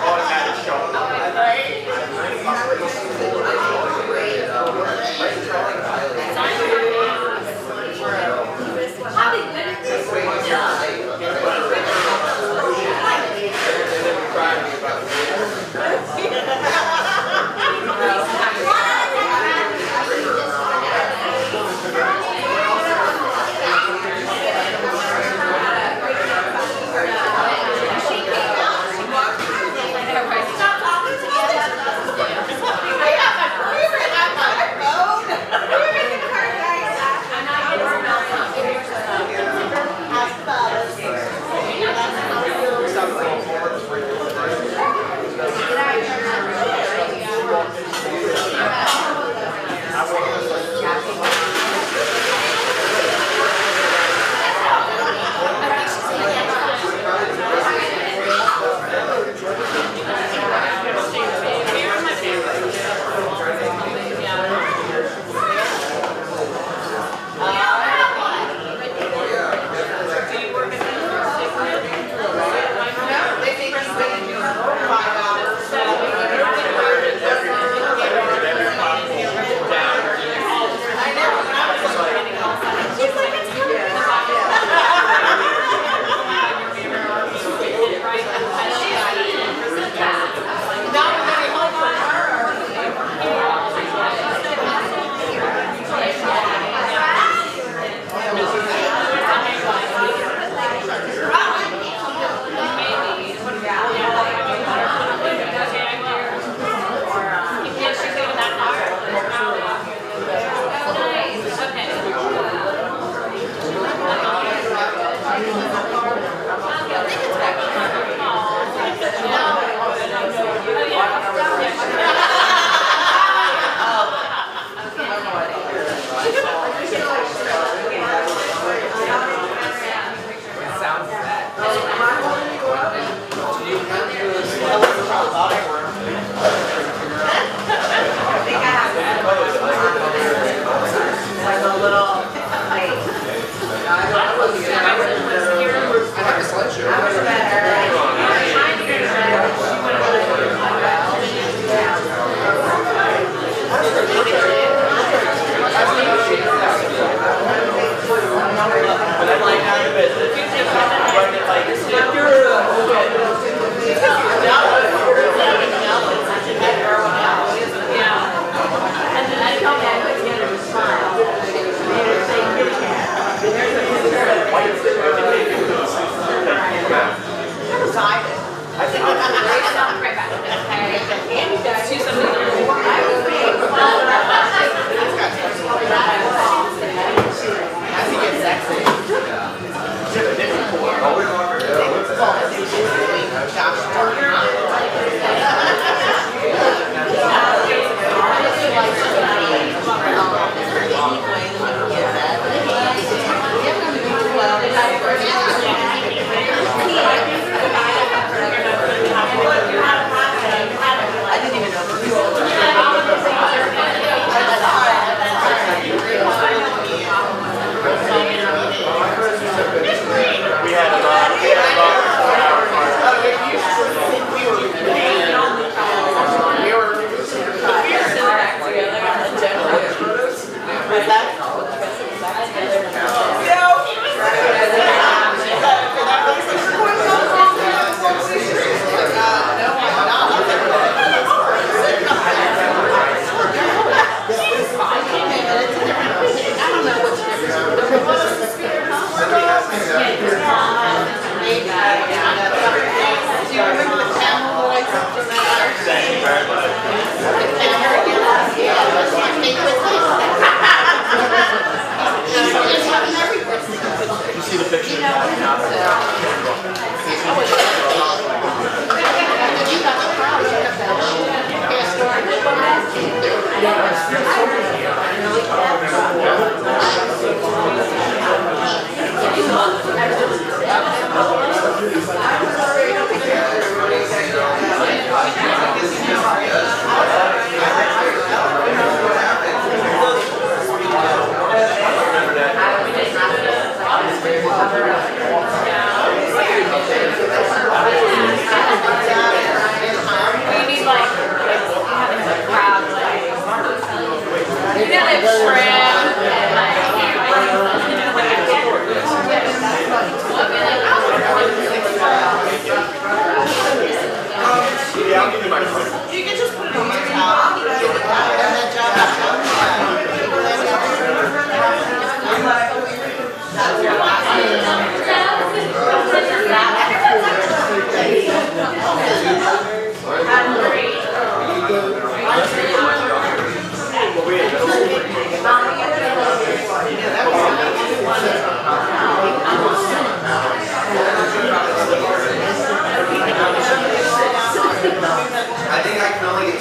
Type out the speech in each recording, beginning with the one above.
Automatic show.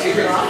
Like,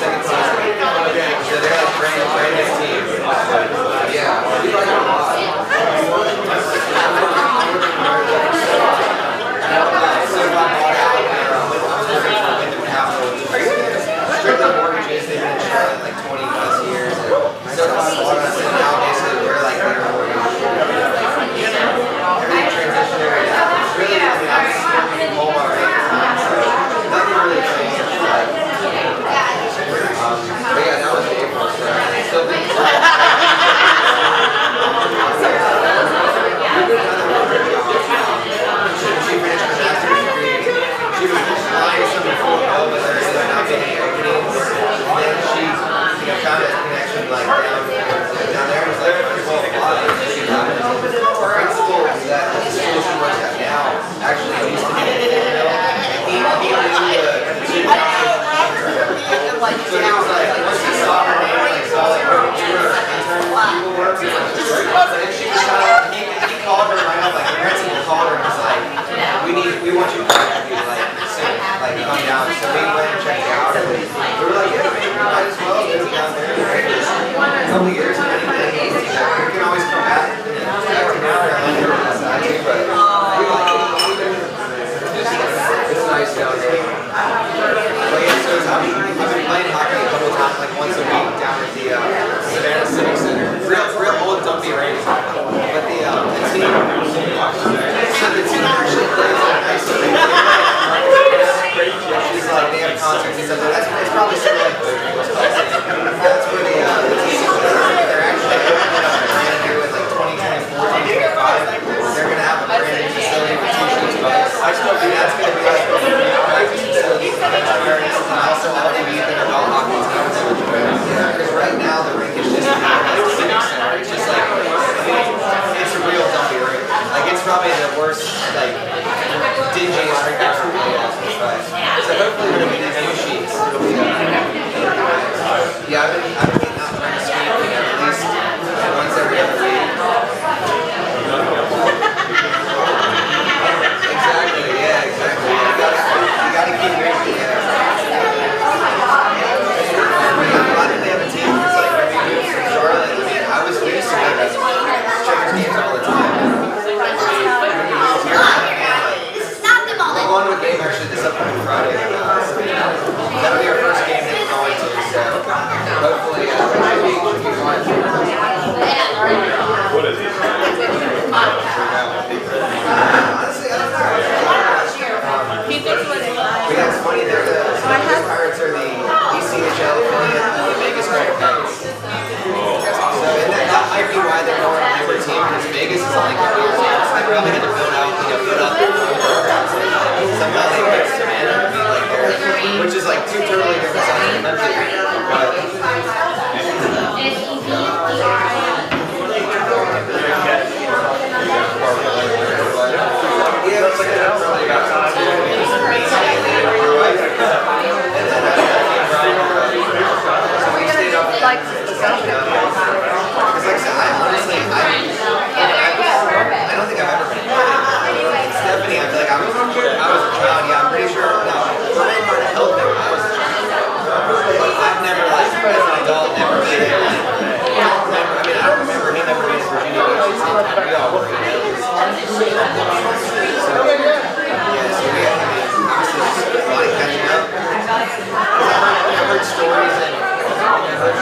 second season. So they're like brand new team. Yeah, we like them a lot. So if I bought out Wyndham Capital, strictly mortgages, they've been in Charlotte like 20 plus years. So if I bought us, and now basically we're like their mortgage. Everything transitionary. Really, I mean, I'm just home already. Nothing really changed. But yeah, that was April, so still been she finished her master's degree. She was flying some before but there's not many openings. And then she found a connection like down there and was like, might as well apply. She got it. Her principal that the school she works at now actually used to be in Illinois. He knew the student council. So he was like, once he saw her name, like saw like her intern people work, and she was kind of, he called her right up, like the principal called her and was like, we want you to contribute, like soon, like come down. So we went and checked it out, and we were like, yeah, maybe we might as well go down there. A couple of years, and anything, we can always come back. Back to now, I like everyone else too, but we like it. It's nice down there. But yeah, so I've been playing hockey a couple of times, like once a week down at the Savannah Civic Center. Real old dumpy rain. But the team actually plays like nice. She's like, they have concerts and stuff. It's probably sort of like that's where the team is. They're actually opening up a brand new in like 2024, 2025. They're going to have a brand new facility with 2 sheets of ice. And that's going to be like practice facilities and also all the youth and adult hockey teams. Because right now the rink is just like a civic center. It's just like, it's a real dumpy rink. Like it's probably the worst, like dingiest rink I've ever played at. So hopefully when we do 2 sheets, it'll be yeah, I've been getting out trying to skate at least once every other week. Exactly, yeah, exactly. You gotta keep moving, yeah. I'm glad that they have a team because like when we moved from Charlotte, I mean, I was used to like Checkers games all the time. We're going to a game actually this upcoming Friday. That'll be our first game that we're going to, so hopefully it should be fun. What is it? Honestly, I don't know. Yeah, it's funny that the Pirates are the ECHL affiliate of the Vegas Golden Knights. So that might be why they're more of a newer team, because Vegas is only a couple years old, so they probably had to build out, build up their own programs. Somehow they picked Savannah to be like there, which is like 2 totally different sides of the country. I don't think I've ever been Stephanie, I feel like I was a child, yeah, I'm pretty sure. No, Brian might have helped me when I was a child. But I've never, like, as an adult, never been there. I don't remember him ever being in Virginia Beach. We all were. So, yeah, so we had, obviously just a lot of catching up. I've heard stories and I've heard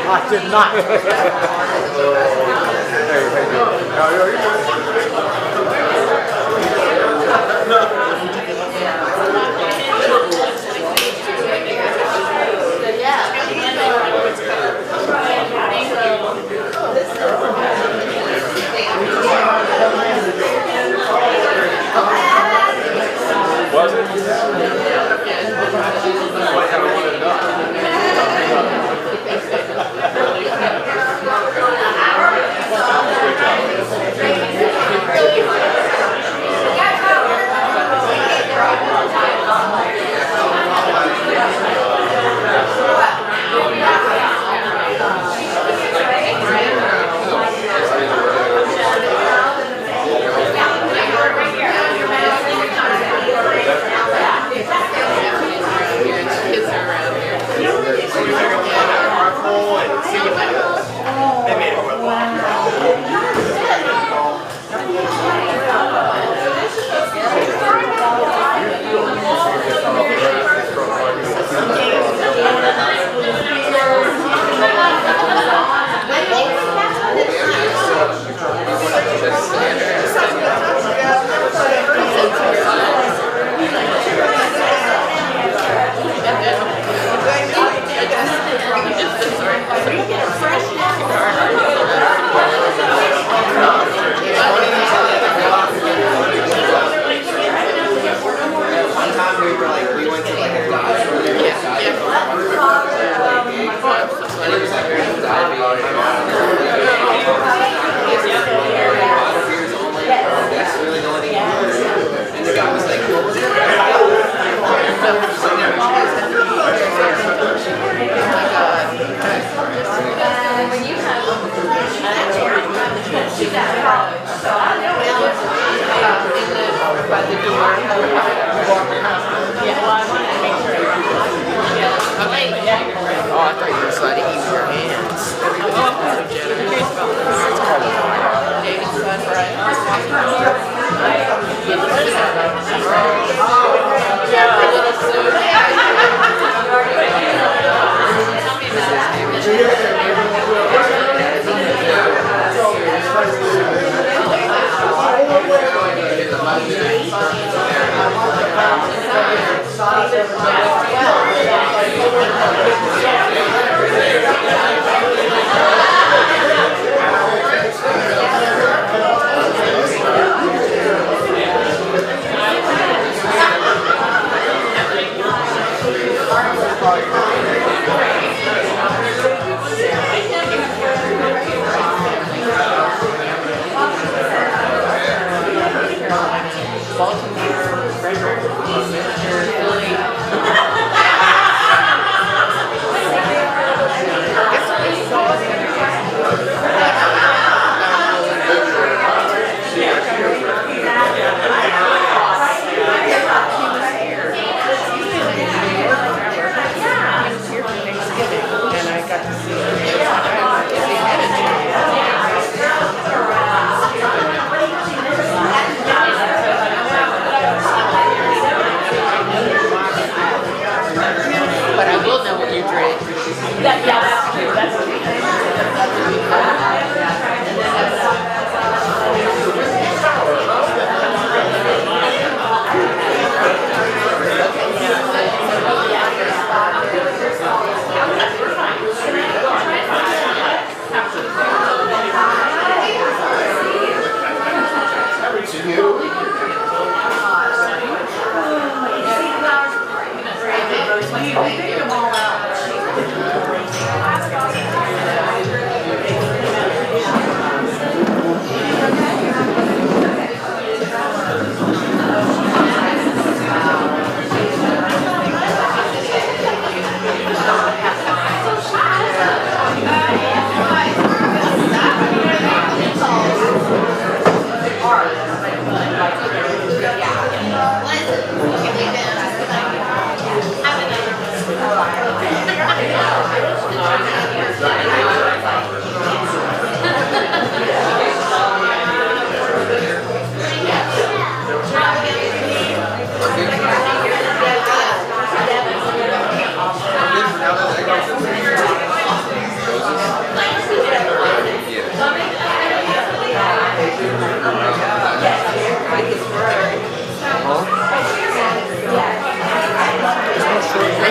I did not. Was it? But I will know what you drink. Yeah, that's true. That's true.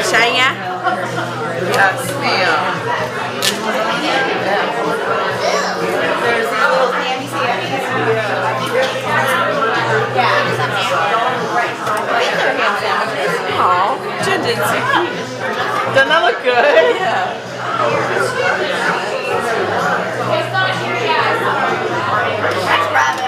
Shania? Yes, ma'am. There's these little candy sammies. Yeah, there's some ham sandwiches. Aw, Jen did so cute. Doesn't that look good? Yeah. Let's grab it.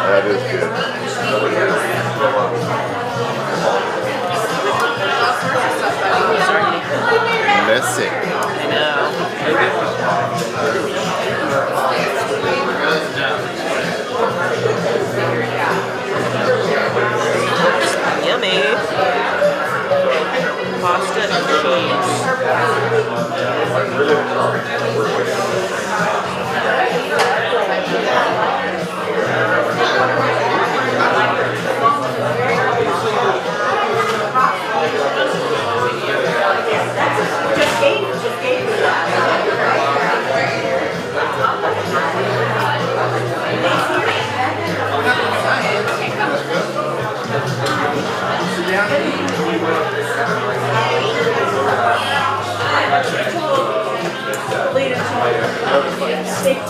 That is good. Messy. I know. Yummy. Pasta and Stay 10.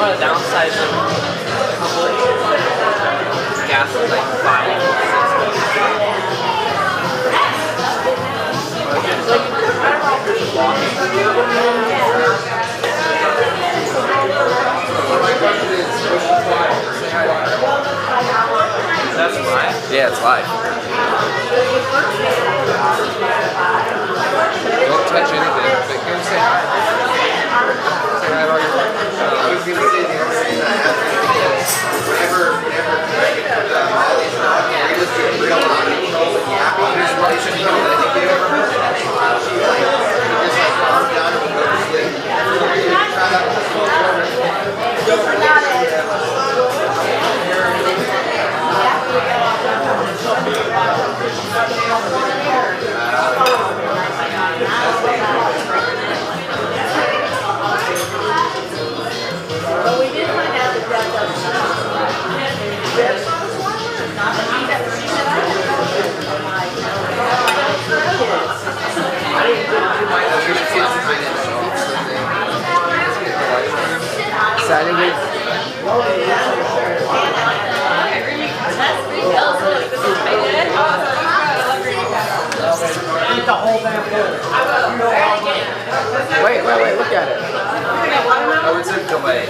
one of the downsides of gas is like 5 or 6. That's live? Yeah, it's live. Don't touch anything. But go say hi. Say hi to all your friends. I was going to say the only reason I have it is whenever I get put Molly's dog, we just get real out of control and yapping. There's one should know that I think you ever heard that. She just like calms down and will go to sleep. Try that. But we did find out that that doesn't. Eat the whole damn thing. Wait, look at it. Oh, it's a delay.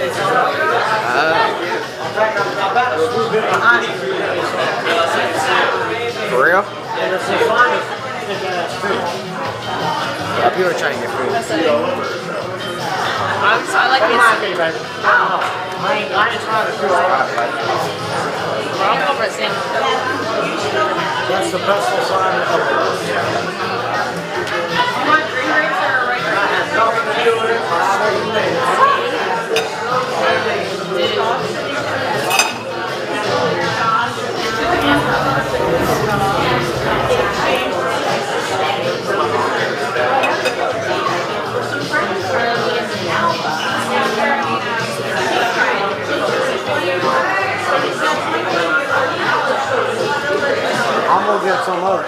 For real? Yeah, people are trying to get food. I like this. I ain't trying to do it. I'll go for a single. That's the best sign ever. You want green grapes or regular? I had nothing to do with it, but I I'm gonna get some of it.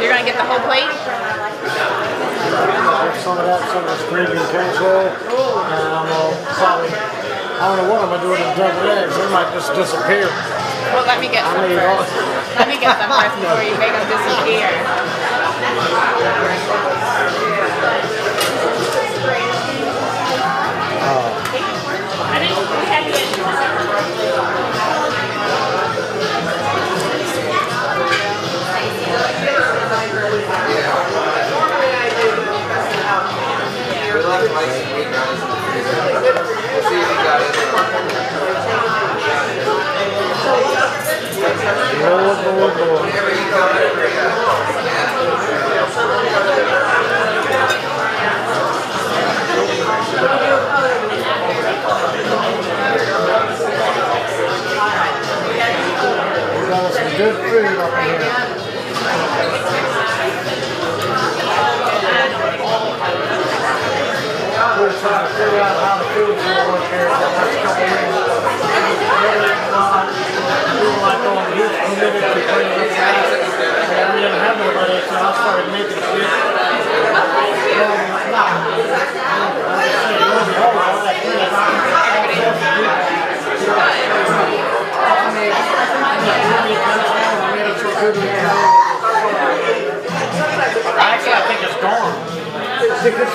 You're gonna get the whole plate? Get some of that, some of this green bean casserole, and I'm gonna probably, I don't know what I'm gonna do with the deviled eggs. They might just disappear. Well, let me get some first. Let me get some first before you make them disappear. We'll see if he got it. Lord. Whenever you come over, We got some good food up in here. We're trying to figure out how the food's going to work here in the next couple of weeks. We were like going to each committed to bring this out. And we didn't have nobody, so I started making shit. Actually, I think it's gone. It's a good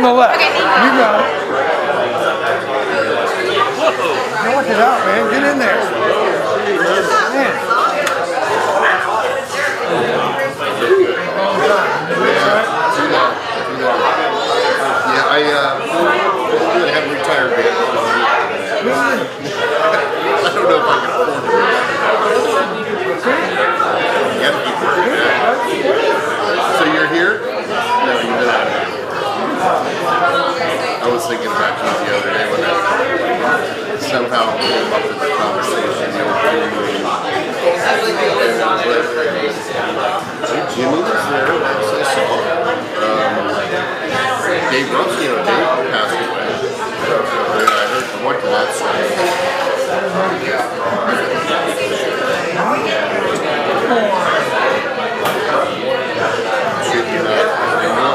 On the left. You got it. Knock it out, man. Get in there. Man. Yeah, I haven't retired yet. I don't know if I can afford it. You gotta keep working at it. So you're here? No, you've been out of here. I was thinking about you the other day when I somehow came up with the conversation. Jimmy was there, as I saw. Dave Rumsky, Dave passed away. I heard from what to that side.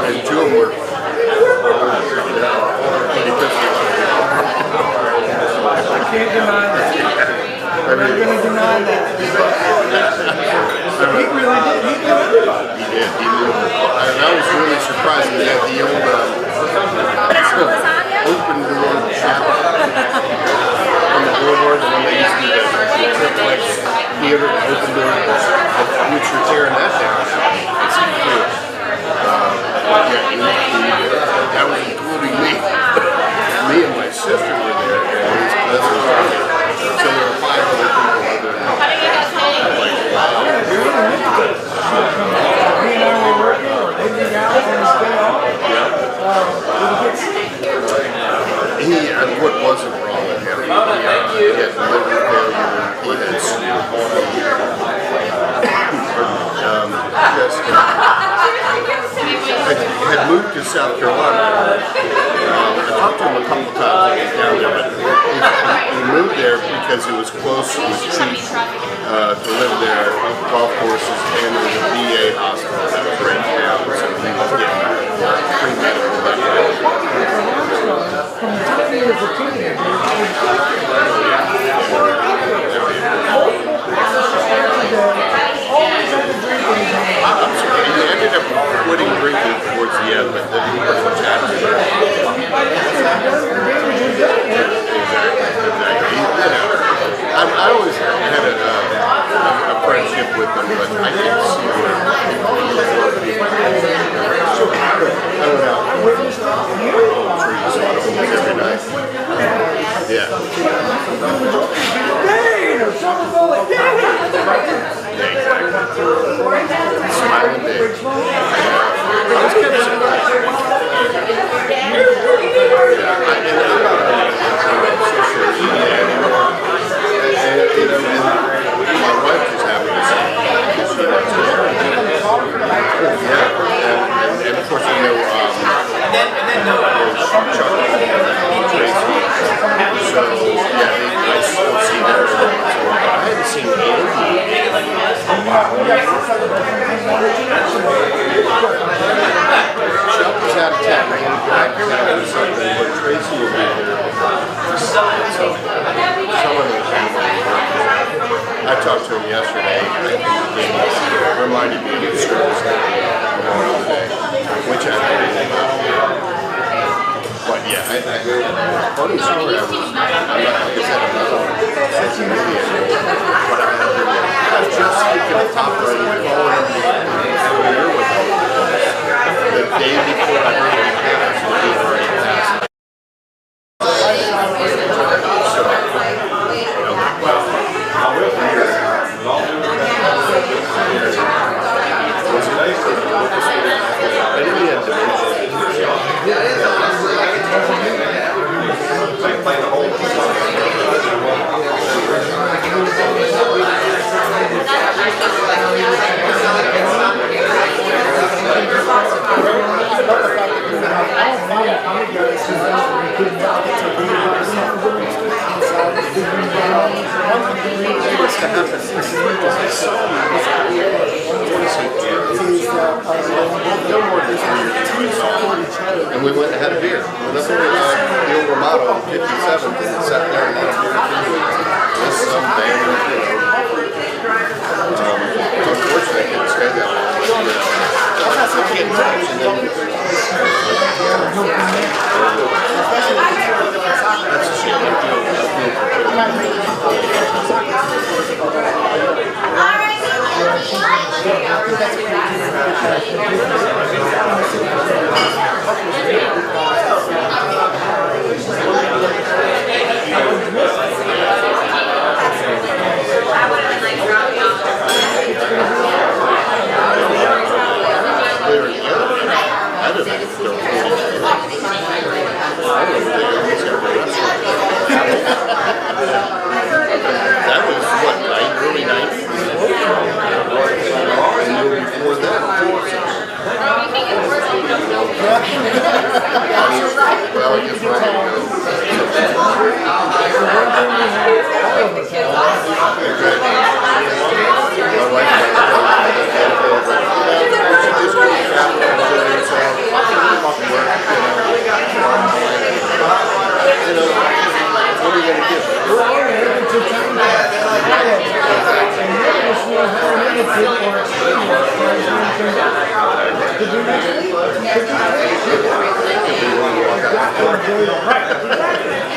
And two of them were I can't deny that. I'm not going to deny that. He really did. He did everybody. He did. And I was really surprised that he had the old open door chapel on the boulevard, the one they used to do the triplex theater, open door, which you're tearing that down now. It's cool. That was including me. Me and my sister were there, and his cousins were there. So there were 5 other people other than He and I were working, or they'd be out on his day off. What wasn't wrong with him? He had liver failure, he had had moved to South Carolina. I talked to him a couple times down there, but he moved there because it was close, it was cheap to live there, golf courses, and there was a VA hospital that was right down, so he was getting free medical help. From the time he was a teenager, I'm sorry, he ended up quitting drinking towards the end, but then he was much happier. I always had a friendship with him, but I didn't see where I went out trees almost every night. Yeah. Smiling big. I was kind of surprised. And my wife just happened to see me. She likes it. Yeah, and of course I know Chuck and Tracy. So yeah, I still see them. I hadn't seen Andy. Chuck was out of town. I had to go out of town or something, but Tracy will be there. Someone was I talked to him yesterday. He reminded me of the schools which I didn't know. But yeah, funny story. I'm not, like I said, social media, but I was just speaking of top right and calling the day before I heard him pass, the day before he passed. And we went and had a beer. We went up to the old Ramada on 57th and sat there and had a beer. Just some band. Unfortunately, I couldn't stay that long. I can't touch. And then That was what, early 90s? And before that, well, I guess what are you going to do?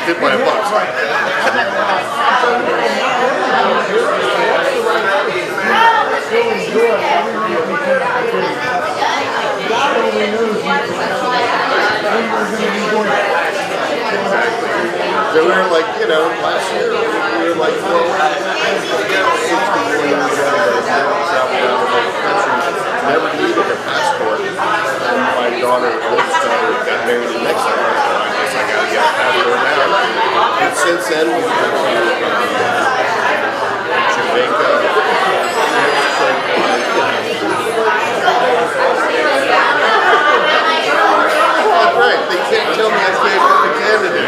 Hit by a bus. So we were like, last year we were like, well, never needed a passport. And my daughter, oldest daughter, got married the next time. I guess I gotta get a passport now. And since then we've been to Jamaica, That's right, they can't tell me I can't go to Canada.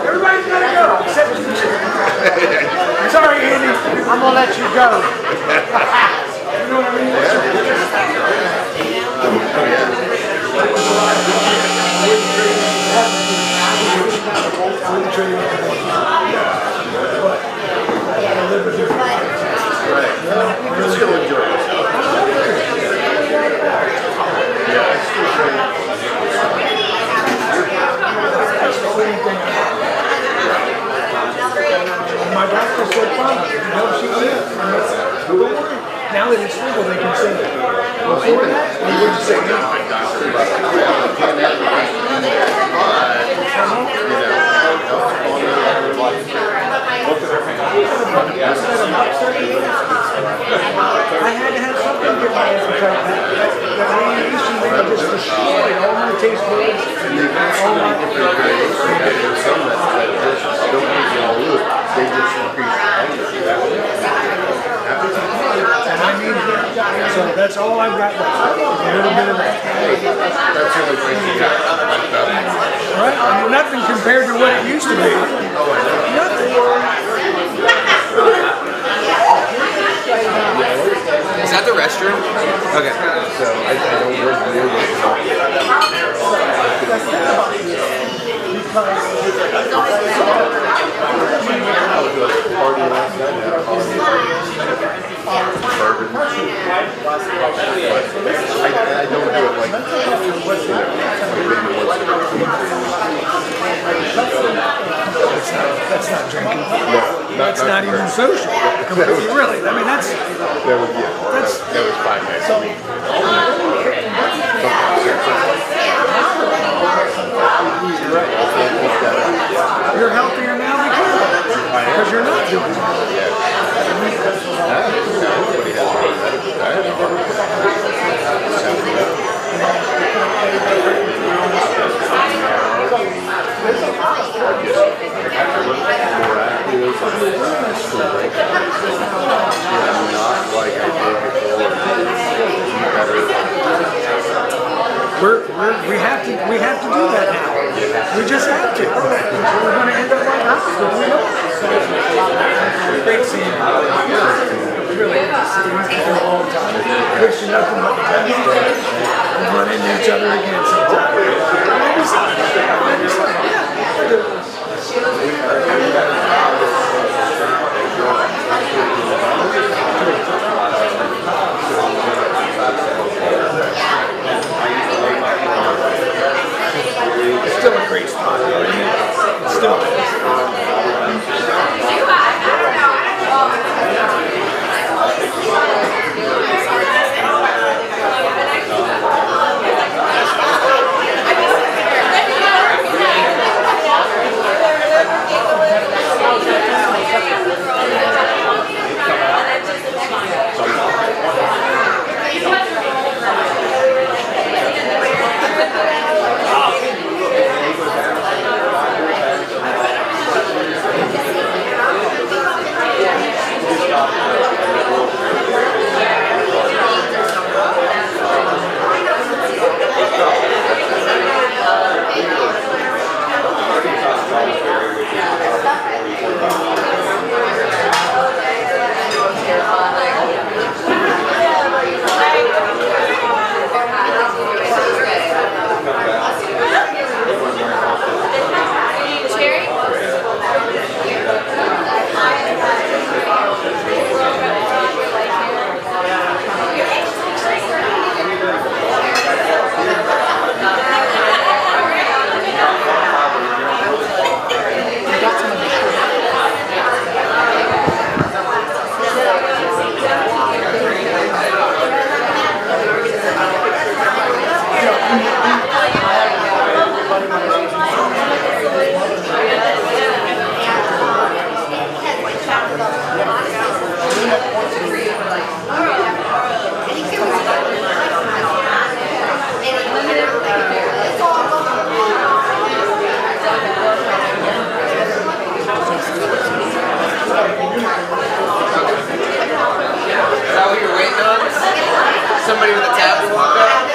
Everybody's got to go, except you. Sorry, Andy. I'm going to let you go. You know what I mean? Right. You're still enjoying it. Yeah. My doctor said, fine, she is. Now that it's legal, they can say it. Before that, they wouldn't say no. I had to have something to get my appetite back. That radiation, they just destroyed all my taste buds. And they've got so many different grades. There's some that don't make you all look. They just increase the hunger. And I need that. So that's all I've got left. A little bit of that. That's the only thing you got. Right? I mean, nothing compared to what it used to be. Nothing. Is that the restroom? Okay. So I don't work near I don't do it like maybe once in a That's not drinking. No, That's not even social. Completely, really. I mean, that's that was 5 nights a week. you're healthier now because you're not doing it. Everybody has their own medical more active, not like I did before. We have to do that now. We just have to. We're going to end up like this. Great seeing you. Really nice seeing you for a long time. Wish you nothing but the best. We'll run into each other again sometime. Maybe sometime. It's still a great spot, though, isn't it? It still is. Somebody with a tab to walk up.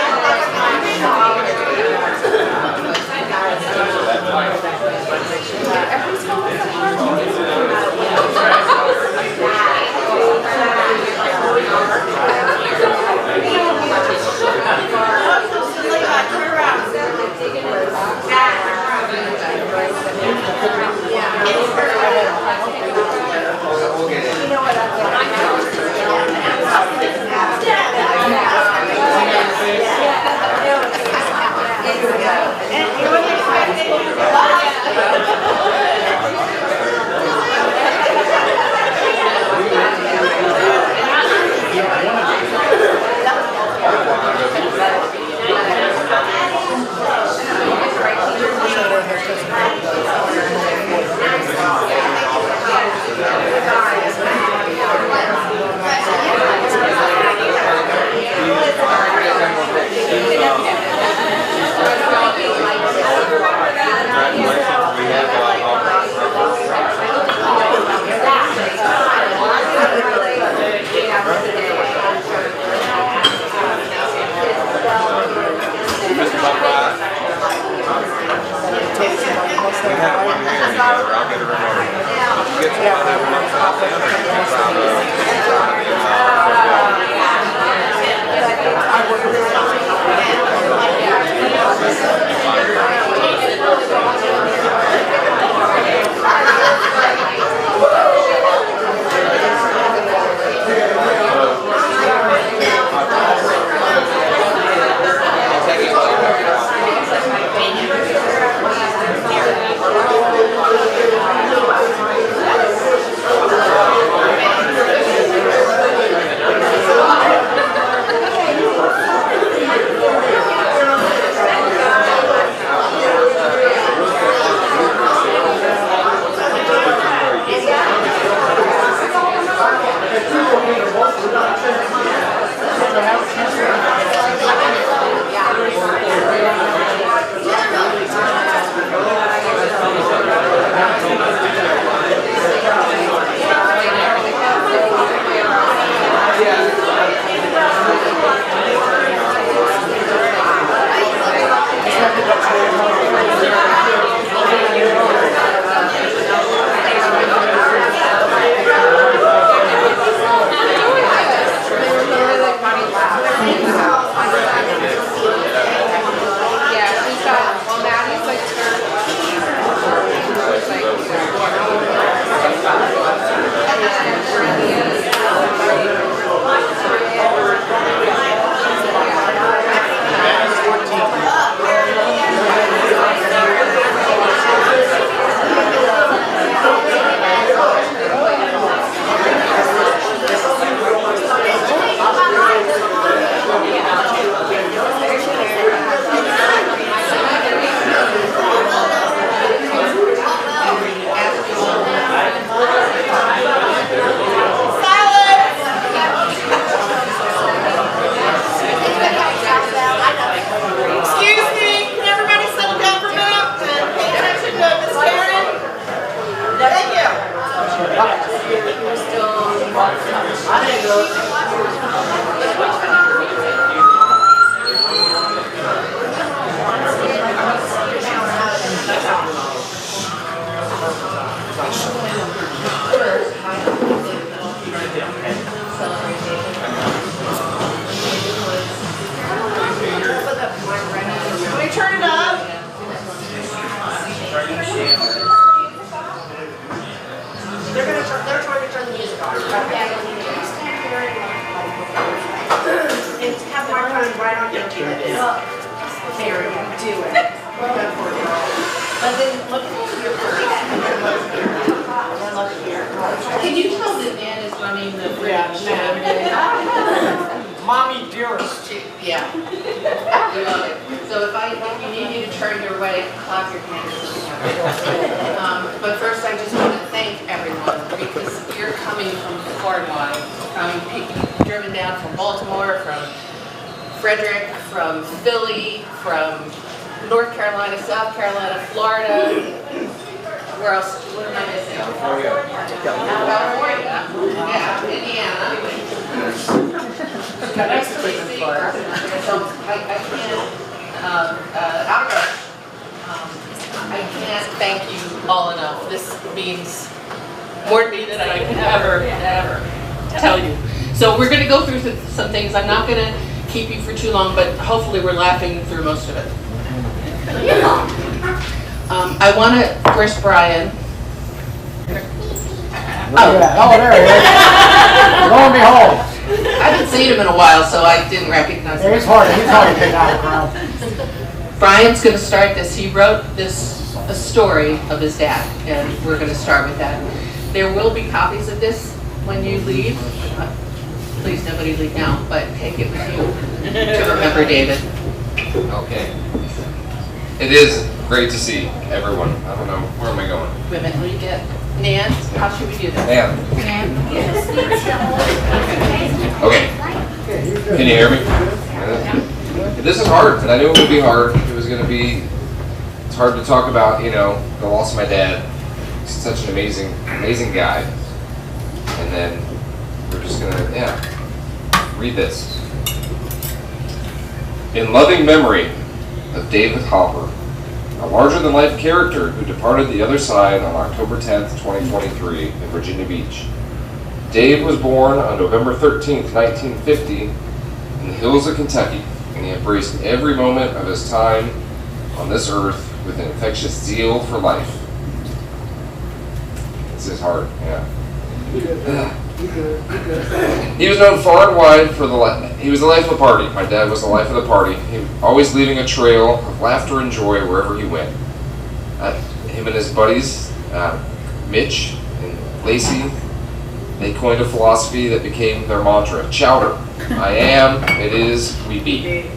Can you tell that Nan is running the fridge? Mommy dearest. Yeah. We love it. So if you need me to turn your way, clap your hands. But first I just want to thank everyone because you're coming from far and wide. You've driven down from Baltimore, from Frederick, from Philly, from North Carolina, South Carolina, Florida. Where else? What am I missing? California. Yeah, Indiana. Nice to meet you. So I can't, I can't thank you all enough. This means more to me than I can ever tell you. So we're going to go through some things. I'm not going to keep you for too long, but hopefully we're laughing through most of it. I want to, where's Brian? Oh, there he is. Lo and behold. I haven't seen him in a while, so I didn't recognize him. He's hard to pick out of the crowd. Brian's going to start this. He wrote a story of his dad, and we're going to start with that. There will be copies of this when you leave. Please, nobody leave now, but take it with you to remember David. Okay. It is great to see everyone. I don't know, where am I going? Women, will you get Nan? How should we do this? Nan. Okay. Can you hear me? This is hard, and I knew it would be hard. It was going to be, it's hard to talk about, you know, the loss of my dad. He's such an amazing guy. And then we're just going to, read this. In loving memory of David Hopper, a larger-than-life character who departed the other side on October 10th, 2023 in Virginia Beach. Dave was born on November 13th, 1950 in the hills of Kentucky, and he embraced every moment of his time on this earth with an infectious zeal for life. This is hard, yeah. He was known far and wide for he was the life of the party. My dad was the life of the party. He was always leaving a trail of laughter and joy wherever he went. Him and his buddies, Mitch and Lacey, they coined a philosophy that became their mantra: chowder. I am, it is, we be.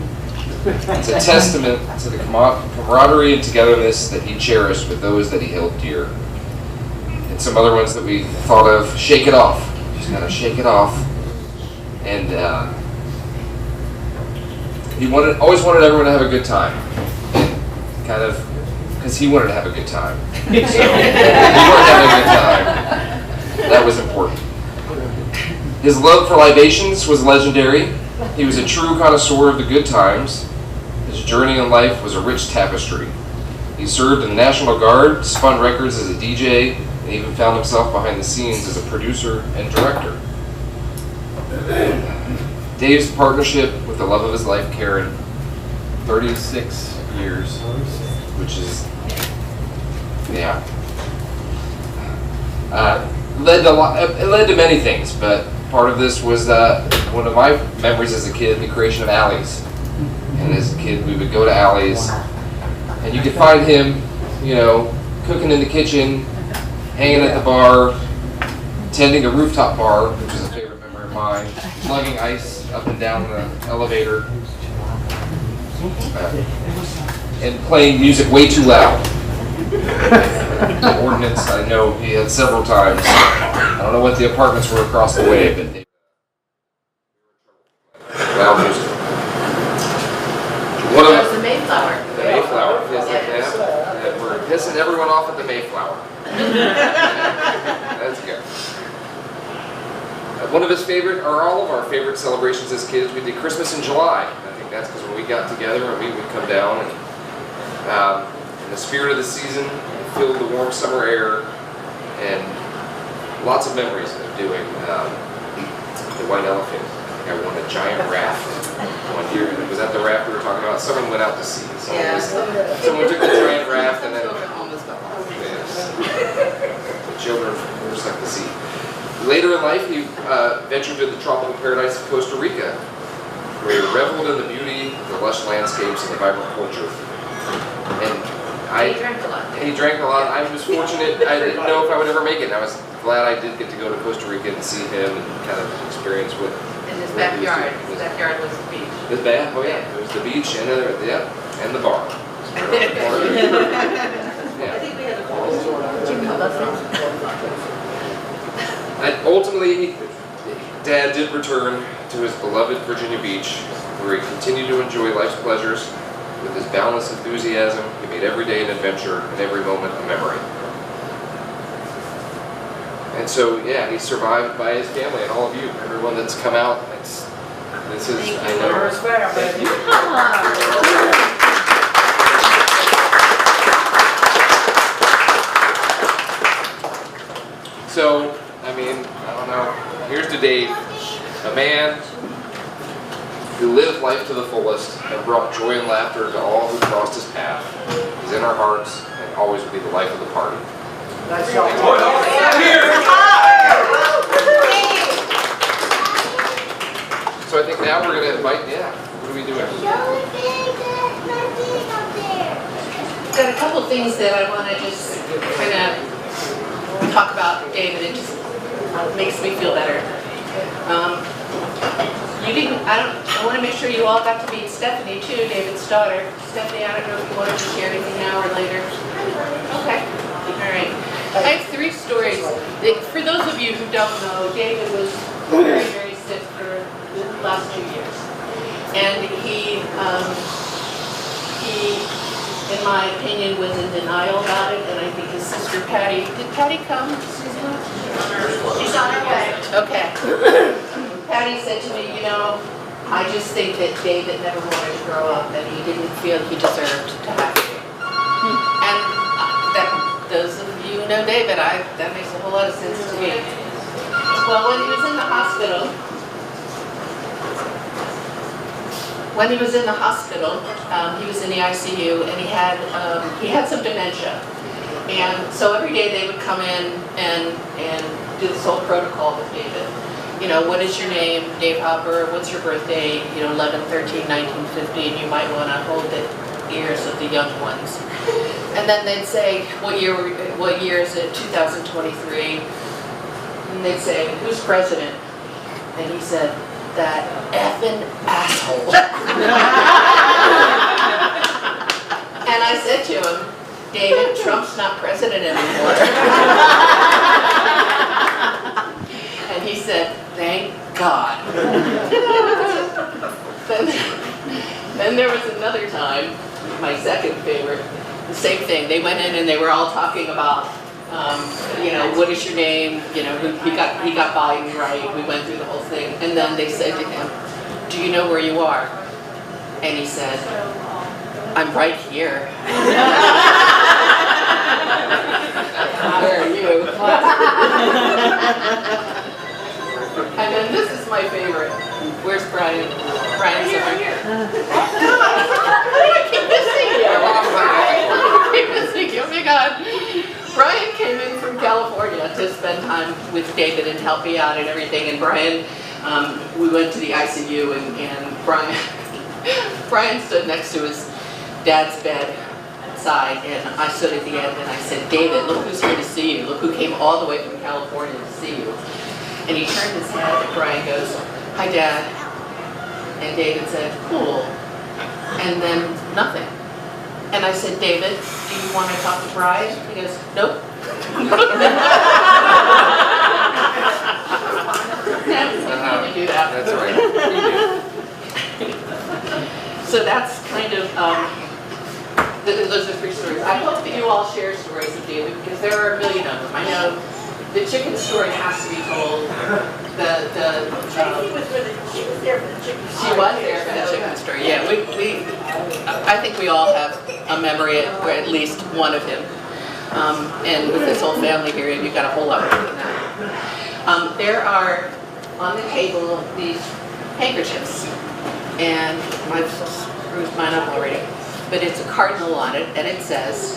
It's a testament to the camaraderie and togetherness that he cherished with those that he held dear. And some other ones that we thought of: shake it off. Just gotta shake it off. And he always wanted everyone to have a good time. And kind of, because he wanted to have a good time. So if he wanted to have a good time, that was important. His love for libations was legendary. He was a true connoisseur of the good times. His journey in life was a rich tapestry. He served in the National Guard, spun records as a DJ, and even found himself behind the scenes as a producer and director. Dave's partnership with the love of his life, Karen, 36 years, which is, it led to many things, but part of this was one of my memories as a kid, the creation of Alley's. And as a kid, we would go to Alley's, and you could find him, cooking in the kitchen, hanging at the bar, tending a rooftop bar, which is a favorite memory of mine, lugging ice up and down the elevator, and playing music way too loud. The ordinance, I know he had several times. I don't know what the apartments were across the way, but they loud music. That's the Mayflower. The Mayflower. Yes, yeah. We're pissing everyone off at the Mayflower. That's good. One of his favorite, or all of our favorite celebrations as kids, we did Christmas in July. I think that's because when we got together and we would come down and in the spirit of the season, filled the warm summer air, and lots of memories of doing the White Elephant. I won a giant raft one year. Was that the raft we were talking about? Someone went out to sea. Someone took the giant raft and then the children were stuck to sea. Later in life, he ventured to the tropical paradise of Costa Rica, where he reveled in the beauty of the lush landscapes and the vibrant culture. And I He drank a lot. He drank a lot. I was fortunate. I didn't know if I would ever make it. And I was glad I did get to go to Costa Rica and see him and kind of experience what. In his backyard. His backyard was the beach. His bad? Oh yeah, it was the beach and and the bar. I Yeah. think we had a And ultimately, Dad did return to his beloved Virginia Beach, where he continued to enjoy life's pleasures with his boundless enthusiasm. He made every day an adventure and every moment a memory. And so, yeah, he's survived by his family and all of you, everyone that's come out. This is, I know. Thank you. So, I mean, I don't know. Here's to Dave, a man who lived life to the fullest and brought joy and laughter to all who crossed his path. He's in our hearts and always will be the life of the party. So I think now we're going to invite, what are we doing? Got a couple things that I want to just kind of talk about, David. It just makes me feel better. I want to make sure you all got to meet Stephanie too, David's daughter. Stephanie, I don't know if you wanted to share anything now or later. Okay, all right. I have 3 stories. For those of you who don't know, David was very, very sick for the last 2 years. And he, in my opinion, was in denial about it, and I think his sister Patty, did Patty come? She's on her way. Okay. Patty said to me, you know, I just think that David never wanted to grow up, and he didn't feel he deserved to have to. And those of you who know David, that makes a whole lot of sense to me. Well, when he was in the hospital, he was in the ICU, and he had some dementia. And so every day they would come in and do this whole protocol with David. You know, what is your name? Dave Hopper. What's your birthday? You know, 11/13/1950. You might want to hold the ears of the young ones. And then they'd say, what year is it? 2023. And they'd say, who's president? And he said, that effing asshole. And I said to him, David, Trump's not president anymore. And he said, thank God. Then there was another time, my second favorite, the same thing. They went in and they were all talking about, you know, what is your name? You know, he got Biden right. We went through the whole thing. And then they said to him, do you know where you are? And he said, I'm right here. Where are you? And then this is my favorite. Where's Brian? Brian's over here. I keep missing you. I keep missing you. Oh my God. Brian came in from California to spend time with David and help me out and everything. And Brian, we went to the ICU and Brian stood next to his dad's bedside, and I stood at the end and I said, David, look who's here to see you. Look who came all the way from California to see you. And he turned his head and Brian goes, hi Dad. And David said, cool. And then nothing. And I said, David, do you want to talk to Brian? He goes, nope. You do that. That's right. So that's kind of, those are 3 stories. I hope that you all share stories of David, because there are a million of them. I know the chicken story has to be told. She was there for the chicken story. Yeah, I think we all have a memory, or at least one of him. And with this whole family here, you've got a whole lot more than that. There are on the table these handkerchiefs, and I've screwed mine up already. But it's a cardinal on it, and it says,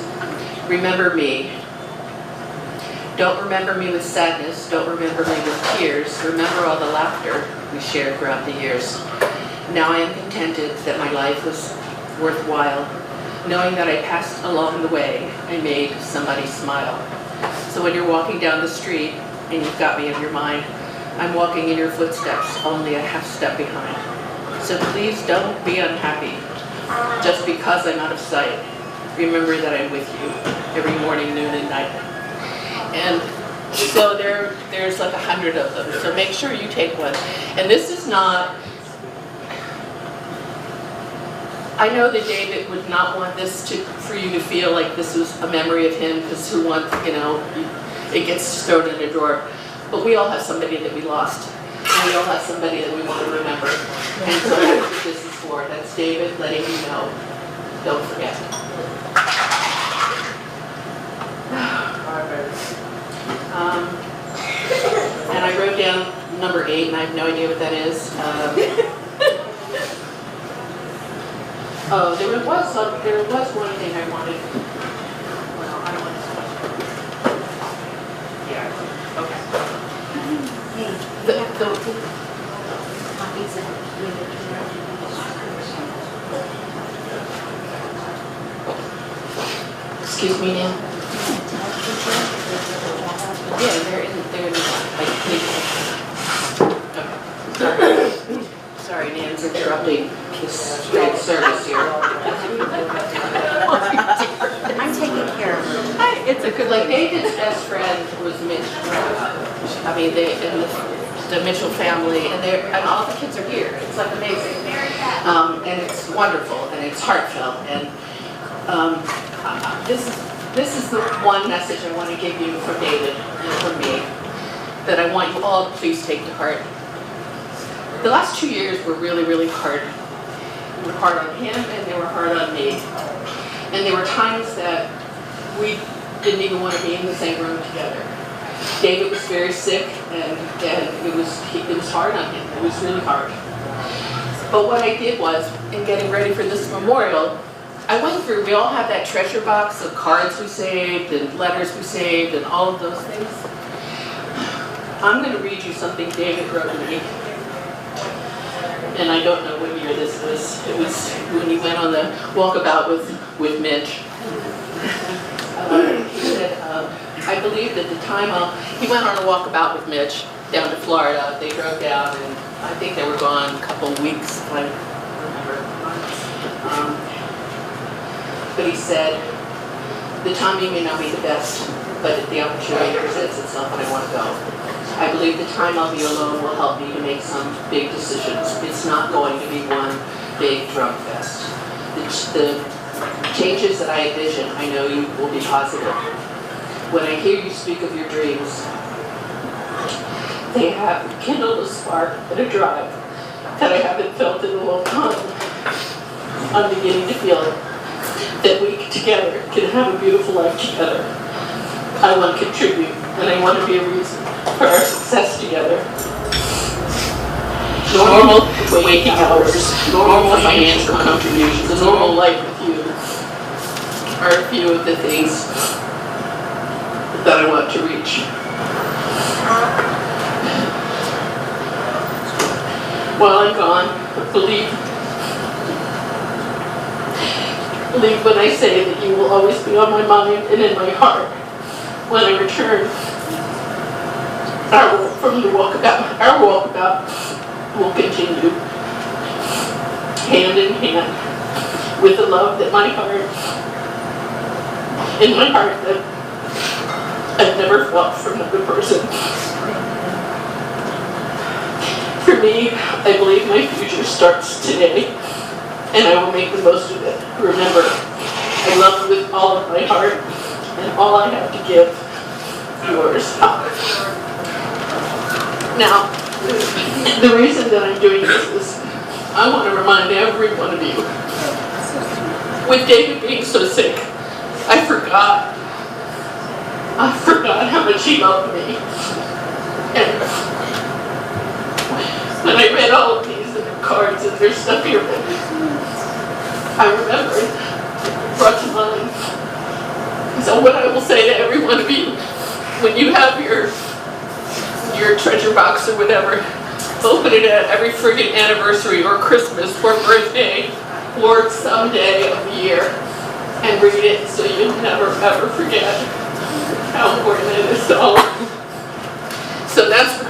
remember me. Don't remember me with sadness, don't remember me with tears, remember all the laughter we shared throughout the years. Now I am contented that my life was worthwhile. knowing that I passed along the way, I made somebody smile. So when you're walking down the street and you've got me in your mind, I'm walking in your footsteps, only a half step behind. So please don't be unhappy just because I'm out of sight. Remember that I'm with you every morning, noon, and night. And so there's like 100 of them. So make sure you take one. And this is not, I know that David would not want this for you to feel like this was a memory of him, because who wants, it gets thrown in a drawer. But we all have somebody that we lost. And we all have somebody that we want to remember. And so that's what this is for. That's David letting you know, don't forget. And I wrote down number 8, and I have no idea what that is. Oh, there was one thing I wanted. Well, I don't want to. Yeah. Okay. Excuse me, Nan. Yeah, they're in the okay. Sorry, Nan, for interrupting this great service here. I'm taking care of her. It's a good, like David's best friend was Mitch. I mean, the Mitchell family, and all the kids are here. It's like amazing, and it's wonderful, and it's heartfelt, and this is the one message I want to give you from David and from me that I want you all to please take to heart. The last 2 years were really, really hard. They were hard on him, and they were hard on me. And there were times that we didn't even want to be in the same room together. David was very sick, and it was hard on him. It was really hard. But what I did was, in getting ready for this memorial, I went through, we all have that treasure box of cards we saved, and letters we saved, and all of those things. I'm going to read you something David wrote to me. And I don't know what year this was. It was when he went on the walkabout with Mitch. He said, I believe that the time he went on a walkabout with Mitch down to Florida. They drove down, and I think they were gone a couple of weeks, if I remember. But he said, the timing may not be the best, but the opportunity presents itself and I want to go. I believe the time I'll be alone will help me to make some big decisions. It's not going to be one big drunk fest. The changes that I envision, I know you will be positive. When I hear you speak of your dreams, they have kindled a spark and a drive that I haven't felt in a long time. I'm beginning to feel it. That we together can have a beautiful life together. I want to contribute, and I want to be a reason for our success together. Normal waking hours, normal financial contributions, a normal life with you are a few of the things that I want to reach. While I'm gone, believe when I say that you will always be on my mind and in my heart. When I return our walkabout will continue hand in hand with the love that in my heart that I've never felt from another person. For me, I believe my future starts today, and I will make the most of it. Remember, I love you with all of my heart, and all I have to give, yours. Now, the reason that I'm doing this is I want to remind every one of you, with David being so sick, I forgot how much he loved me. And when I read all of these and their cards and their stuff here, I remembered, brought to mind. So what I will say to every one of you, when you have your treasure box or whatever, open it at every friggin' anniversary or Christmas or birthday or some day of the year and read it so you'll never ever forget how important it is to all of you. So that's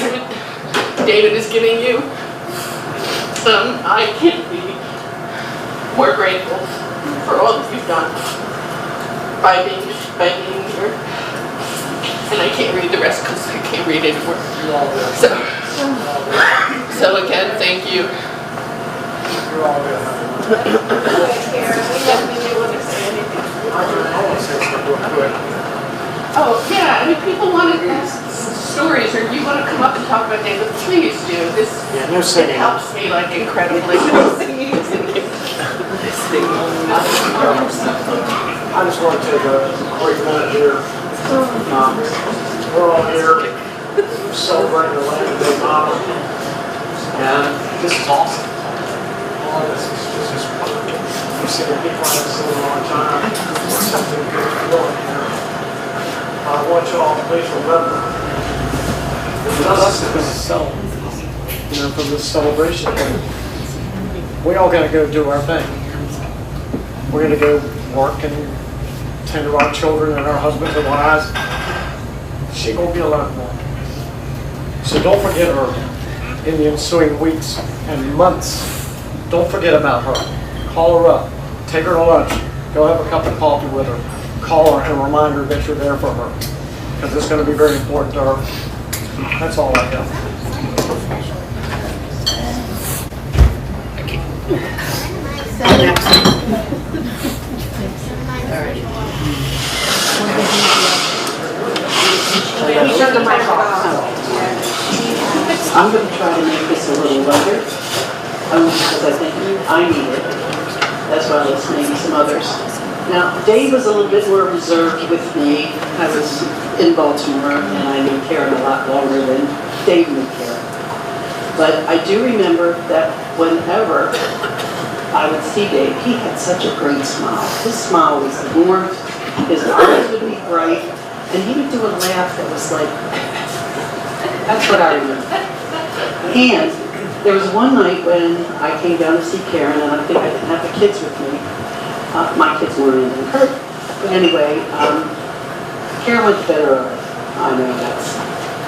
what David is giving you. I can't be more grateful for all that you've done by being here. And I can't read the rest because I can't read anymore. So again, thank you. You're all good. Oh, yeah, and if people want to ask stories or you want to come up and talk about David, please do. This No singing. it helps me like incredibly. No singing. I just want to take a quick minute here. We're all here celebrating the Land Day Mama, and this is awesome. All of this is we've seen people on this a long time. There's something good going here. I want you all to please remember that us is going to celebrate, from this celebration. We all got to go do our thing. We're going to go work and tend to our children and our husbands and wives. She won't be alone now. So don't forget her in the ensuing weeks and months. Don't forget about her. Call her up. Take her to lunch. Go have a cup of coffee with her. Call her and remind her that you're there for her. Because it's going to be very important to her. That's all I have. I'm going to try to make this a little lighter because I think I need it, as well as maybe some others. Now, Dave was a little bit more reserved with me. I was in Baltimore and I knew Karen a lot longer than Dave knew Karen. But I do remember that whenever I would see Dave, he had such a great smile. His smile was warm, his eyes would be bright, and he would do a laugh that was like, that's what I remember. And there was one night when I came down to see Karen, and I think I didn't have the kids with me. My kids weren't even hurt. But anyway, Karen went to bed early. I know that's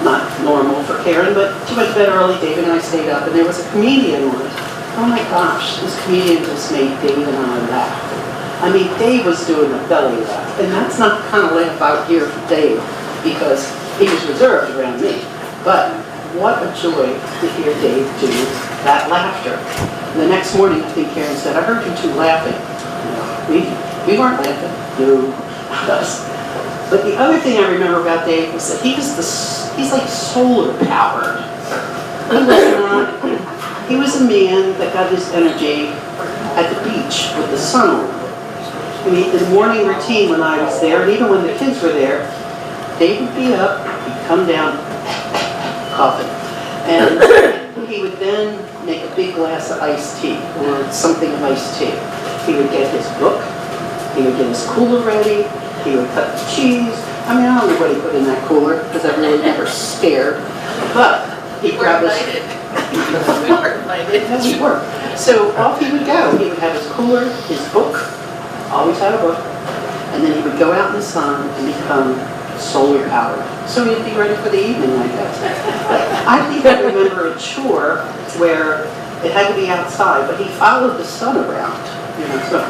not normal for Karen, but she went to bed early. David and I stayed up, and there was a comedian on. Oh my gosh, this comedian just made Dave and I laugh. I mean, Dave was doing a belly laugh, and that's not the kind of laugh out here for Dave, because he was reserved around me. But what a joy to hear Dave do that laughter. The next morning, I think Karen said, I heard you two laughing. We weren't laughing. No, not us. But the other thing I remember about Dave was that he's like solar powered. He was a man that got his energy at the beach with the sun on. I mean, the morning routine when I was there, and even when the kids were there, Dave would be up, he'd come down, coughing, and he would then make a big glass of iced tea, or something of iced tea. He would get his book, he would get his cooler ready, he would cut the cheese. I mean, I don't know what he put in that cooler, because I really never stared, but he'd grab his... We were invited. Yes, we were. So off he would go. He would have his cooler, his book, always had a book, and then he would go out in the sun and become solar powered. So he'd be ready for the evening, I guess. I think I remember a chore where it had to be outside, but he followed the sun around. So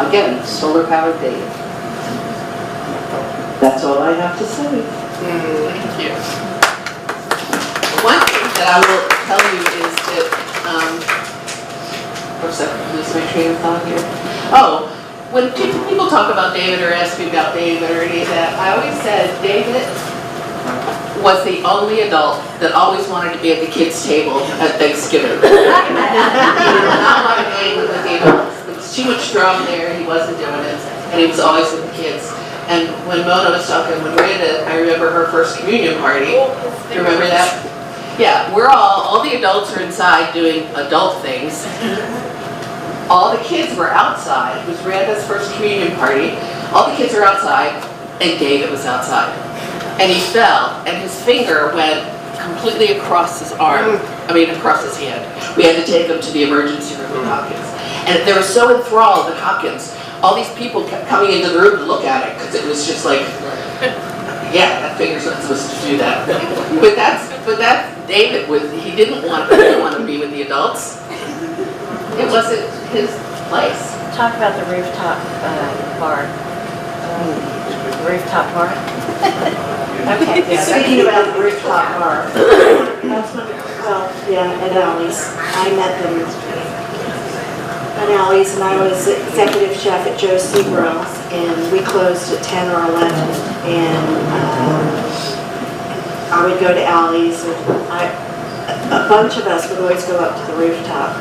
again, solar powered Dave. That's all I have to say. Thank you. One thing that I will tell you is that, what's that, lose my train of thought here? Oh, when people talk about David or ask me about David or any of that, I always said David was the only adult that always wanted to be at the kids' table at Thanksgiving. He did not want to hang with the adults. There was too much drum there, he wasn't doing it, and he was always with the kids. And when Mona was talking, when Rita, I remember her first communion party. Do you remember that? Yeah, we're all the adults are inside doing adult things. All the kids were outside. It was Randa's first communion party. All the kids were outside, and David was outside. And he fell, and his finger went completely across his arm, across his hand. We had to take him to the emergency room at Hopkins. And they were so enthralled at Hopkins all these people kept coming into the room to look at it, because it was just like, yeah, that finger's not supposed to do that. But that's David, he didn't want to be with the adults. It wasn't his place. Talk about the rooftop bar. Rooftop bar? Okay. Speaking about the rooftop bar, at Allie's. I met them at Allie's, and I was executive chef at Joe Seabrum's, and we closed at 10 or 11, and I would go to Allie's, and a bunch of us would always go up to the rooftop,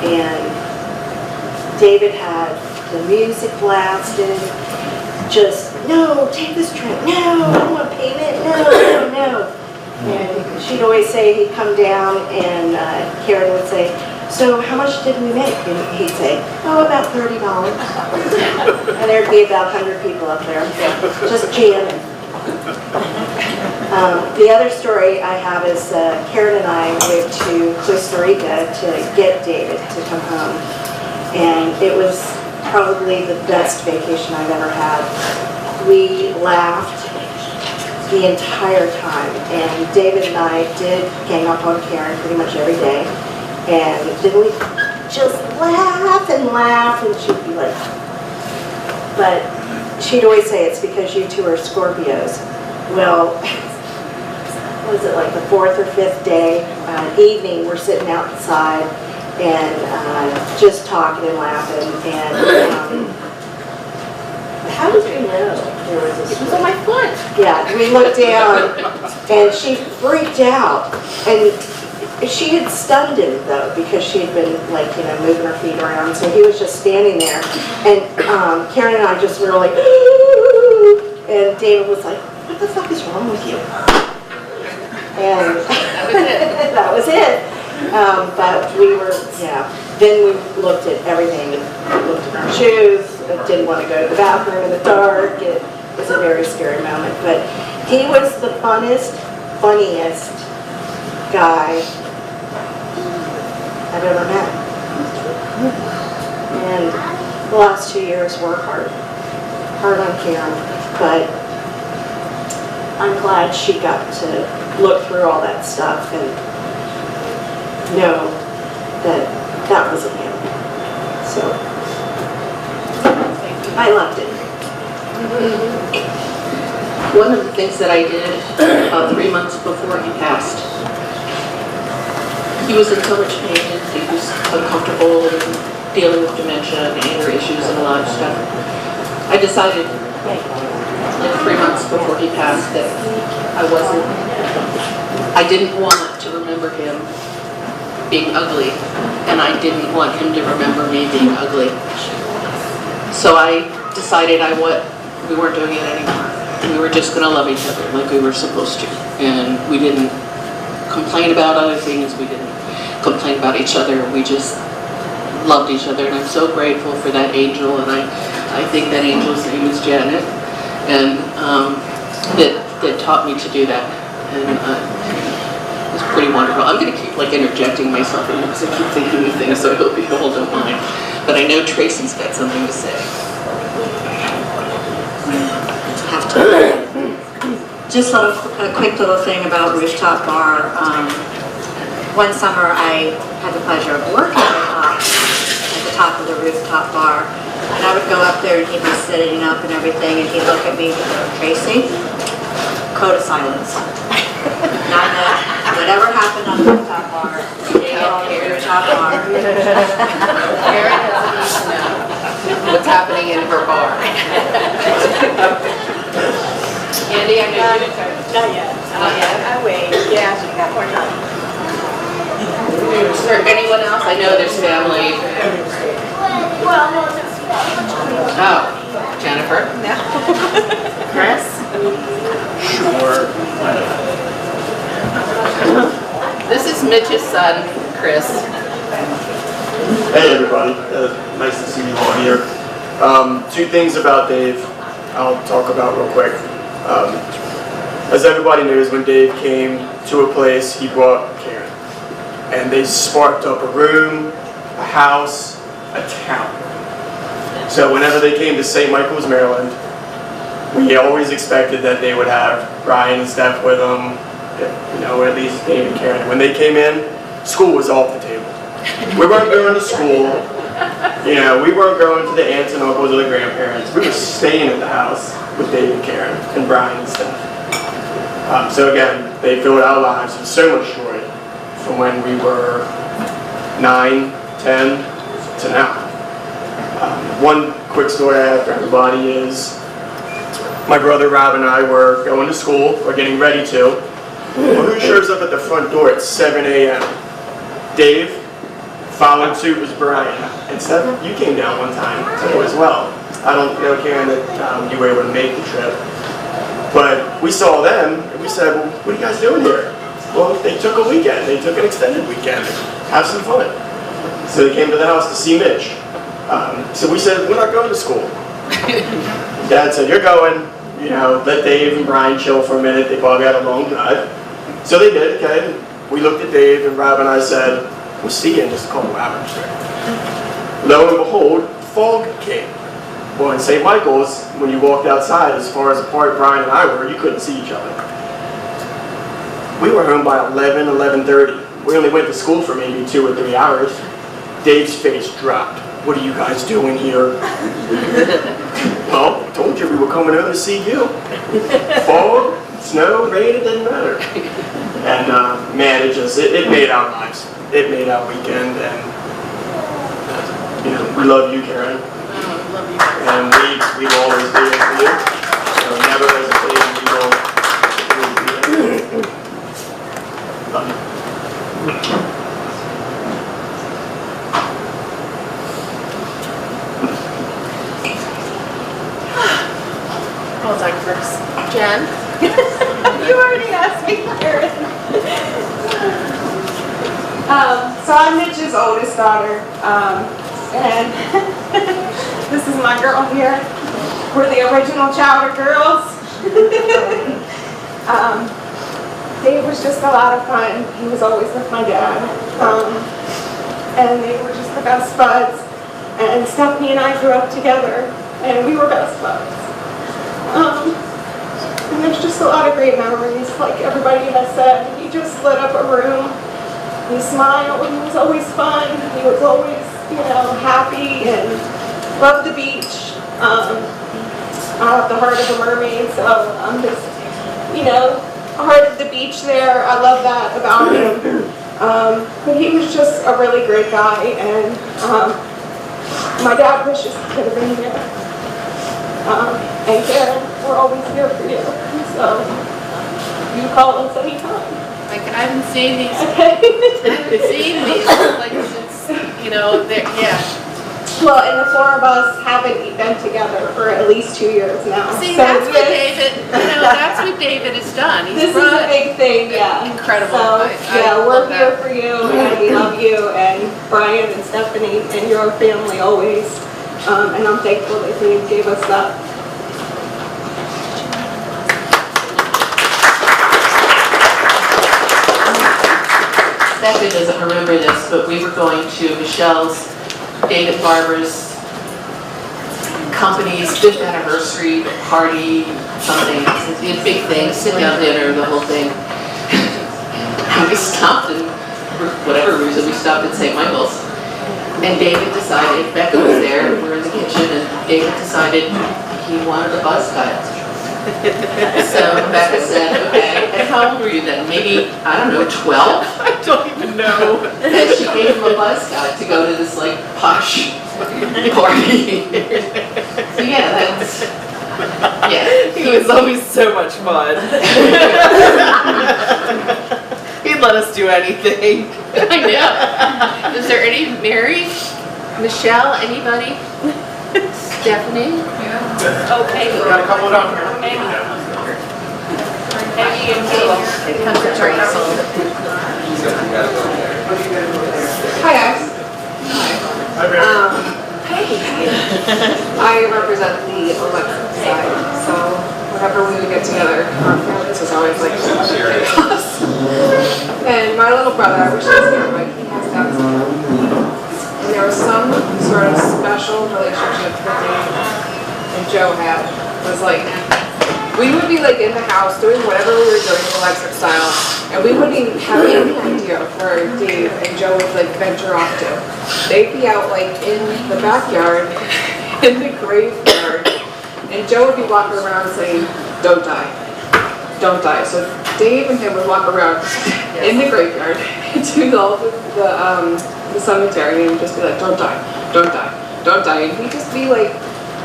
and David had the music blasted, just, no, take this trip, no, I don't want payment, no. And she'd always say, he'd come down, and Karen would say, so how much did we make? And he'd say, oh, about $30. And there'd be about 100 people up there, just jamming. The other story I have is Karen and I went to Costa Rica to get David to come home. And it was probably the best vacation I've ever had. We laughed the entire time, and David and I did gang up on Karen pretty much every day, and then we just laugh, and she'd be like, but she'd always say it's because you two are Scorpios. Well, was it like the 4th or 5th day, evening, we're sitting outside, and just talking and laughing, and how did you know there was a It was on my foot. Yeah, we looked down, and she freaked out, and she had stunned him though, because she had been like, moving her feet around, so he was just standing there, and Karen and I just were like, ooh, and David was like, what the fuck is wrong with you? And that was it. But we were, then we looked at everything, looked at our shoes, didn't want to go to the bathroom in the dark. It was a very scary moment, but he was the funniest guy I've ever met. And the last 2 years were hard on Karen, but I'm glad she got to look through all that stuff and know that that wasn't him. So I loved it. One of the things that I did about 3 months before he passed, he was in so much pain and he was uncomfortable and dealing with dementia and anger issues and a lot of stuff. I decided like 3 months before he passed that I didn't want to remember him being ugly, and I didn't want him to remember me being ugly. So I decided we weren't doing it anymore. We were just going to love each other like we were supposed to. And we didn't complain about other things. We didn't complain about each other. We just loved each other. And I'm so grateful for that angel. And I think that angel's name is Janet. And that taught me to do that. And it was pretty wonderful. I'm going to keep interjecting myself in because I keep thinking of things, so I hope you all don't mind. But I know Tracy's got something to say. Just a quick little thing about Rooftop Bar. One summer I had the pleasure of working at the top of the Rooftop Bar. And I would go up there and he'd be sitting up and everything, and he'd look at me and go, Tracy, code of silence. Now that whatever happened on the Rooftop Bar, stay on the Rooftop Bar. Karen doesn't need to know what's happening in her bar. Andy, I know you. Not yet. I wait. Yeah, she got more time. Is there anyone else? I know there's family. Well, no, Oh, Jennifer? no. Chris? Sure. This is Mitch's son, Chris. Hey everybody, nice to see you all here. 2 things about Dave I'll talk about real quick. As everybody knows, when Dave came to a place, he brought Karen. And they sparked up a room, a house, a town. So whenever they came to St. Michael's, Maryland, we always expected that they would have Brian and Steph with them, you know, or at least Dave and Karen. When they came in, school was off the table. We weren't going to school. You know, we weren't going to the aunts and uncles or the grandparents. We were staying at the house with Dave and Karen and Brian and Steph. So again, they filled our lives with so much joy from when we were 9, 10 to now. One quick story I have for everybody is my brother Rob and I were going to school, or getting ready to. Well, who shows up at the front door at 7 a.m.? Dave. Following suit was Brian. And Steph, you came down one time as well. I don't know, Karen, that you were able to make the trip. But we saw them, and we said, well, what are you guys doing here? Well, they took a weekend. They took an extended weekend. Have some fun. So they came to the house to see Mitch. So we said, we're not going to school. Dad said, you're going. You know, let Dave and Brian chill for a minute. They probably had a long drive. So they did, okay? We looked at Dave, and Rob and I said, we'll see you in just a couple hours. Lo and behold, fog came. Well, in St. Michael's, when you walked outside, as far as apart Brian and I were, you couldn't see each other. We were home by 11, 11:30. We only went to school for maybe 2 or 3 hours. Dave's face dropped. What are you guys doing here? Well, I told you we were coming over to see you. Fog, snow, rain, it didn't matter. And man, it made our lives. It made our weekend, and you know, we love you, Karen. Love you. And we will always be there for you. So never hesitate, and we will be there. Love you. I'll talk first. Jen? You already asked me, Karen. So I'm Mitch's oldest daughter, and this is my girl here. We're the original Chowder girls. Dave was just a lot of fun. He was always with my dad, and they were just the best buds. And Stephanie and I grew up together, and we were best buds. And there's just a lot of great memories, like everybody has said. He just lit up a room. He smiled. He was always fun. He was always, you know, happy and loved the beach. I have the heart of a mermaid, so I'm just, you know, heart of the beach there. I love that about him. But he was just a really great guy, and my dad wishes he could have been here. And Karen, we're always here for you. So you call us anytime. Like, I haven't seen these. I haven't seen these. Like, since, you know, yeah. Well, and the 4 of us haven't been together for at least 2 years now. See, so that's what David, you know, that's what David has done. He's this is a big thing, yeah. Incredible. So, yeah, we're here for you, and we love you, and Brian and Stephanie, and your family always. And I'm thankful that he gave us that. Becca doesn't remember this, but we were going to Michelle's, David Barber's company's 5th anniversary party, something. It's a big thing, sit-down dinner, the whole thing. And we stopped, and for whatever reason, we stopped at St. Michael's. And David decided, Becca was there, we were in the kitchen, and David decided he wanted a buzz cut. So Becca said, okay, and how old were you then? Maybe, I don't know, 12? I don't even know. And she gave him a buzz cut to go to this like posh party. So yeah, that's, yeah. He was always so much fun. He'd let us do anything. I know. Is there any, Mary, Michelle, anybody? Stephanie? Okay. We got a couple down here. Maybe and Kate. It comes to Tracy. Hi, guys. Hi, Mary. I represent the Alexa side, so whenever we would get together, our families was always like chaos. And my little brother, I wish he was here, but he has Down syndrome. And there was some sort of special relationship that Dave and Joe had. Was like, we would be like in the house doing whatever we were doing with electric style, and we wouldn't even have any idea of where Dave and Joe would like venture off to. They'd be out like in the backyard, in the graveyard, and Joe would be walking around saying, "Don't die, don't die." So Dave and him would walk around in the graveyard to all the cemetery and just be like, "Don't die, don't die, don't die," and he'd just be like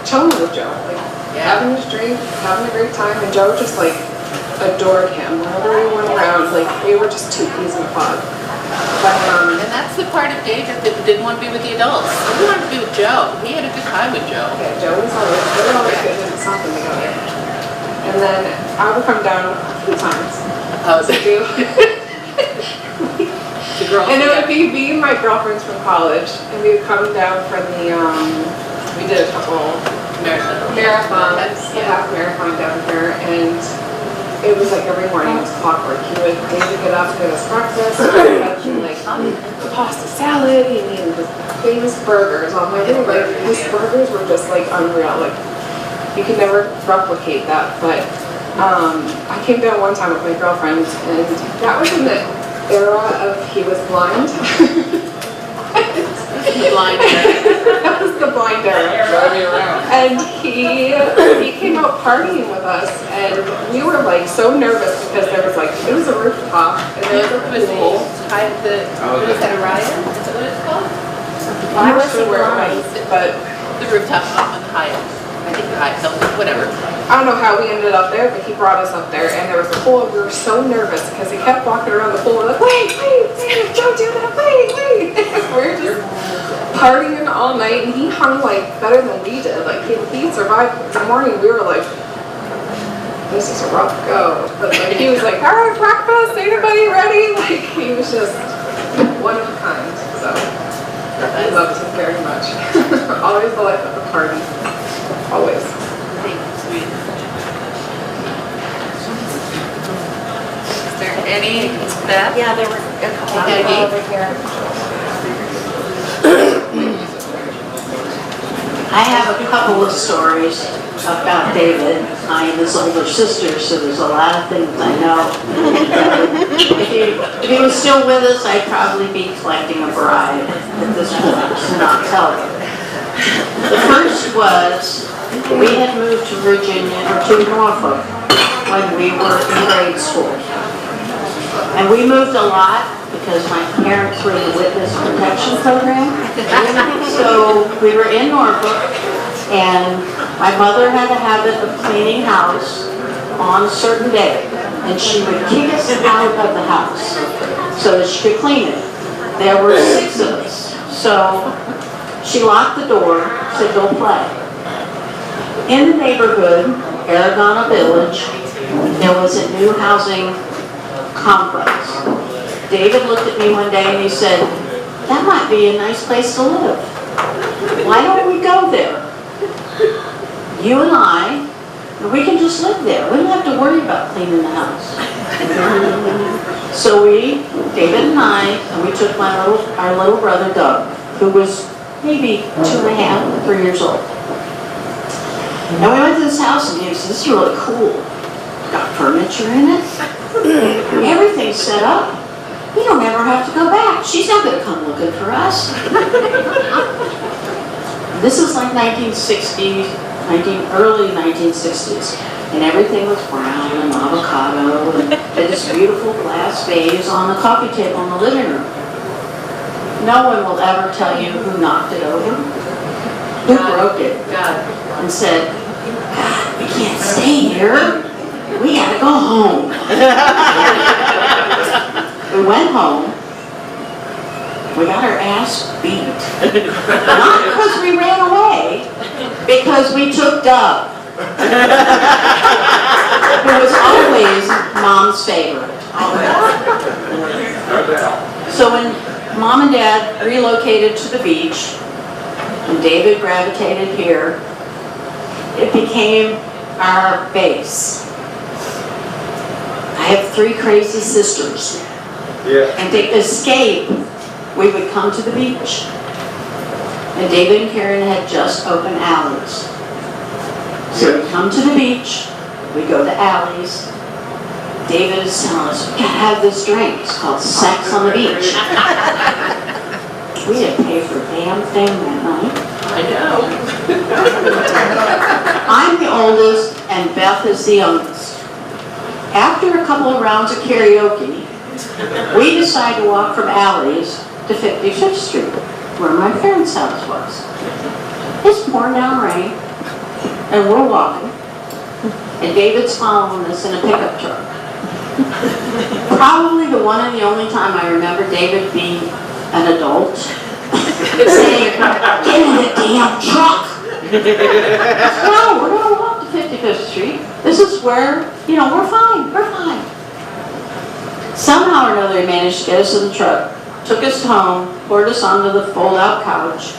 chilling with Joe, like having his drink, having a great time, and Joe just like adored him. Whenever we went around, like we were just two peas in a pod. But And that's the part of Dave that didn't want to be with the adults. He wanted to be with Joe. He had a good time with Joe. yeah, Joe was always, they were always good at something together. And then I would come down a few times. How was to it? do. The girl. And it would be me and my girlfriends from college, and we would come down for the, we did a couple marathons, a half marathon down here, and it was like every morning, it was clockwork. Dave would get up, get us breakfast, and I'd be like, the pasta salad, he needed the famous burgers on my room. Like, his burgers were just like unreal. Like, you could never replicate that, but I came down one time with my girlfriend, and that was in the era of he was blind. Blind era. That was the blind era. Drive me around. And he came out partying with us, and we were like so nervous because there was like, it was a rooftop, and there was a pool. What was that, Orion? Is that what it's called? I'm not sure where it was, but The rooftop up on the Hyatt. I think the Hyatt, whatever. I don't know how we ended up there, but he brought us up there, and there was a pool, and we were so nervous because he kept walking around the pool, and like, wait, don't do that, wait. We were just partying all night, and he hung like better than we did. Like he survived. The morning we were like, this is a rough go. But like he was like, all right, breakfast, anybody ready? Like he was just one of a kind. So I loved him very much. Always the life of the party. Always. Sweet. Is there any, Beth? Yeah, there were a couple Okay. people over here. I have a couple of stories about David. I am his older sister, so there's a lot of things I know. If he was still with us, I'd probably be collecting a bride at this point, so not tell you. The first was, we had moved to Virginia, or to Norfolk, when we were in grade school. And we moved a lot because my parents were in the witness protection program. So we were in Norfolk, and my mother had a habit of cleaning house on a certain day, and she would kick us out of the house so that she could clean it. There were 6 of us, so she locked the door, said, "Go play." In the neighborhood, Aragona Village, there was a new housing complex. David looked at me one day and he said, "That might be a nice place to live. Why don't we go there? You and I, we can just live there. We don't have to worry about cleaning the house." So David and I, we took our little brother Doug, who was maybe 2.5, 3 years old. And we went to this house, and he said, "This is really cool. Got furniture in it. Everything's set up. We don't ever have to go back. She's not going to come looking for us." This is like 1960s, early 1960s, and everything was brown and avocado, and had this beautiful glass vase on the coffee table in the living room. No one will ever tell you who knocked it over, who broke it, and said, "God, we can't stay here. We gotta go home." We went home. We got our ass beat. Not because we ran away, because we took Doug, who was always Mom's favorite. So when Mom and Dad relocated to the beach, and David gravitated here, it became our base. I have 3 crazy sisters. Yeah. And to escape, we would come to the beach. And David and Karen had just opened Alley's. So we come to the beach, we go to Alley's. David is telling us, we gotta have this drink. It's called Sex on the Beach. We didn't pay for a damn thing that night. I know. I'm the oldest and Beth is the youngest. After a couple of rounds of karaoke, we decide to walk from Alley's to 55th Street, where my parents' house was. It's pouring down rain, and we're walking, and David's following us in a pickup truck. Probably the one and the only time I remember David being an adult saying, "Get in the damn truck!" No, we're gonna walk to 55th Street. This is where, we're fine, we're fine. Somehow or another he managed to get us in the truck, took us home, poured us onto the fold-out couch.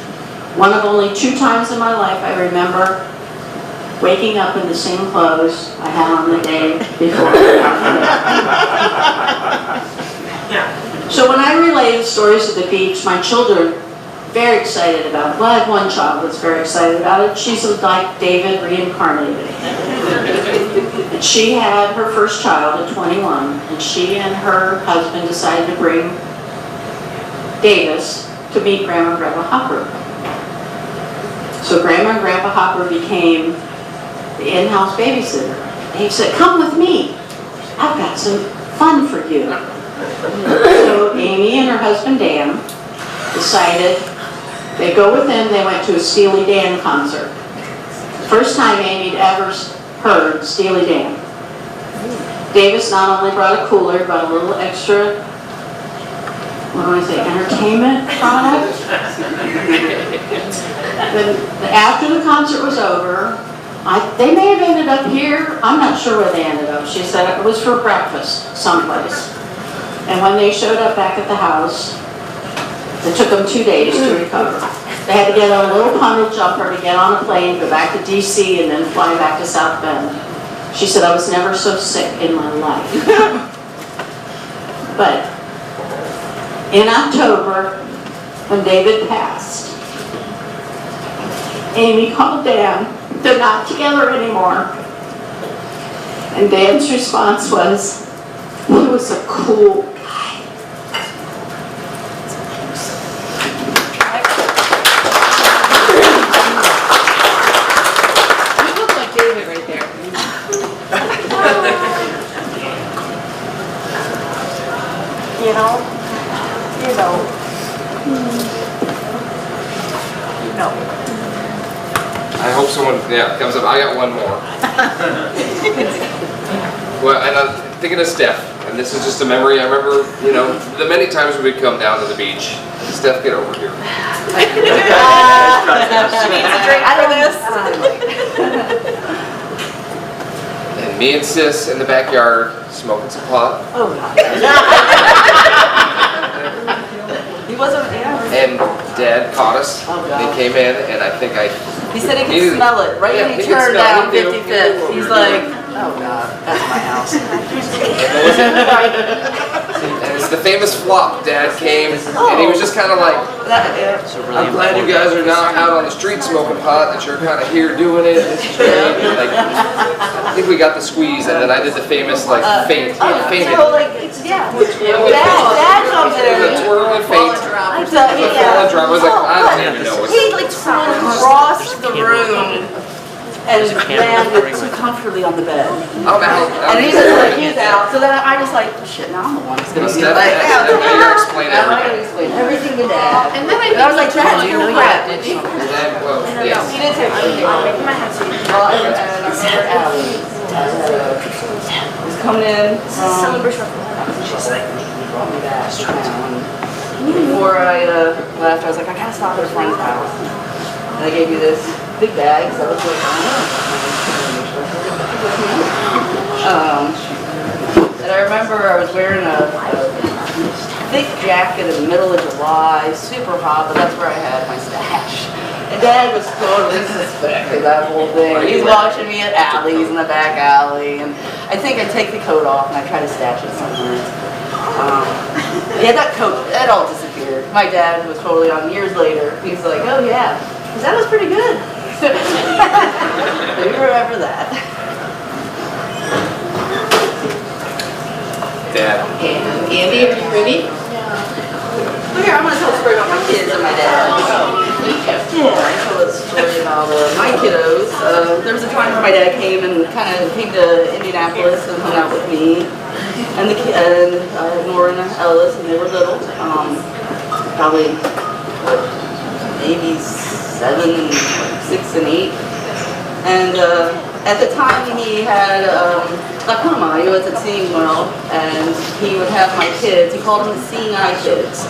One of only 2 times in my life I remember waking up in the same clothes I had on the day before. So when I relay the stories of the beach, my children very excited about it. Well, I have one child that's very excited about it. She's like David reincarnated. She had her first child at 21, and she and her husband decided to bring Davis to meet Grandma and Grandpa Hopper. So Grandma and Grandpa Hopper became the in-house babysitter. Dave said, "Come with me. I've got some fun for you." So Amy and her husband Dan decided they'd go with him. They went to a Steely Dan concert. First time Amy'd ever heard Steely Dan. Davis not only brought a cooler, but a little extra, entertainment product. Then after the concert was over, they may have ended up here. I'm not sure where they ended up. She said it was for breakfast someplace. And when they showed up back at the house, it took them 2 days to recover. They had to get on a little puddle jumper to get on a plane, go back to DC, and then fly back to South Bend. She said, "I was never so sick in my life." But in October, when David passed, Amy called Dan. They're not together anymore. And Dan's response was, "He was a cool guy." You look like David right there. I hope someone, comes up. I got one more. Well, and I'm thinking of Steph, and this is just a memory. I remember, the many times we would come down to the beach. Steph, get over here. She needs a drink for this. And me and Sis in the backyard smoking some pot. Oh, he wasn't there. And Dad caught us. He came in, and I think He said he could smell it right when he turned down 55th. He's like, Oh God, that's my house. And it's the famous flop. Dad came, and he was just kind of like, I'm glad you guys are not out on the street smoking pot, that you're kind of here doing it. This is great. And like, I think we got the squeeze, and then I did the famous faint. Fainted. so like, yeah. Dad comes in. The twirl and faint. I The fall and drop. I was like, I don't even know what's He like swung across the room and landed too comfortably on the bed. I'm out. And he's just like, he's out. So then I was like, shit, now I'm the one who's gonna be like, Now you're explaining I'm everything. gonna explain everything to Dad. And then I And I was like, think Dad, you you know crap, you did you? And then, well, yes. He didn't take anything. Well, and I remember Allie was coming in. She's like, he brought me back to town. Before I left, I was like, I gotta stop at a friend's house. And I gave you this big bag, so I was like, and I remember I was wearing a thick jacket in the middle of July, super hot, but that's where I had my stash. And Dad was totally suspecting that whole thing. He's watching me at Alley's in the back alley, and I think I take the coat off and I try to stash it somewhere. Yeah, that coat, that all disappeared weird. My dad was totally on years later. He's like, oh yeah, 'cause that was pretty good. So you remember that. Dad. And Andy, are you ready? Well, here, I'm going to tell a story about my kids and my dad. Yeah, I tell a story about my kiddos. There was a time when my dad came to Indianapolis and hung out with me and Nora and Ellis, and they were little, probably maybe 7, 6, and 8. And at the time he had glaucoma. He wasn't seeing well, and he would have my kids. He called them the seeing eye kids.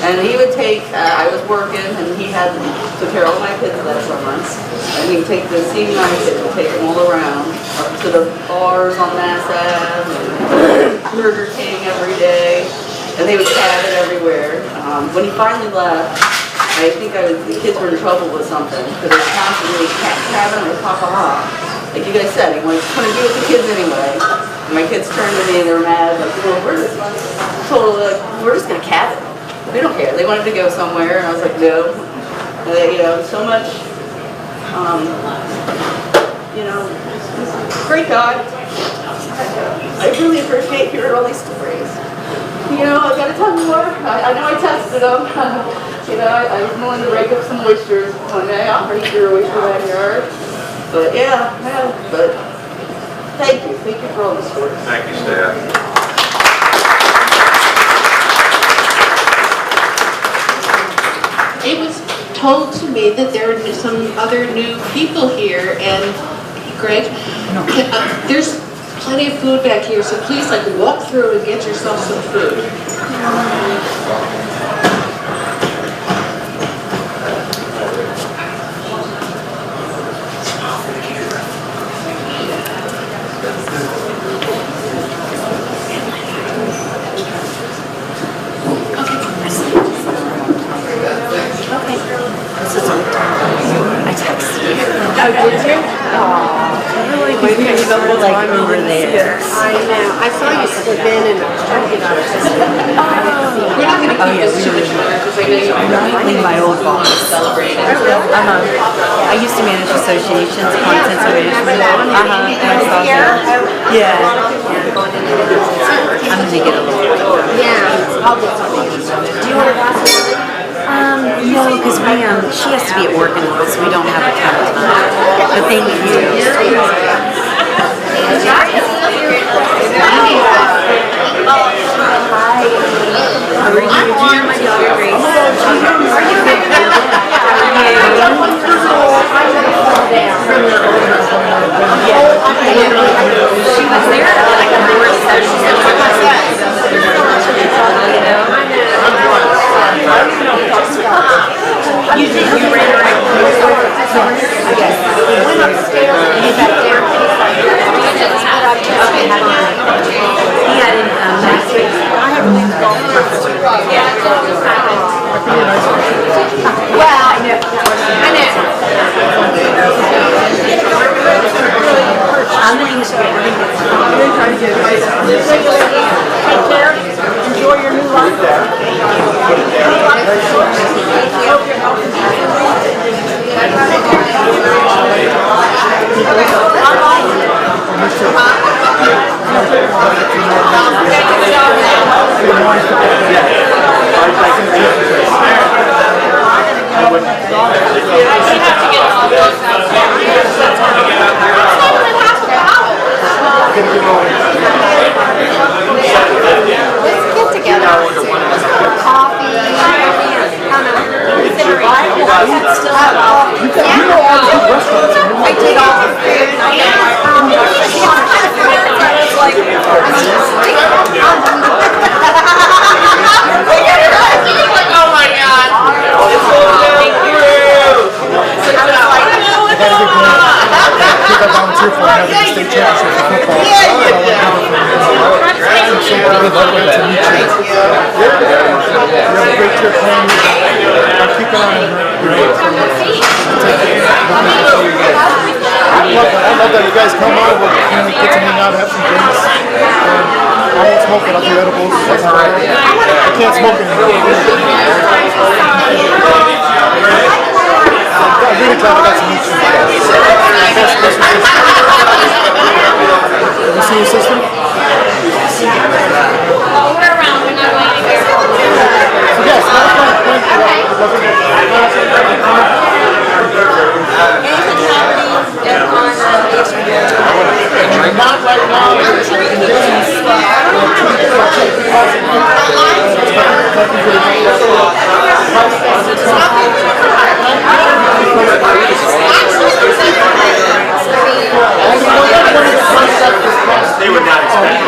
And he would take. I was working, and he took care of all my kids last summer. And he would take the seeing eye kids and take them all around up to the bars on Mass Ave, and Burger King every day, and they would have it everywhere. When he finally left, I think the kids were in trouble with something because they were constantly having or papa. Like you guys said, he couldn't be with the kids anyway. And my kids turned to me and they were mad, like, well, we're just gonna cat it. We don't care. They wanted to go somewhere, and I was like, no. And they, so much, great guy. I really appreciate hearing all these stories. I gotta tell you more. I know I tested them. I was willing to rake up some oysters one day. I'll bring your oyster backyard. But but thank you for all the stories. Thank you, Steph. It was told to me that there are some other new people here, and Greg, there's plenty of food back here, so please walk through and get yourself some food. Oh, did you? Oh, really? Why didn't you go over there? I know. I saw you slip in and I was trying to get out of this. We're not going to keep this too much longer because I know you're my old boss. celebrating. I used to manage associations, contents management. And I saw him. Yeah. I'm gonna get a little. Yeah. I'll get something. Do you want a glass of wine? No, because she has to be at work in a little, so we don't have a ton of time. But thank you. I'm on my daughter Grace. She was there like a board session. You did, you ran around. Yes. We went upstairs and he got there. Okay, how long? He had in last week. I have really golf. Well, I know. I'm going to try to get it. Take care. Enjoy your new life. I love that you guys come over and get to hang out, have some drinks. I won't smoke it, I'll do edibles. That's all right. can't smoke anymore. I'm really glad I got to meet you. Have you seen your sister? Oh, we're around. We're not going anywhere. Yes, that's fine. Not right now. They would not expect it.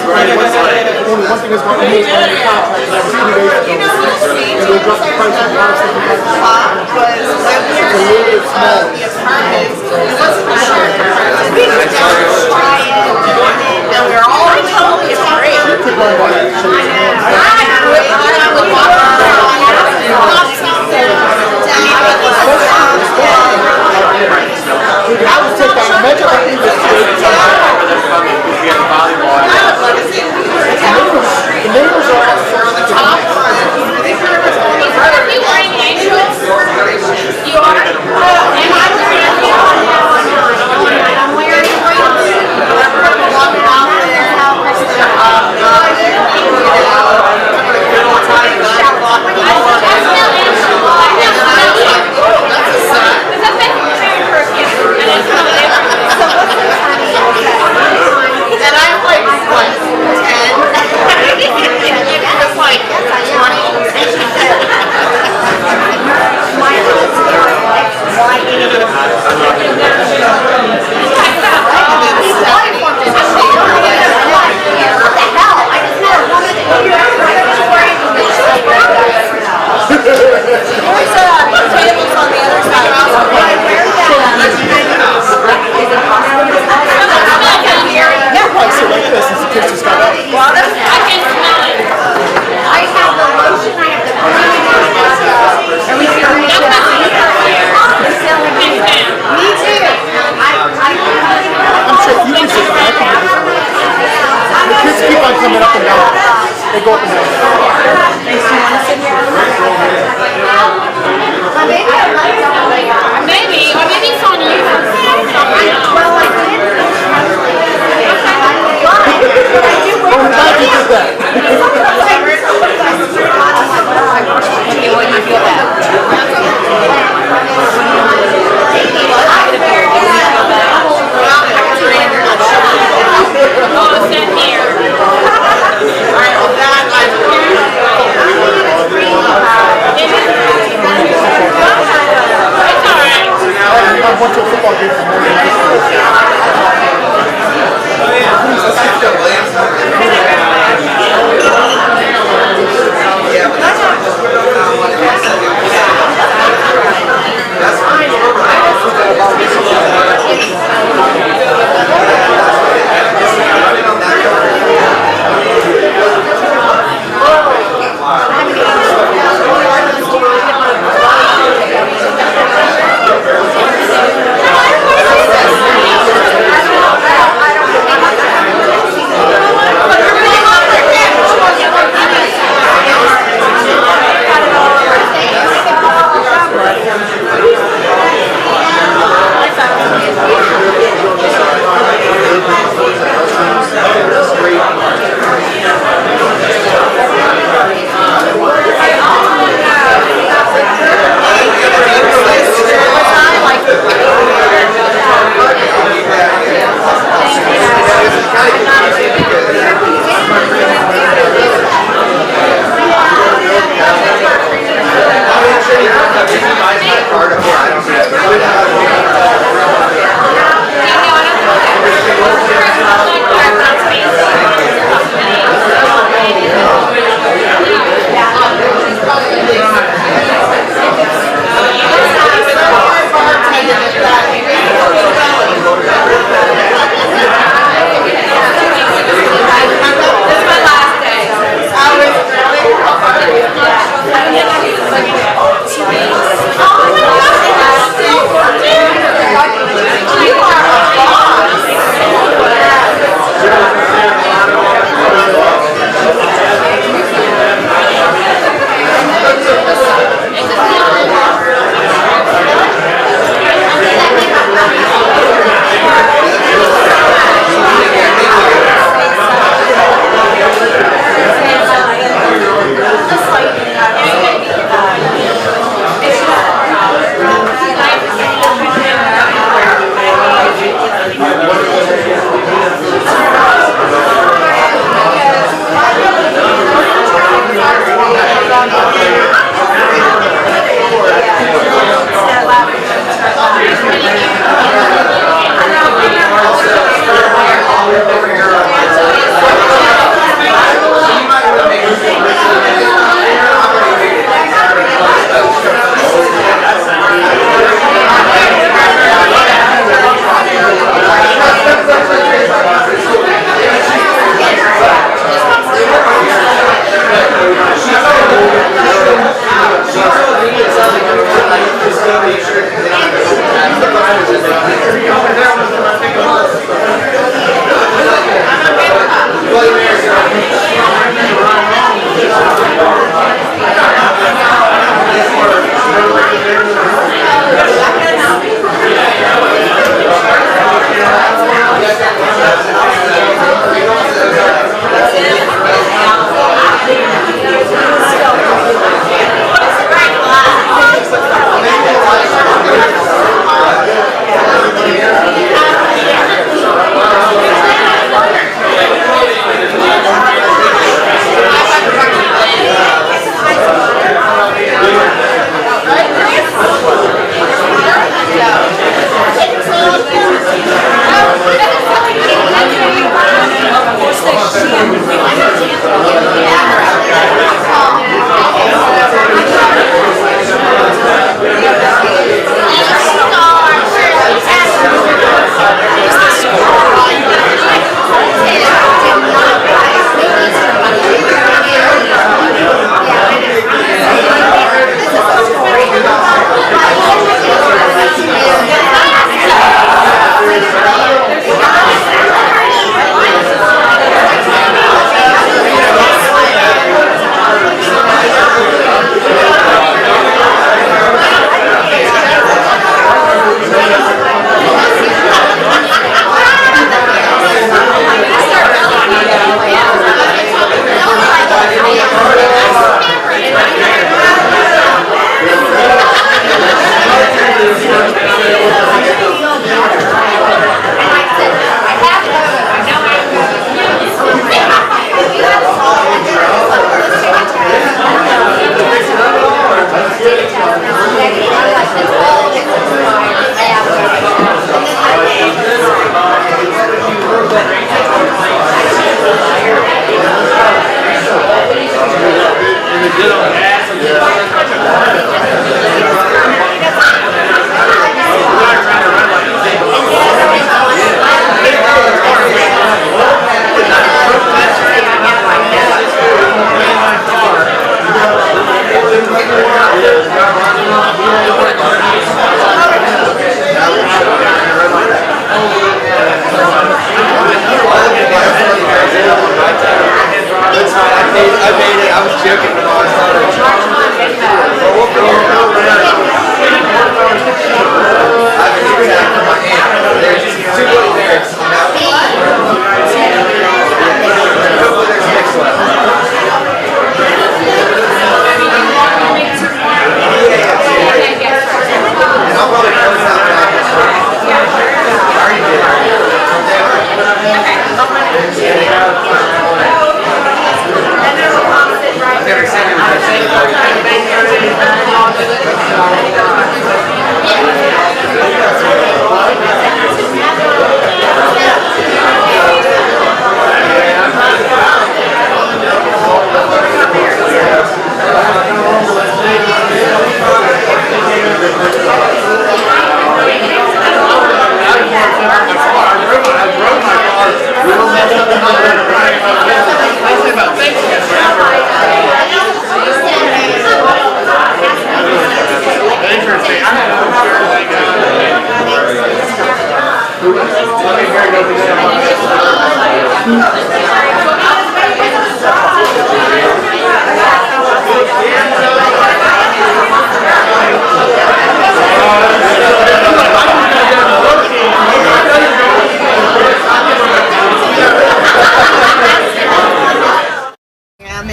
Right, what's like? Only one thing is going to be on the contract. And they dropped the price of the house. was living small. The apartment, it wasn't sure. We were down to try it, and we were all totally afraid. I would walk around, something. I would take that measure of things that the neighbors are Are you wearing angels? You are? Am I wearing I'm wearing walking out there. And I'm like, what, 10? It's like 哦，3 here.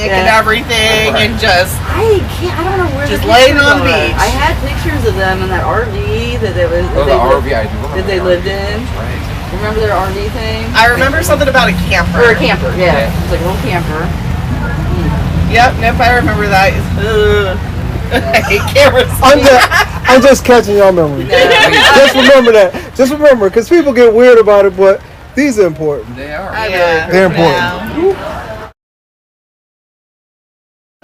And everything, and just I don't know where just the laying pictures on the are. beach. I had pictures of them in that RV that they was. Oh, the RV, I do remember. That they the lived RV. in. Right. Remember their RV thing? I remember something about a camper. Or a camper, yeah. It was like a little camper. Yep, nope, I remember that. I hate cameras. I'm just catching y'all memory. Just remember that. Just remember, because people get weird about it, but these are important. They are. Yeah. They're important.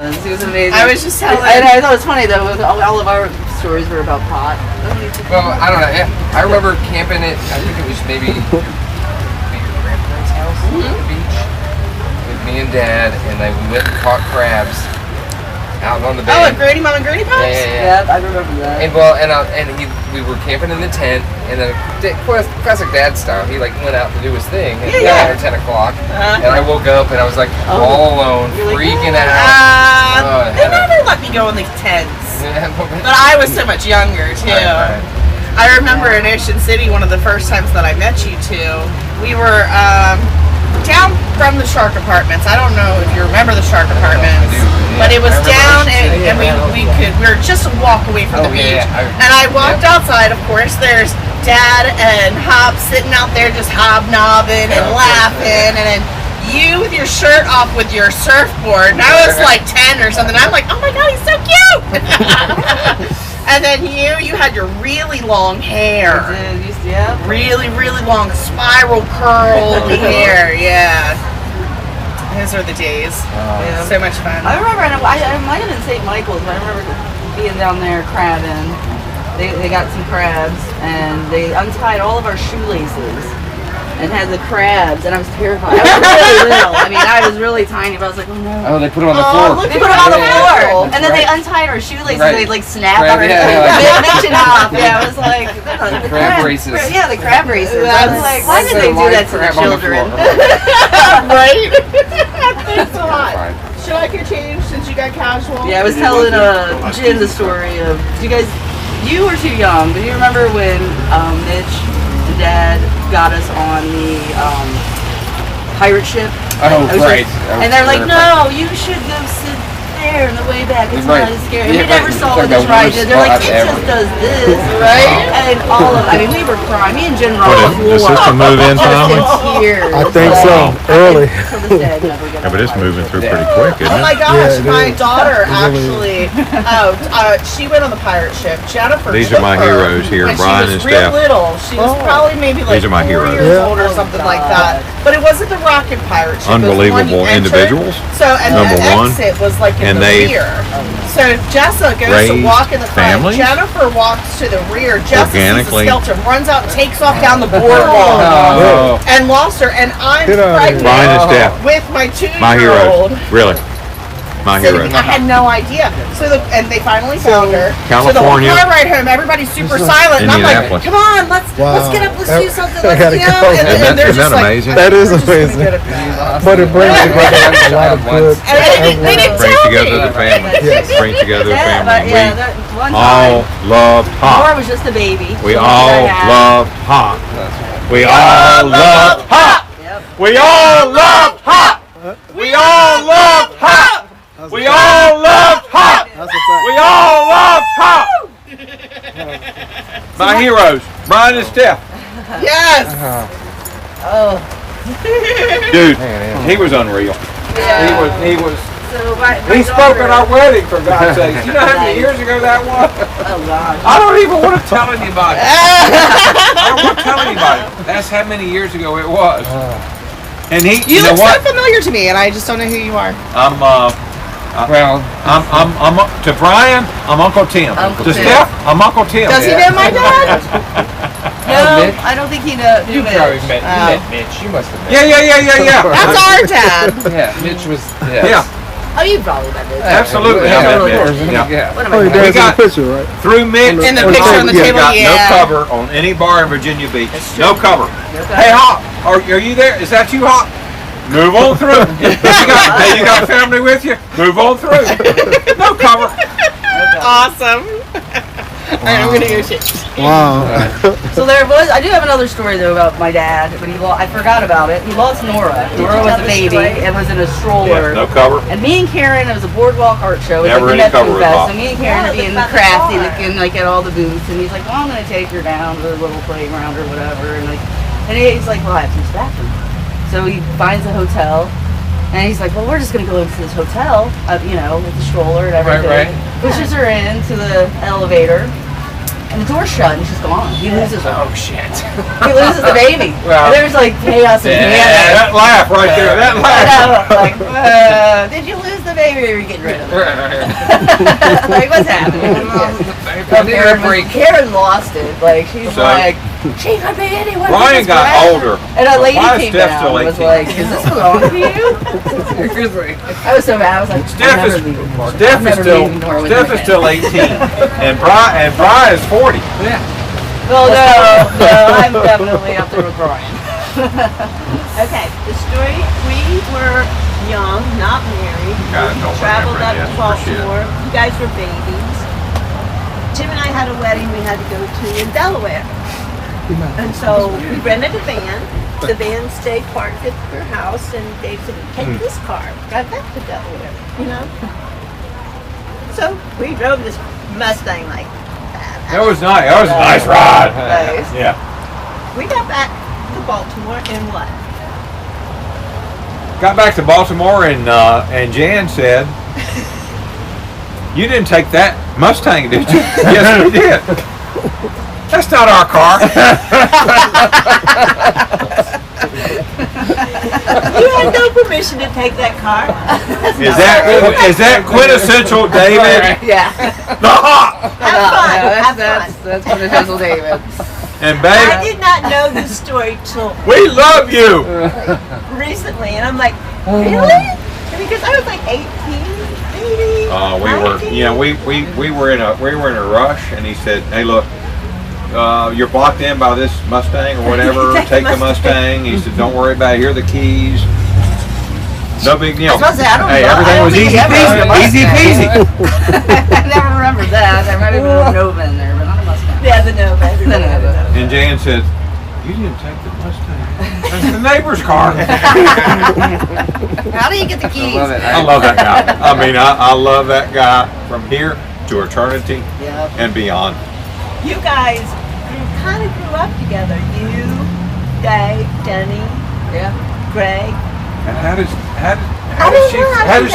It was amazing. I was just telling. I thought it was funny though. All of our stories were about pot. Well, I don't know. I remember camping at, I think it was maybe your grandparents' house on the beach with me and Dad, and we went and caught crabs out on the bay. Oh, at Granny Mom and Granny Pops? Yeah. Yep, I remember that. And we were camping in the tent, and then classic Dad style, he like went out to do his thing at 9 or 10 o'clock, and I woke up and I was like all alone, freaking out. They never let me go in the tents. Yeah, But I was so much younger too. Right. I remember in Ocean City, one of the first times that I met you two, we were down from the Shark Apartments. I don't know if you remember the Shark Apartments, but it was down, and we were just a walk away from the beach. And I walked outside. Of course, there's Dad and Hop sitting out there just hobnobbing and laughing, and then you with your shirt off with your surfboard. And I was like 10 or something. I'm like, oh my God, he's so cute. And then you had your really long hair. I did, yeah. Really, really long spiral curled hair, yeah. Those are the days. So much fun. I remember, I might have been St. Michael's, but I remember being down there crabbing. They got some crabs, and they untied all of our shoelaces and had the crabs, and I was terrified. I was really little. I mean, I was really tiny, but I was like, oh no. Oh, they put them on the floor. They put them on the floor, and then they untied our shoelaces, and they like snapped our Mitch off. Yeah, I was like, the crab races. Yeah, the crab races. I was like, why did they do that to the children? Right? Thanks a lot. Should I get changed since you got casual? Yeah, I was telling Jim the story of, you were too young, but you remember when Mitch and Dad got us on the pirate ship? Oh, right. And they're like, no, you should go sit there in the way back. It's not as scary. Yeah, we never saw what this ride did. They're like, it just does this, right? And we were crying. Me and Jen were on the floor. Does this one move in, Tommy? I think so. Early. Yeah, but it's moving through pretty quick, isn't it? Oh my gosh, my daughter actually, she went on the pirate ship. Jennifer These are my took her heroes here, when Brian she and was real Steph. little. She was probably maybe like These are my 4 heroes. years old or something like that. But it wasn't the rocket pirate ship. It was the one you Unbelievable entered. individuals. So, and Number the one. exit was like in And the they rear. So Jessa goes to raised walk in the front. families? Jennifer walks to the rear. Jessa sees the Organically. skeleton, runs out, takes off down the boardwalk, and lost her. And I'm Get out of here. pregnant Brian and Steph. with my My heroes. 2-year-old. Really. My Sitting- heroes. I had no idea. So and they finally found her. California. So the whole car ride home, everybody's super silent, and I'm like, Indianapolis. "Come on, let's get up, let's do something." I gotta go. And they're Isn't just that like, amazing? That is "We're just gonna amazing. get it back." But it brings together a lot of good. And they didn't Bring tell together me. the family. Yes. Bring together the Yeah, but family. yeah, that one all time, love Laura hot. was just a baby. We So all I had- love hot. We all love hot. Yep. We all love hot. We all love hot. We all love hot. That's a fact. We all love hot. My heroes, Brian and Steph. Yes. Oh. Dude, he was unreal. Yeah. He was. So my He spoke daughter- at our wedding, for God's sake. You know how many years ago that was? Oh gosh. I don't even want to tell anybody. I don't want to tell anybody. That's how many years ago it was. And he, You know look what? so familiar to me, and I just don't know who you are. I'm to Brian, I'm Uncle Tim. Uncle To Tim. Steph, I'm Uncle Tim. Does he know my dad? No, Mitch? I don't think he knows. You probably met Mitch. You must have met. Yeah. That's our dad. Yeah, Mitch was. Yeah, Oh, you probably met Mitch. absolutely. Yeah, I met of Mitch. course. Yeah. Yeah. What am Oh, I your doing? dad's in got- the picture, right? Through Mitch, In the we picture on the table, got yeah. no cover on any bar in Virginia Beach. No cover. Hey, Hop, are you there? Is that you, Hop? Move on through. You got family with you? Move on through. No cover. Awesome. All right, I'm gonna go shit. Wow. So I do have another story though about my dad, but I forgot about it. He lost Nora. Nora was a baby and was in a stroller. No cover. And me and Karen, it was a boardwalk art show. It was Never like any the cover Neptune with Fest. Bob. So me and Karen are being crafty, looking like at all the booths, and he's like, "Well, I'm gonna take her down to the little playground or whatever," and he's like, "Well, I have to use the bathroom." So he finds a hotel. And he's like, well, we're just going to go into this hotel, with the stroller and everything. Right. Pushes her into the elevator, and the door's shut, and she's gone. He loses her. Oh, shit. He loses the baby. Well, and there's like chaos and that laugh right there. That laugh. like, did you lose the baby or are you getting rid of it? Like, what's happening? Karen lost it. Like, she's like, she could be anyone. Ryan got older. And a lady Why is came Steph down still and was 18? like, is this belong to you? I was so mad. I was like, Steph is Steph is still 18, and Brian is 40. Yeah. Well, no, I'm definitely up there with Brian. Okay, the story, we were young, not married. God, don't Traveled up remember to that for shit. Baltimore. You guys were babies. Tim and I had a wedding we had to go to in Delaware. And so we rented a van. The van stayed parked at her house, and Dave said, take this car. Drive back to Delaware, So we drove this Mustang like that. That was nice. That was a nice ride. Nice. Yeah. We got back to Baltimore and what? Got back to Baltimore, and Jan said, "You didn't take that Mustang, did you?" Yes, we did. That's not our car. You had no permission to take that car. Is that quintessential David? Yeah. That's quintessential David. And I babe, did not know this story till we love you. recently, and I'm like, really? Because I was like 18, maybe. We were, 19. we were in a rush, and he said, "Hey, look, you're blocked in by this Mustang or whatever. Take the Mustang." He said, "Don't worry about it. Here are the keys. No big deal." Hey, everything was easy peasy. Easy peasy. I never remember that. There might have been a Nova in there, but not a Mustang. Yeah, the Nova. And Jan said, "You didn't take the Mustang. That's the neighbor's car." How do you get the keys? I love that guy. I mean, I love that guy from here to eternity and beyond. You guys kind of grew up together. You, Dave, Denny, Greg. And how does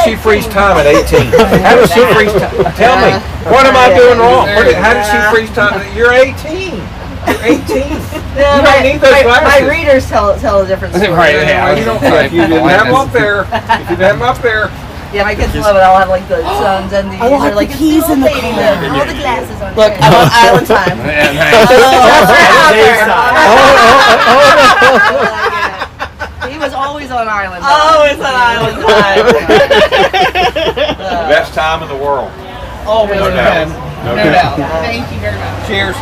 she freeze time at 18? How does she freeze time? Tell me, what am I doing wrong? How does she freeze time? You're 18. You're 18. You might need those glasses. My readers tell a different story. Right, yeah. You don't, if you didn't have them up there, yeah, my kids love it. I'll have like the sons and these. I want They're like, the keys in the lady car. with all the glasses on. Look, I'm on island time. He was always on island time. Always on island time. The best time in the world. Always. No doubt. No doubt. Thank you very much. Cheers.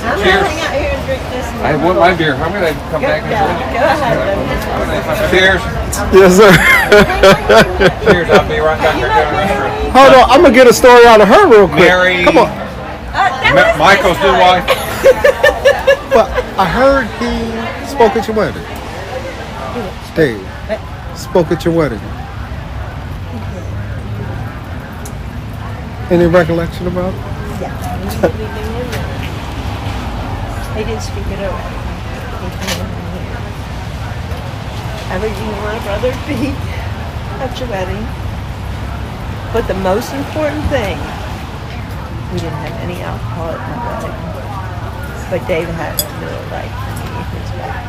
I'm Cheers. gonna hang out here and drink this. I want my beer. I'm gonna come back and join you. Go ahead. Cheers. Yes, sir. Cheers. I'll be right back there down the restroom. Hold on, I'm gonna get a story out of her real quick. Mary. Come on. Michael's new wife. But I heard he spoke at your wedding. Dave spoke at your wedding. Any recollection about it? They didn't speak it over. Everything you want a brother to be at your wedding. But the most important thing, we didn't have any alcohol at my wedding. But David had to do it right for me. His back.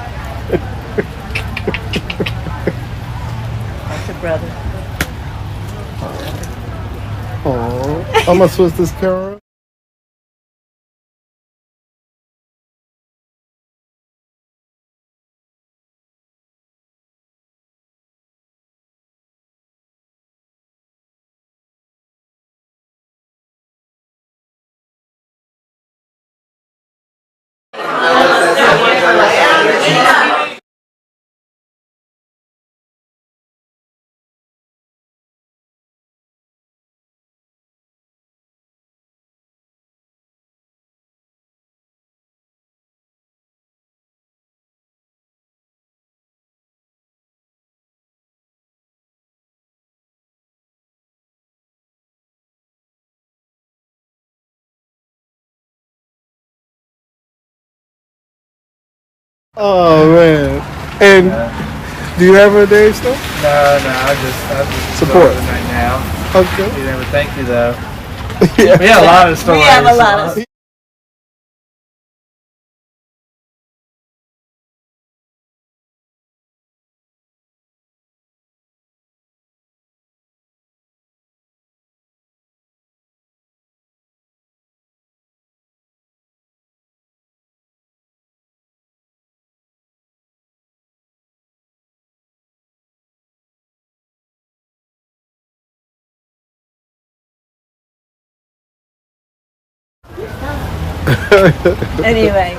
That's a brother. Oh, I'm gonna switch this camera. Oh man. And do you have a Dave still? No, I just Support right now. Okay. You never thank you though. Yeah. We have a lot of stories. We have a lot of anyway.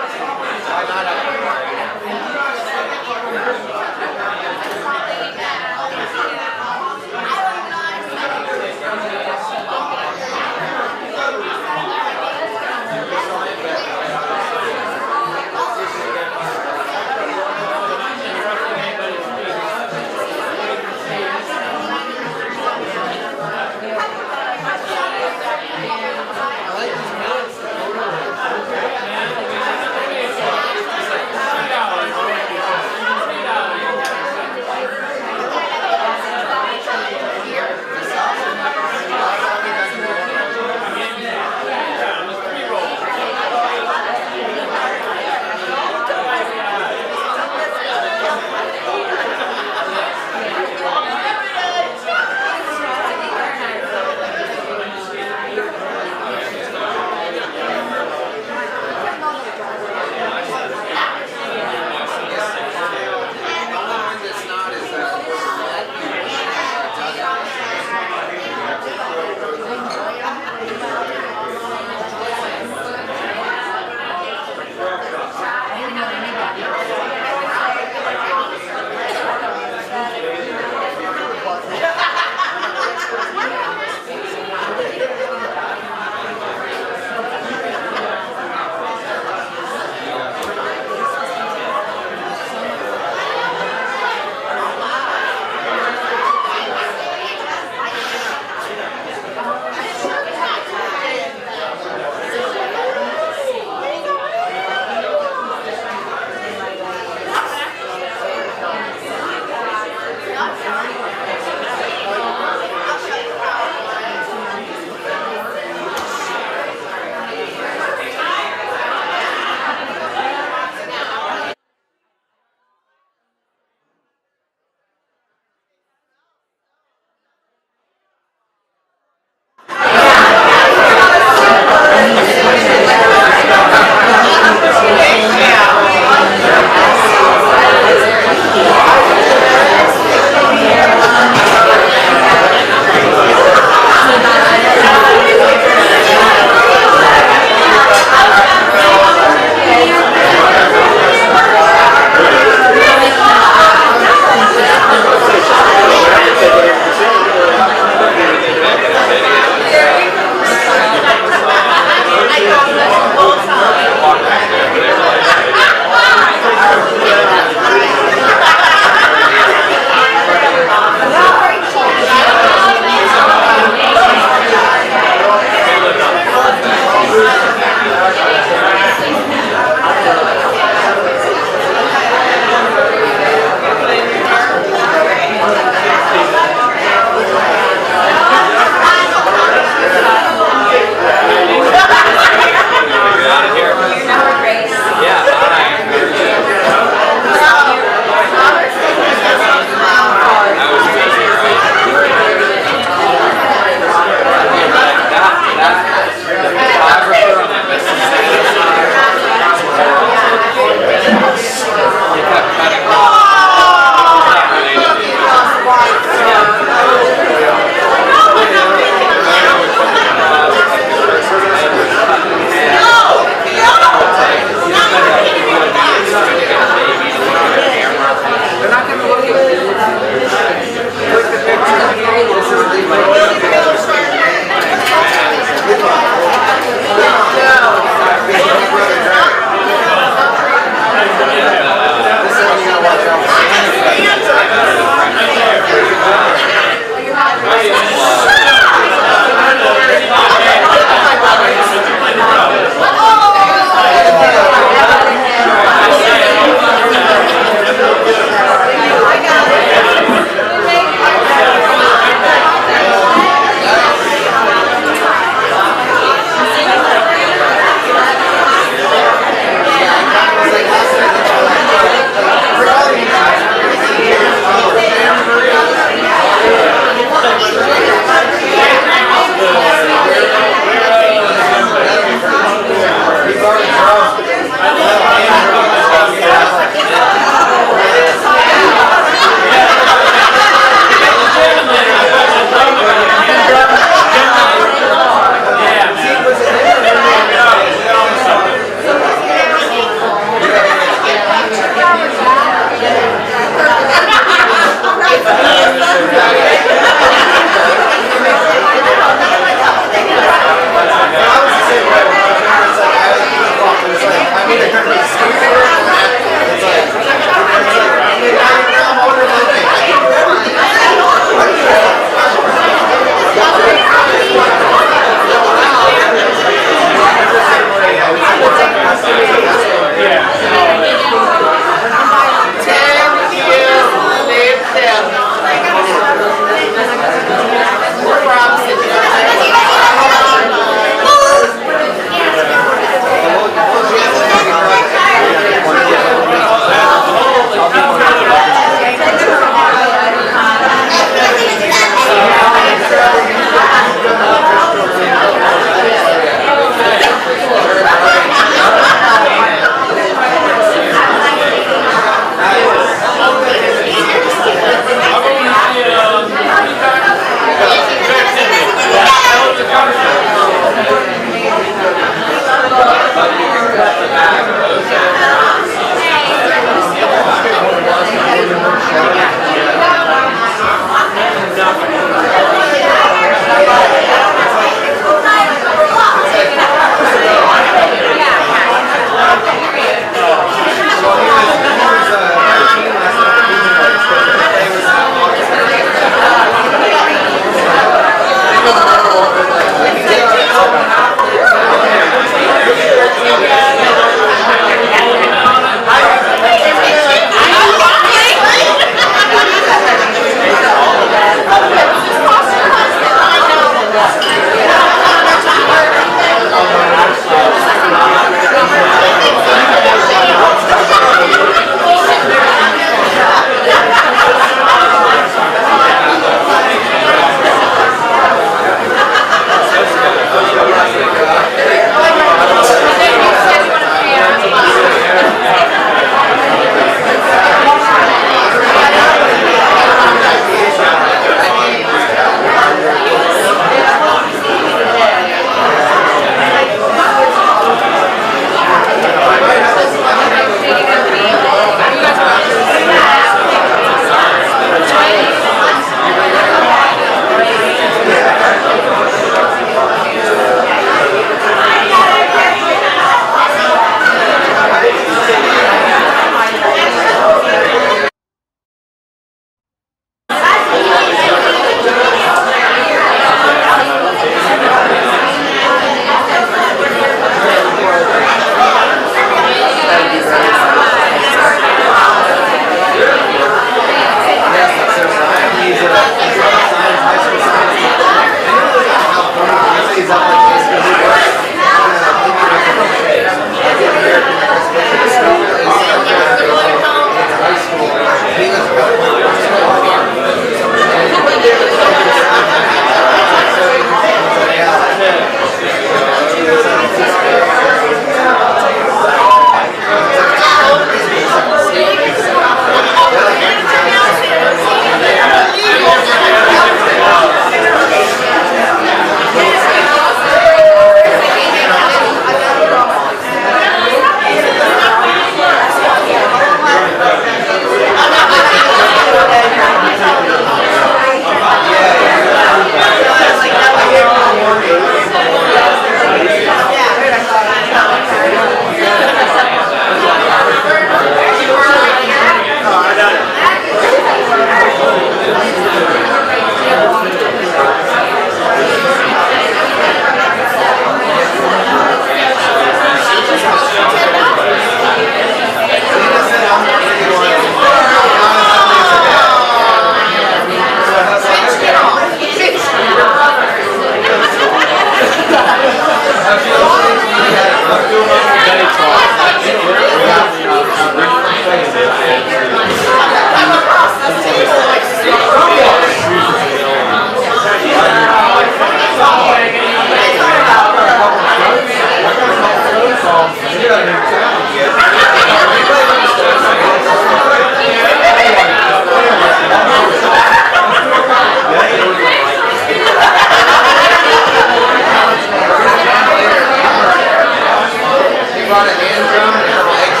brought a hand drum and a couple egg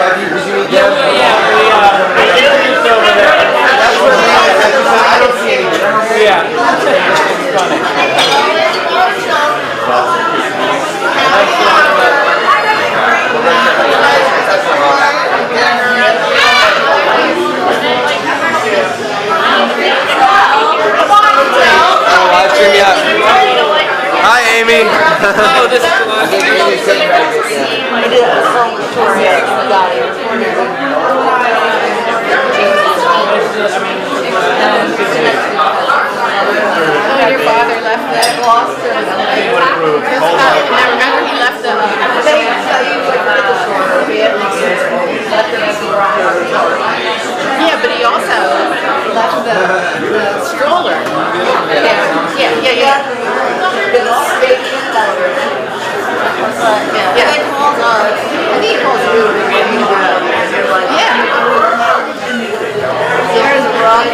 Have you got it. When your father left the Gloucester, remember he left the. Yeah, but he also left the stroller. Yeah. Yeah, they called us. I think he calls you. Yeah. There's a rug.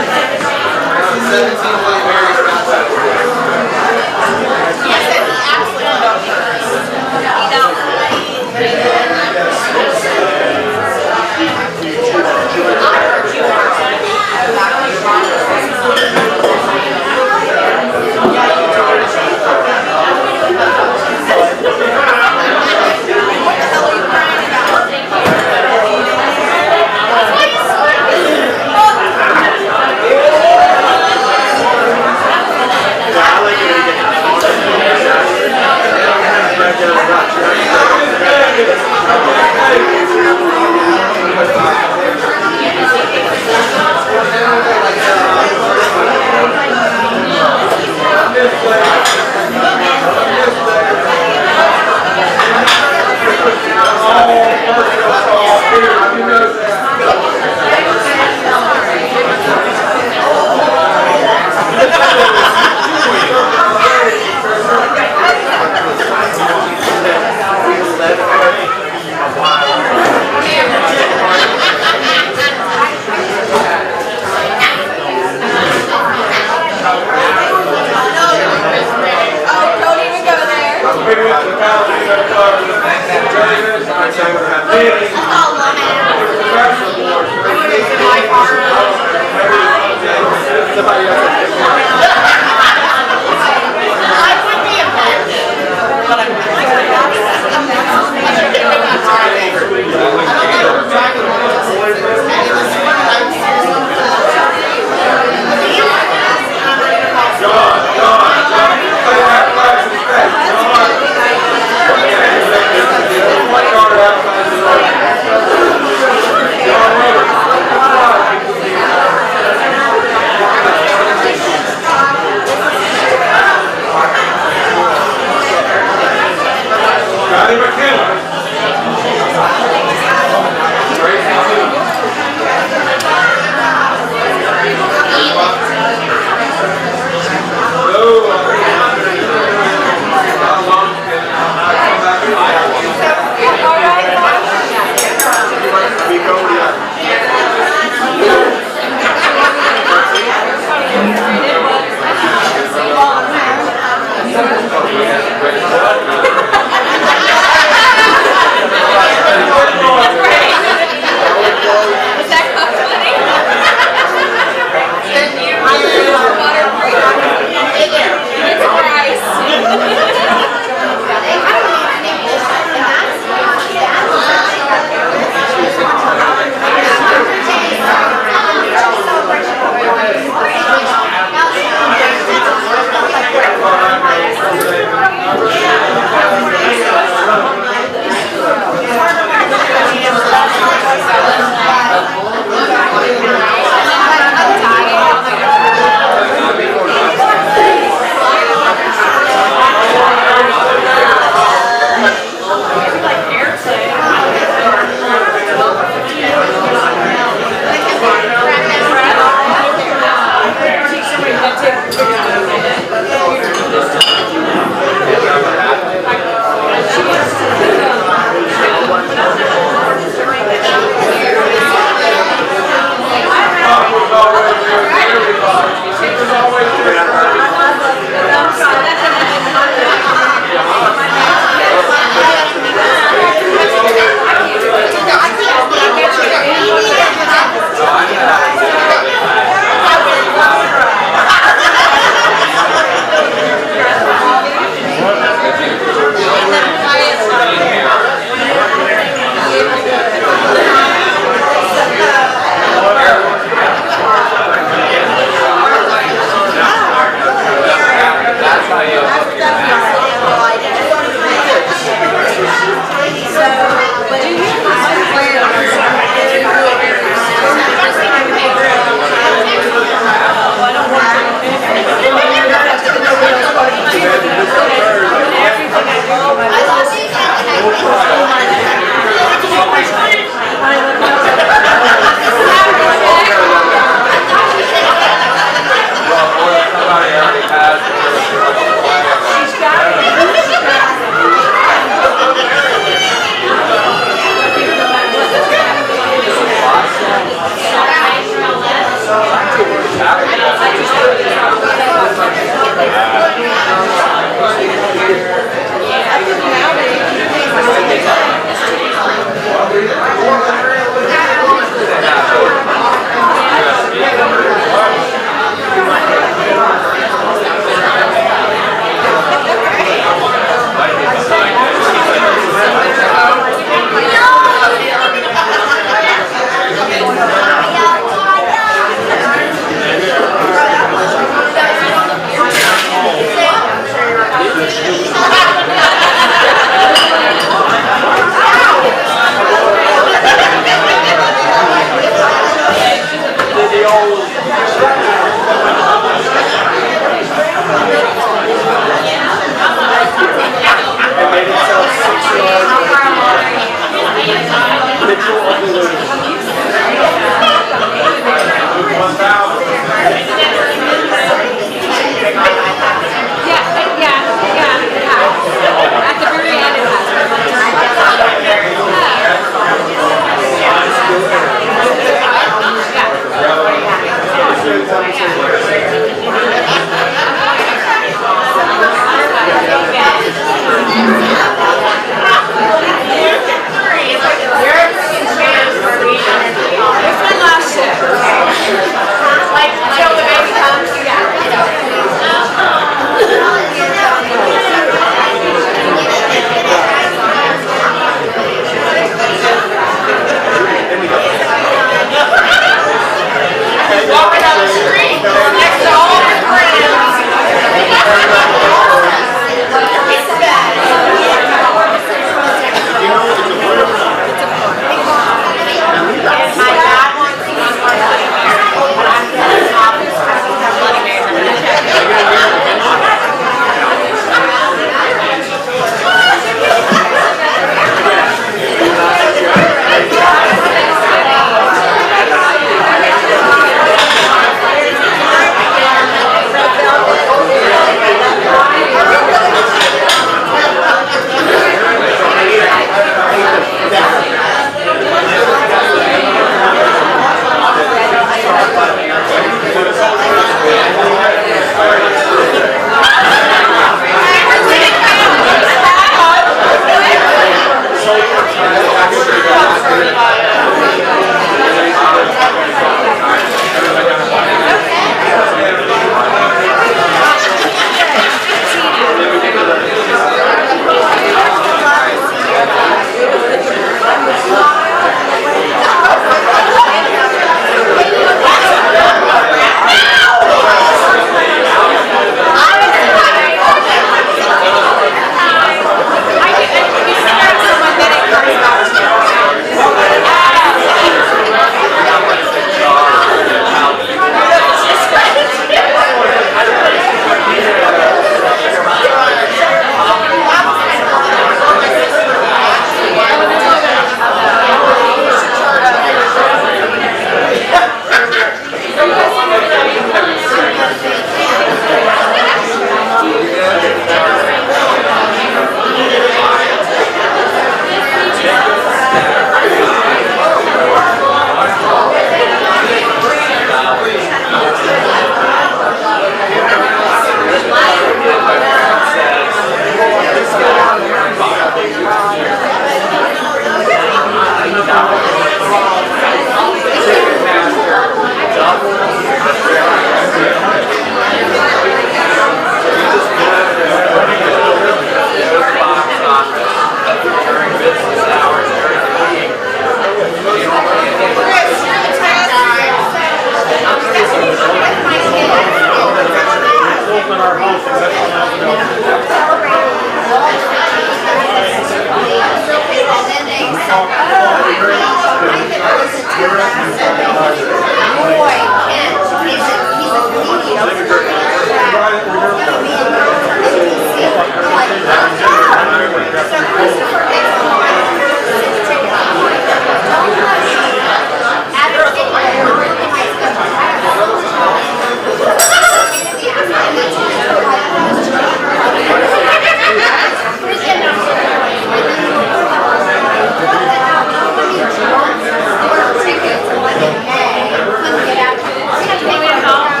Tickets.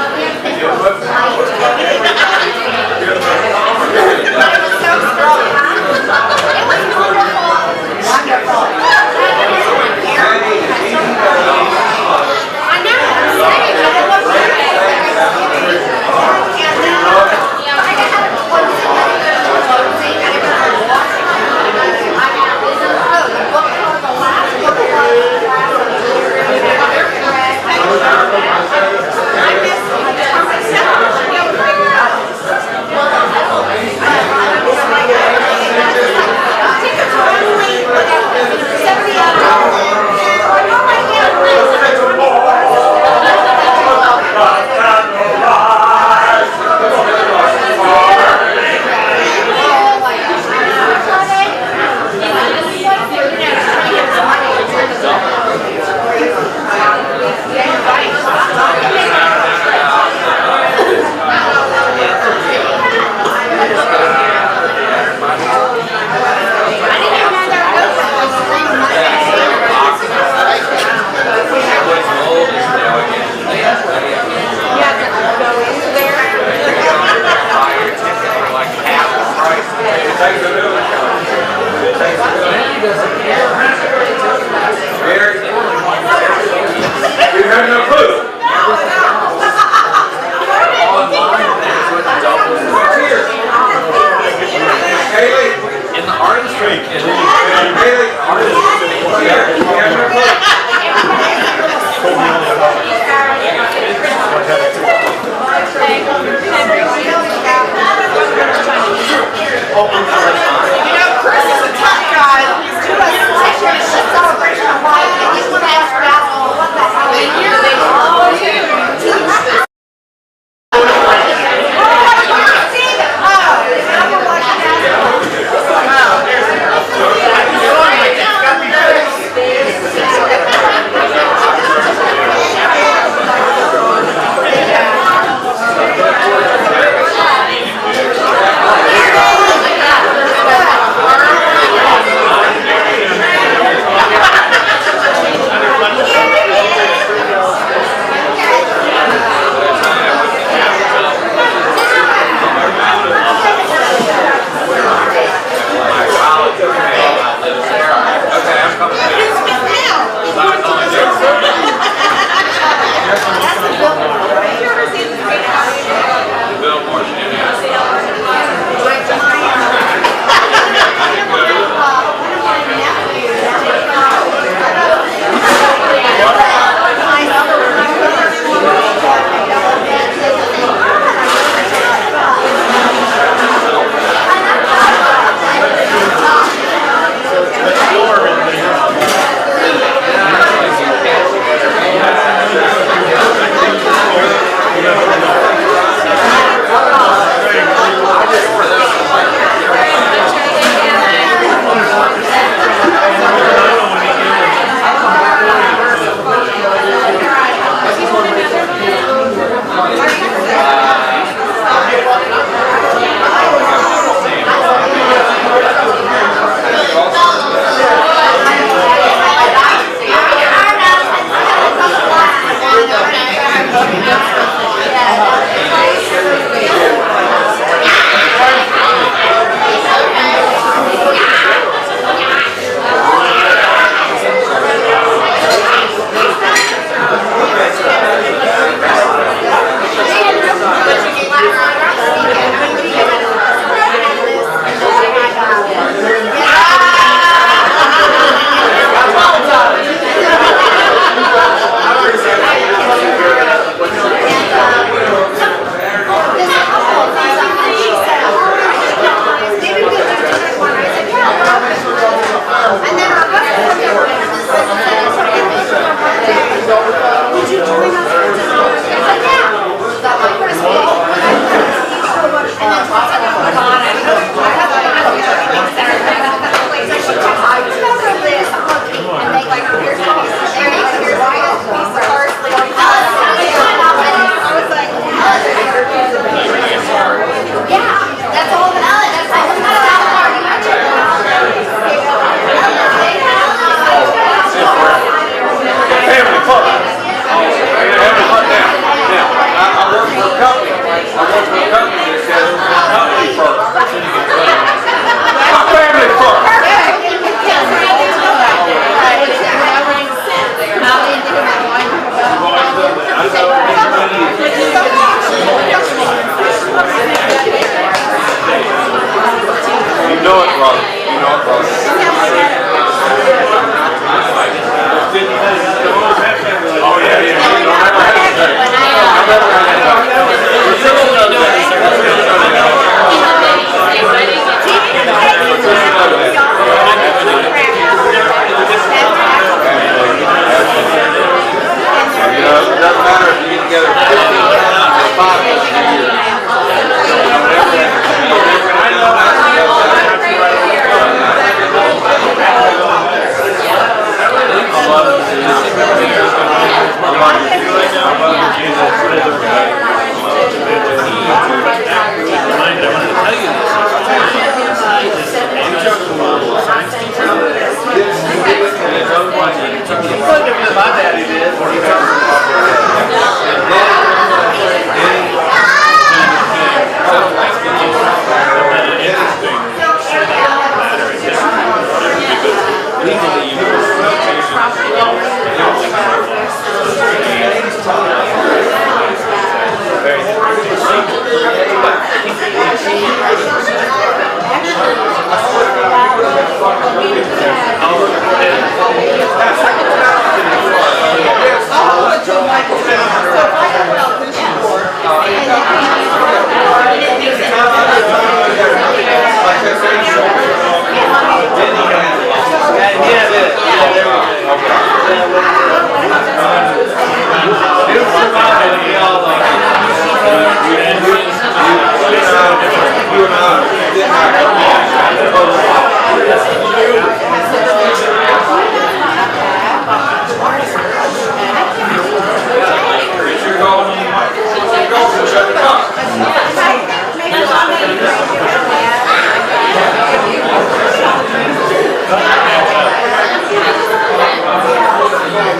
Thank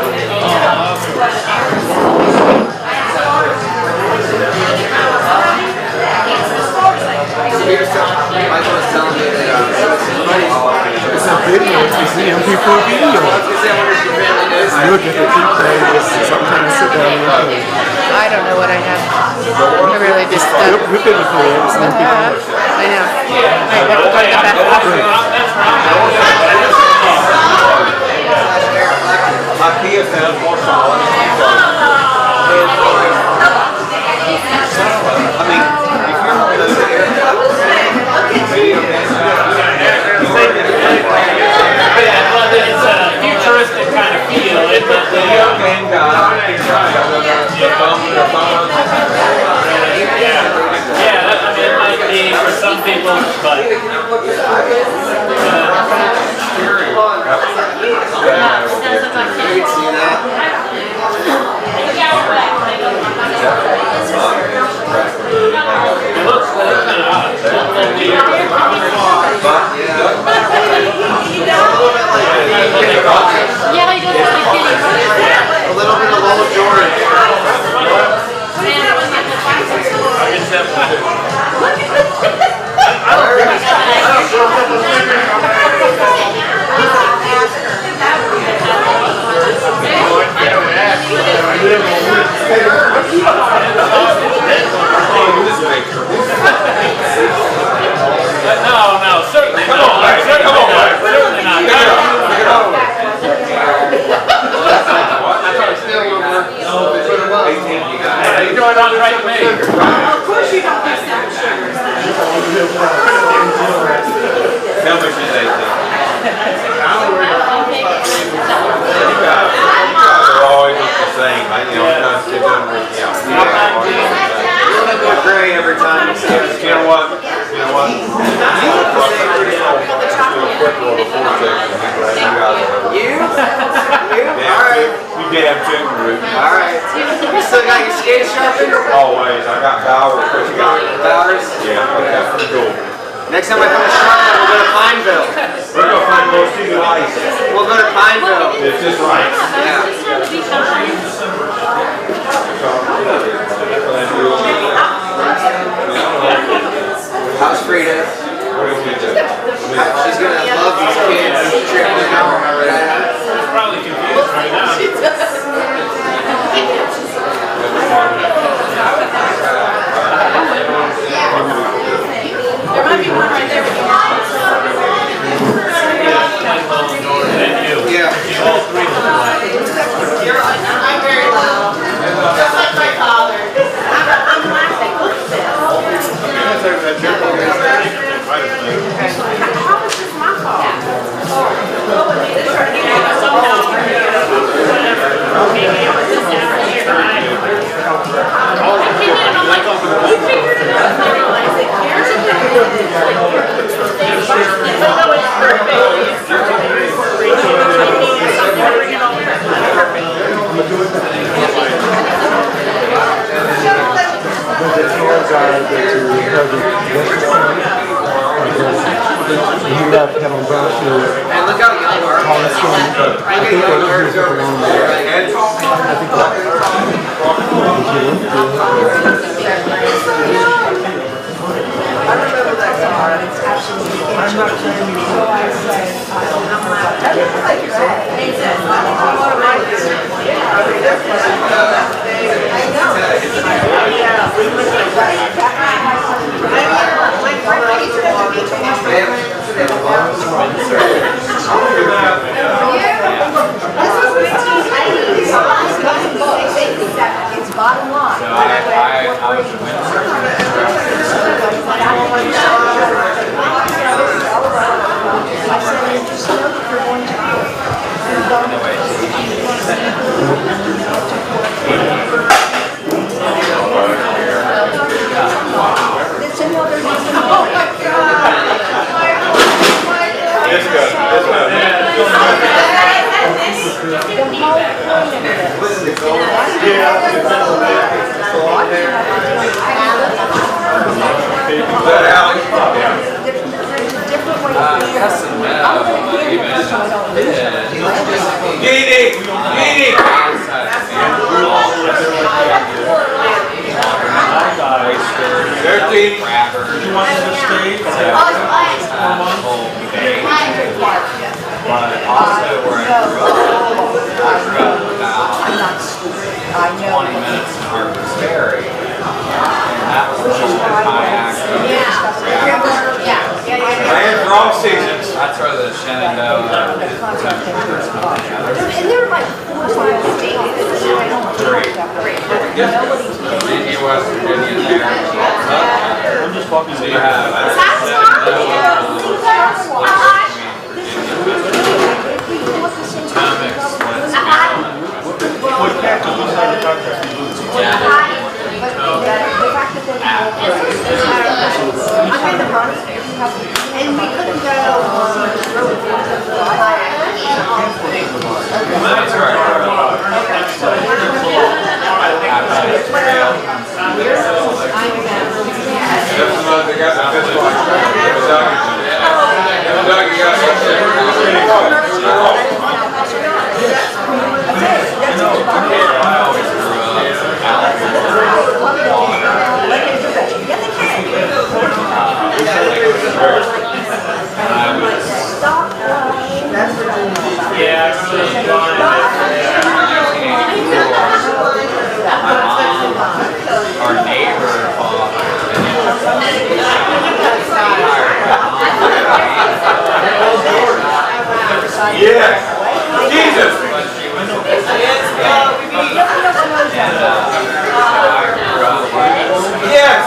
What look at the keep thing, just sometimes sit down and look. I don't know what I have. I really just. You're physically I know. I have to go to the bathroom. IKEA sounds more solid. I mean, if you're one of those video games, it's a futuristic kind of feel. It's a video game guy. Yeah, I mean, it might be for some people, but it looks kind of odd. Yeah, he does like kitty. A little bit of Lola George. No, certainly not. Certainly not. You know what I'm right to me. Of course you don't do sound sugars. How much is 18? You guys are always the same. I know it doesn't work out. You're gray every time you see us. You know what? You damn tootin' Root. Alright. You still got your skate sharpened? Always. I got Bowers. What you got? Bowers? Yeah, okay. Cool. Next time I come to Charlotte, we'll go to Pineville. We're going to find those two lights. We'll go to Pineville. It's just right. Yeah. How's Frida? She's gonna love these kids. Tripping out. She's probably confused right now. There might be one right there. Yeah. I'm very loud. Just like my father. I'm laughing. Look at this. How is this my fault? He left Kevin Brown to And look how young our Hollis Stone. I think that was over there. I think I remember that car. It's absolutely. I'm not kidding you. So I said, that looks like your head. One of my kids. I mean, that's it's bottom line. So I was a But also where I grew up, West Virginia there. I'm just walking. So you have. And we couldn't go That's right. Our neighbor Yes. Jesus. Yes.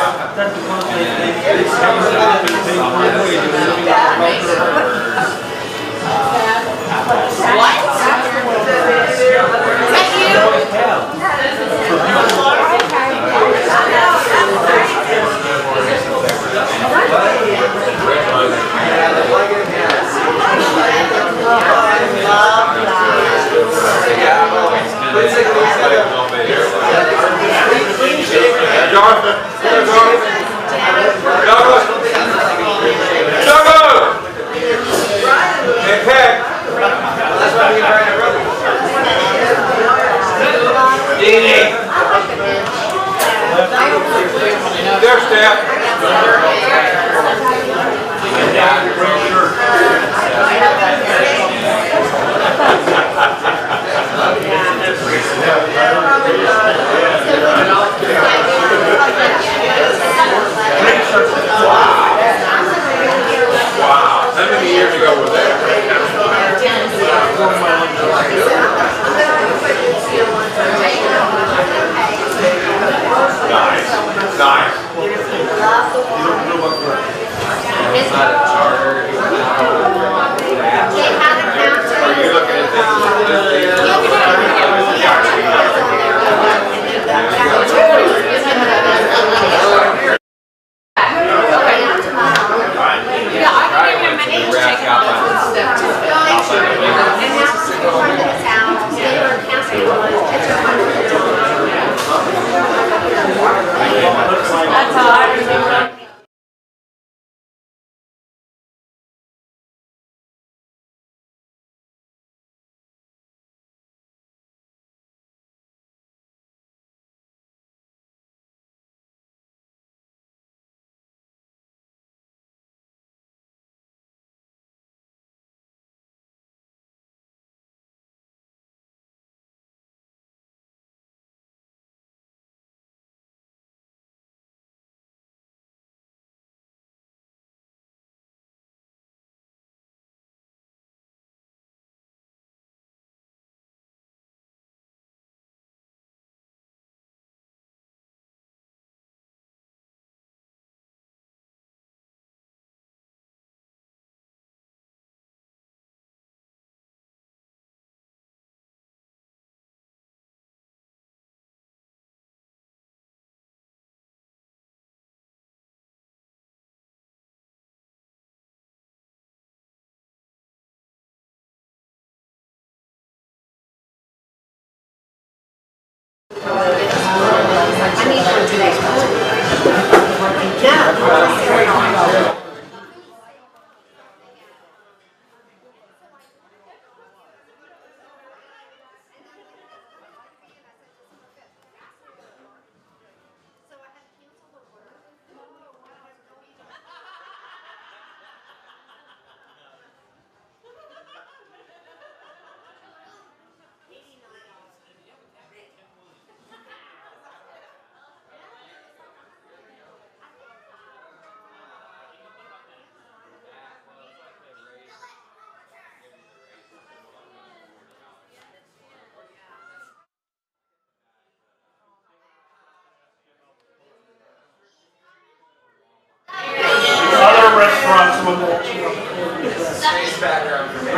Space background for me.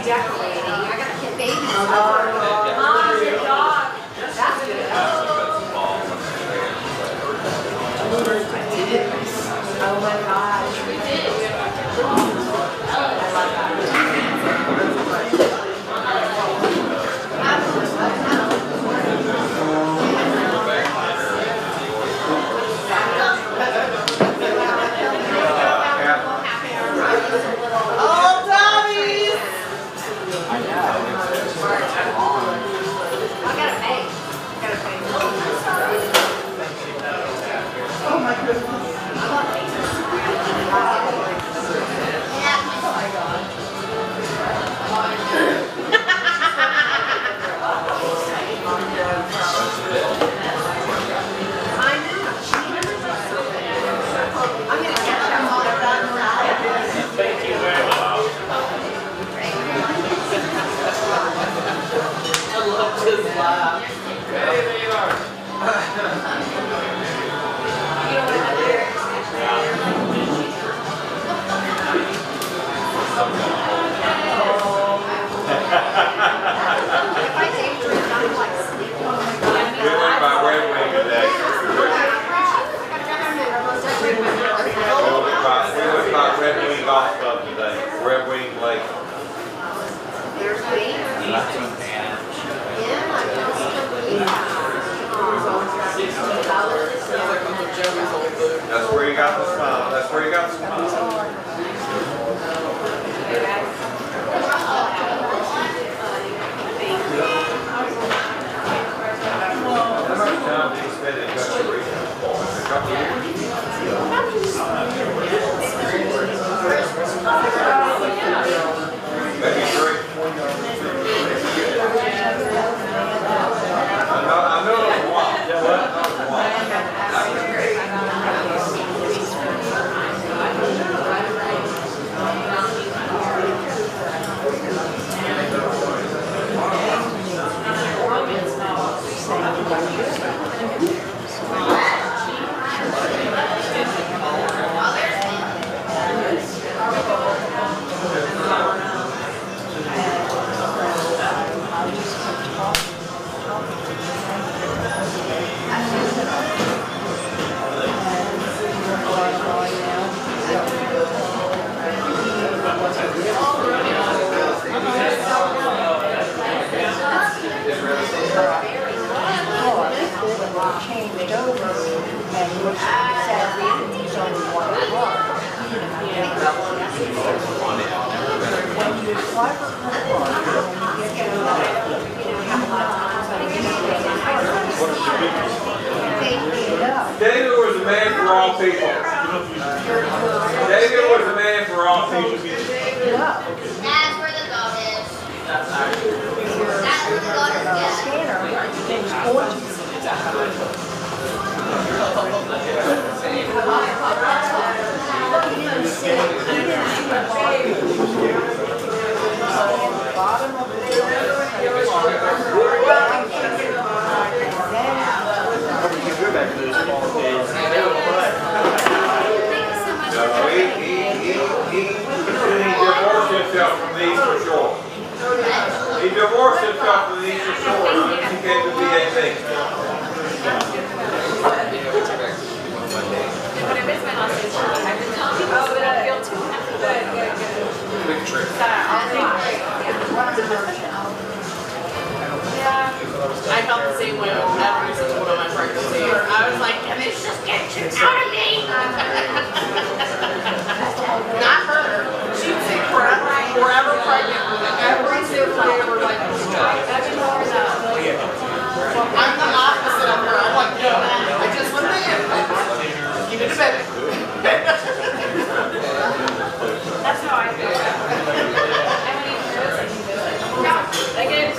Decorating. I got to get babies. Mom, your dog. That's good. Oh my gosh. We did. Oh, Dobbies! I gotta pay. Oh my goodness. Thank you very much. I love his laugh. Hey, there you are. We went by Red Wing today. We went by Red Wing Golf Club today. Red Wing Lake. That's where you got the smile. That's where you got the smile. How much time did you spend in Costa Rica? A couple of years? Maybe 3. I know it was a while. Yeah, what? It was a while. Changed over and which said there's only one car. When you apply for credit card, when you get David was a man for all people. David was a man for all people. That's where the goat is. That's where the goat is. scanner, things going to He divorced himself from the Eastern Shore. He divorced himself from the Eastern Shore. He came to BAC. Big trip. I felt the same way every single one of my pregnancies. I was like, can this just get you out of me? Not her. She'd say forever pregnant. Every single day we're like, I'm the opposite of her. I'm like, no, I just want to keep it a baby. That's how I feel. Again.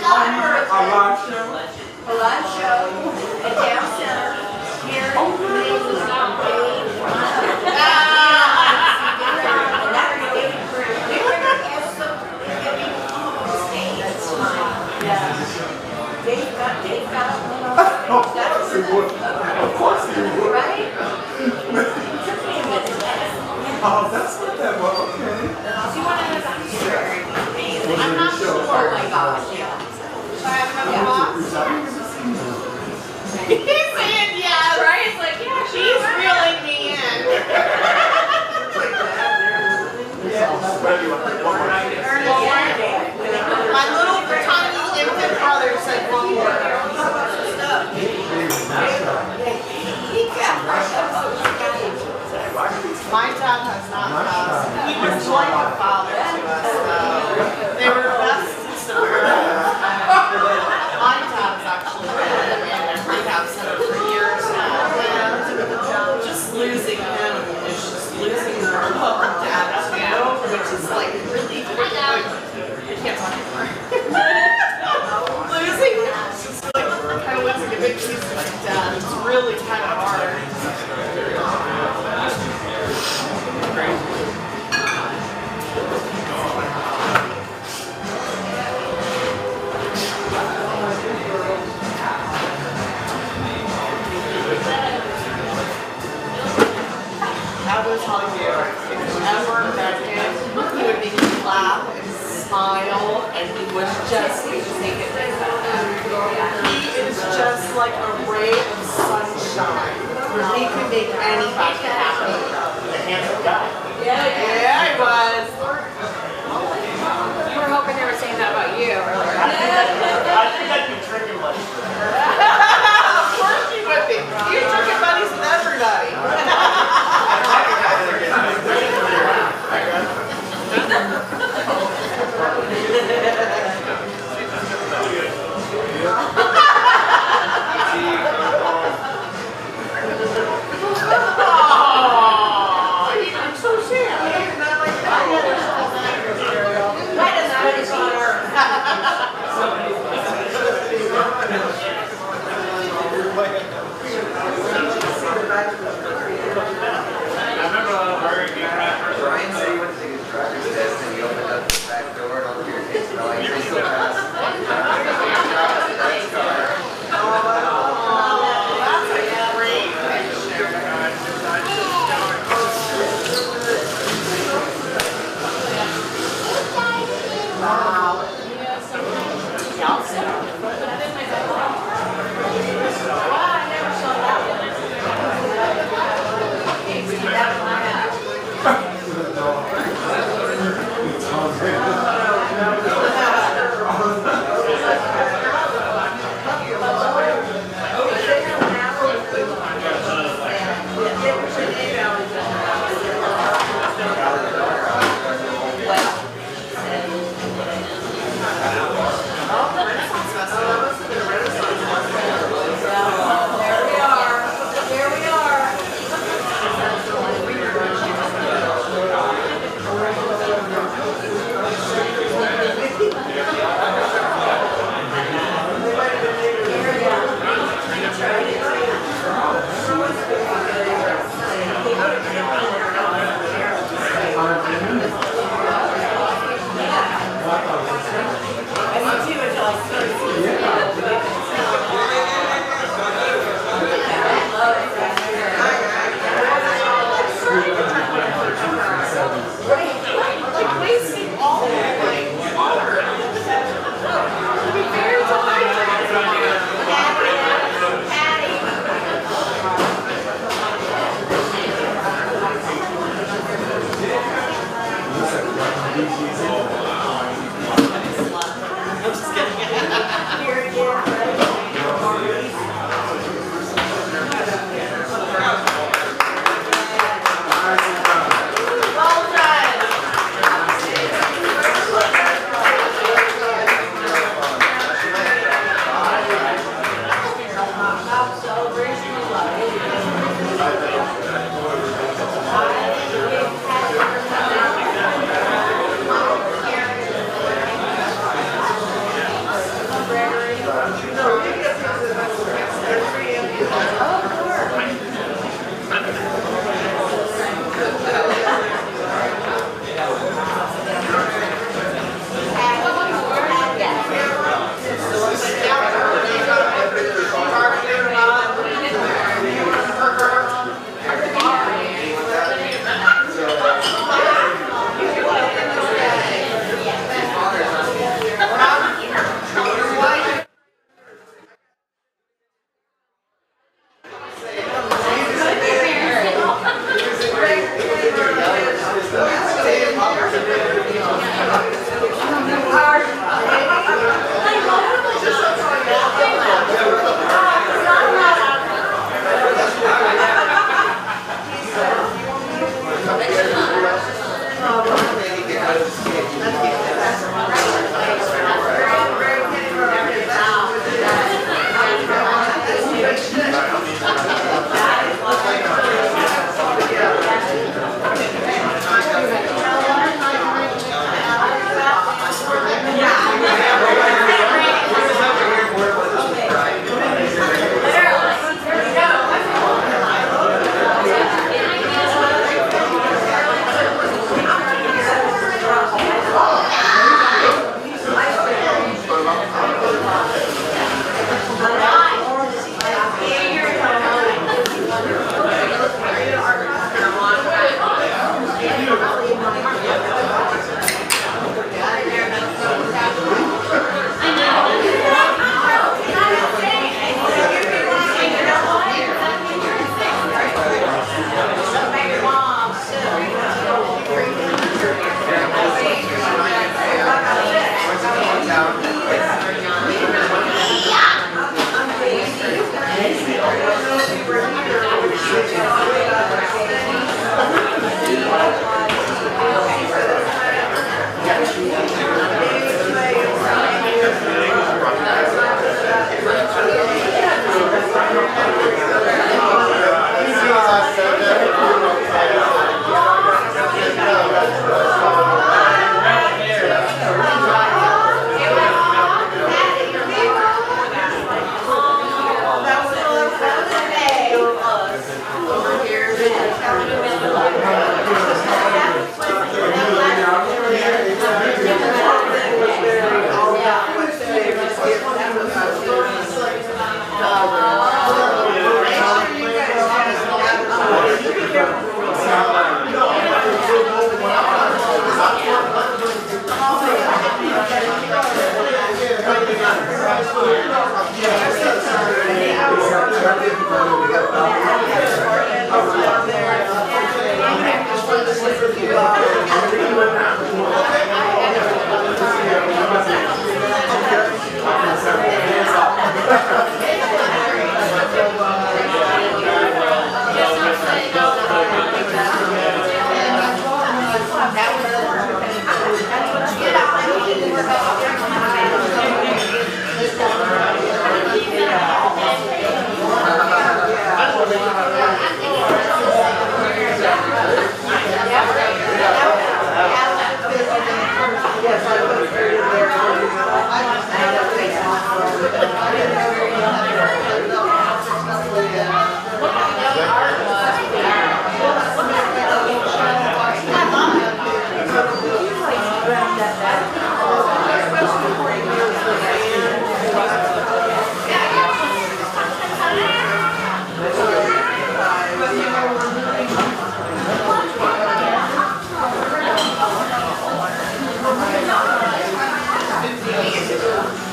A live show at Down Center here in Dave got up. Of course he would. Right? Oh, that's what that was. Okay. Do you want to have I'm not sure. Oh my gosh, yeah. Should I have another box? He's saying yes. Right? It's like, yeah, she's reeling me in. My little tiny infant brother said one word. My dad has not passed. He was like a father to us, though. They were best sisters. My dad has actually been in a rehab center for years now. And just losing him is just losing our dad too, which is like really, I can't talk anymore. Losing him is just like kind of losing a big piece of my dad. It's really kind of hard. That was how you, if you ever met him, he would make you laugh and smile, and he was just, he is just like a ray of sunshine. He could make anybody happy. A handsome guy. Yeah, he was. You were hoping they were saying that about you earlier. I think I'd be drinking like Of course you would be. You're drinking buddies with everybody. Brian said he went to take his driver's test and he opened up the back door and all the beer came smelling like crystal dust.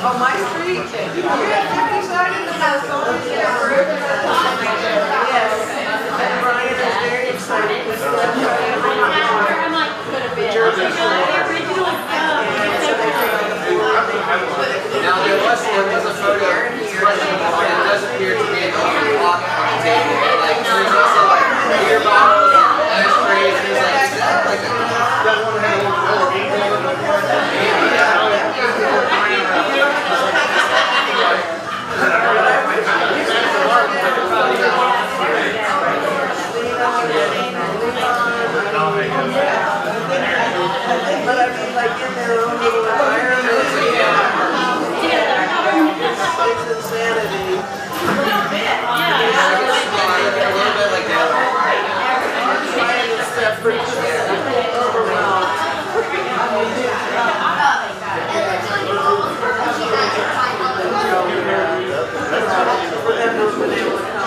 Oh, my street? You have 50 sided in the house. Yes. And Brian is very excited. I'm like, could have been. Now there was a photo here, and it does appear to be an open block on the table. Like there's also like beer bottles, ashtrays, and there's like stuff like that. But I mean, like in their own little environment. It's insanity. A little bit like that. Trying this stuff pretty overwhelmed. For them to have been able to come.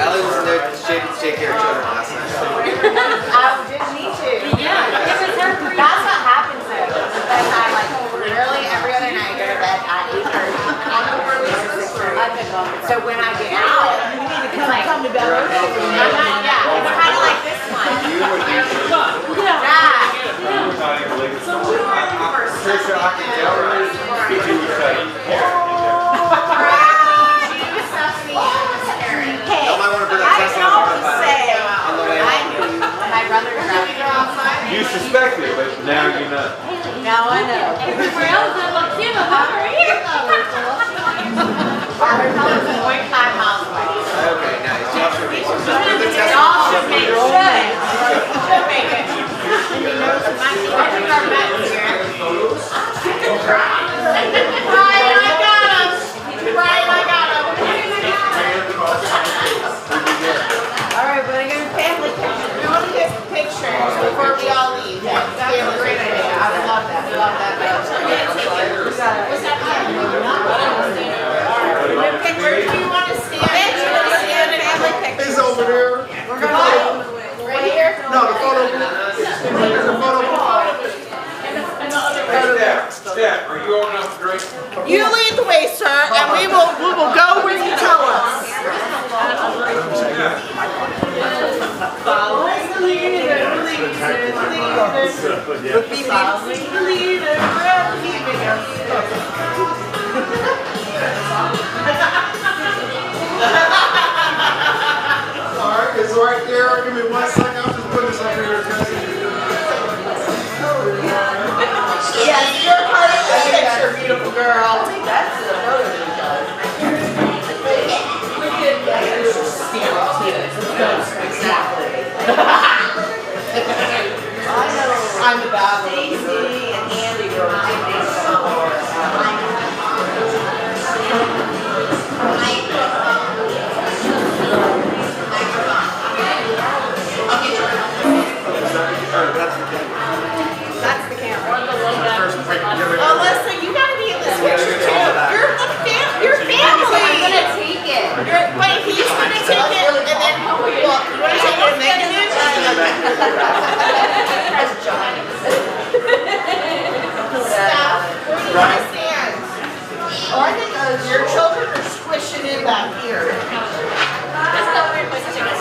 Allie was in there to take care of children last night. I didn't need to. Yeah, that's what happens though. Because I like literally every other night go to bed at 8:30. So when I get out, it's like, I'm not, yeah, it's kind of like this one. Yeah. Pretty sure I can tell Hey, I can always say, my brother You suspected, but now you know. Now I know. Everywhere else, I'm like, Tim, I'm over here. Our hotel is 0.5 miles away. Okay, nice. Josh should make some stuff. Josh should make it. Should make it. And he knows my team. I think our Matt's here. Brian, I got him. Brian, I got him. All right, we're going to family pictures. We want to get pictures before we all leave. That's a great idea. I would love that. Love that. What's that? Picture. Do you want to stand? Family pictures. He's over there. We're going to Alright, it's right there. Give me 1 second. I'm just putting this up here, Jesse. Yes, you're part of the picture, beautiful girl. That's the photo you guys. Exactly. I know. I'm the bad one. Stacy and Andy were dating somewhere. That's the camera. Oh, listen, you gotta be in this picture too. You're family. I'm gonna take it. Wait, he's gonna take it, and then you wanna take it and then you do Stop. Where do you want to stand? Oh, I think your children are squishing in back here. That's not weird place to take us.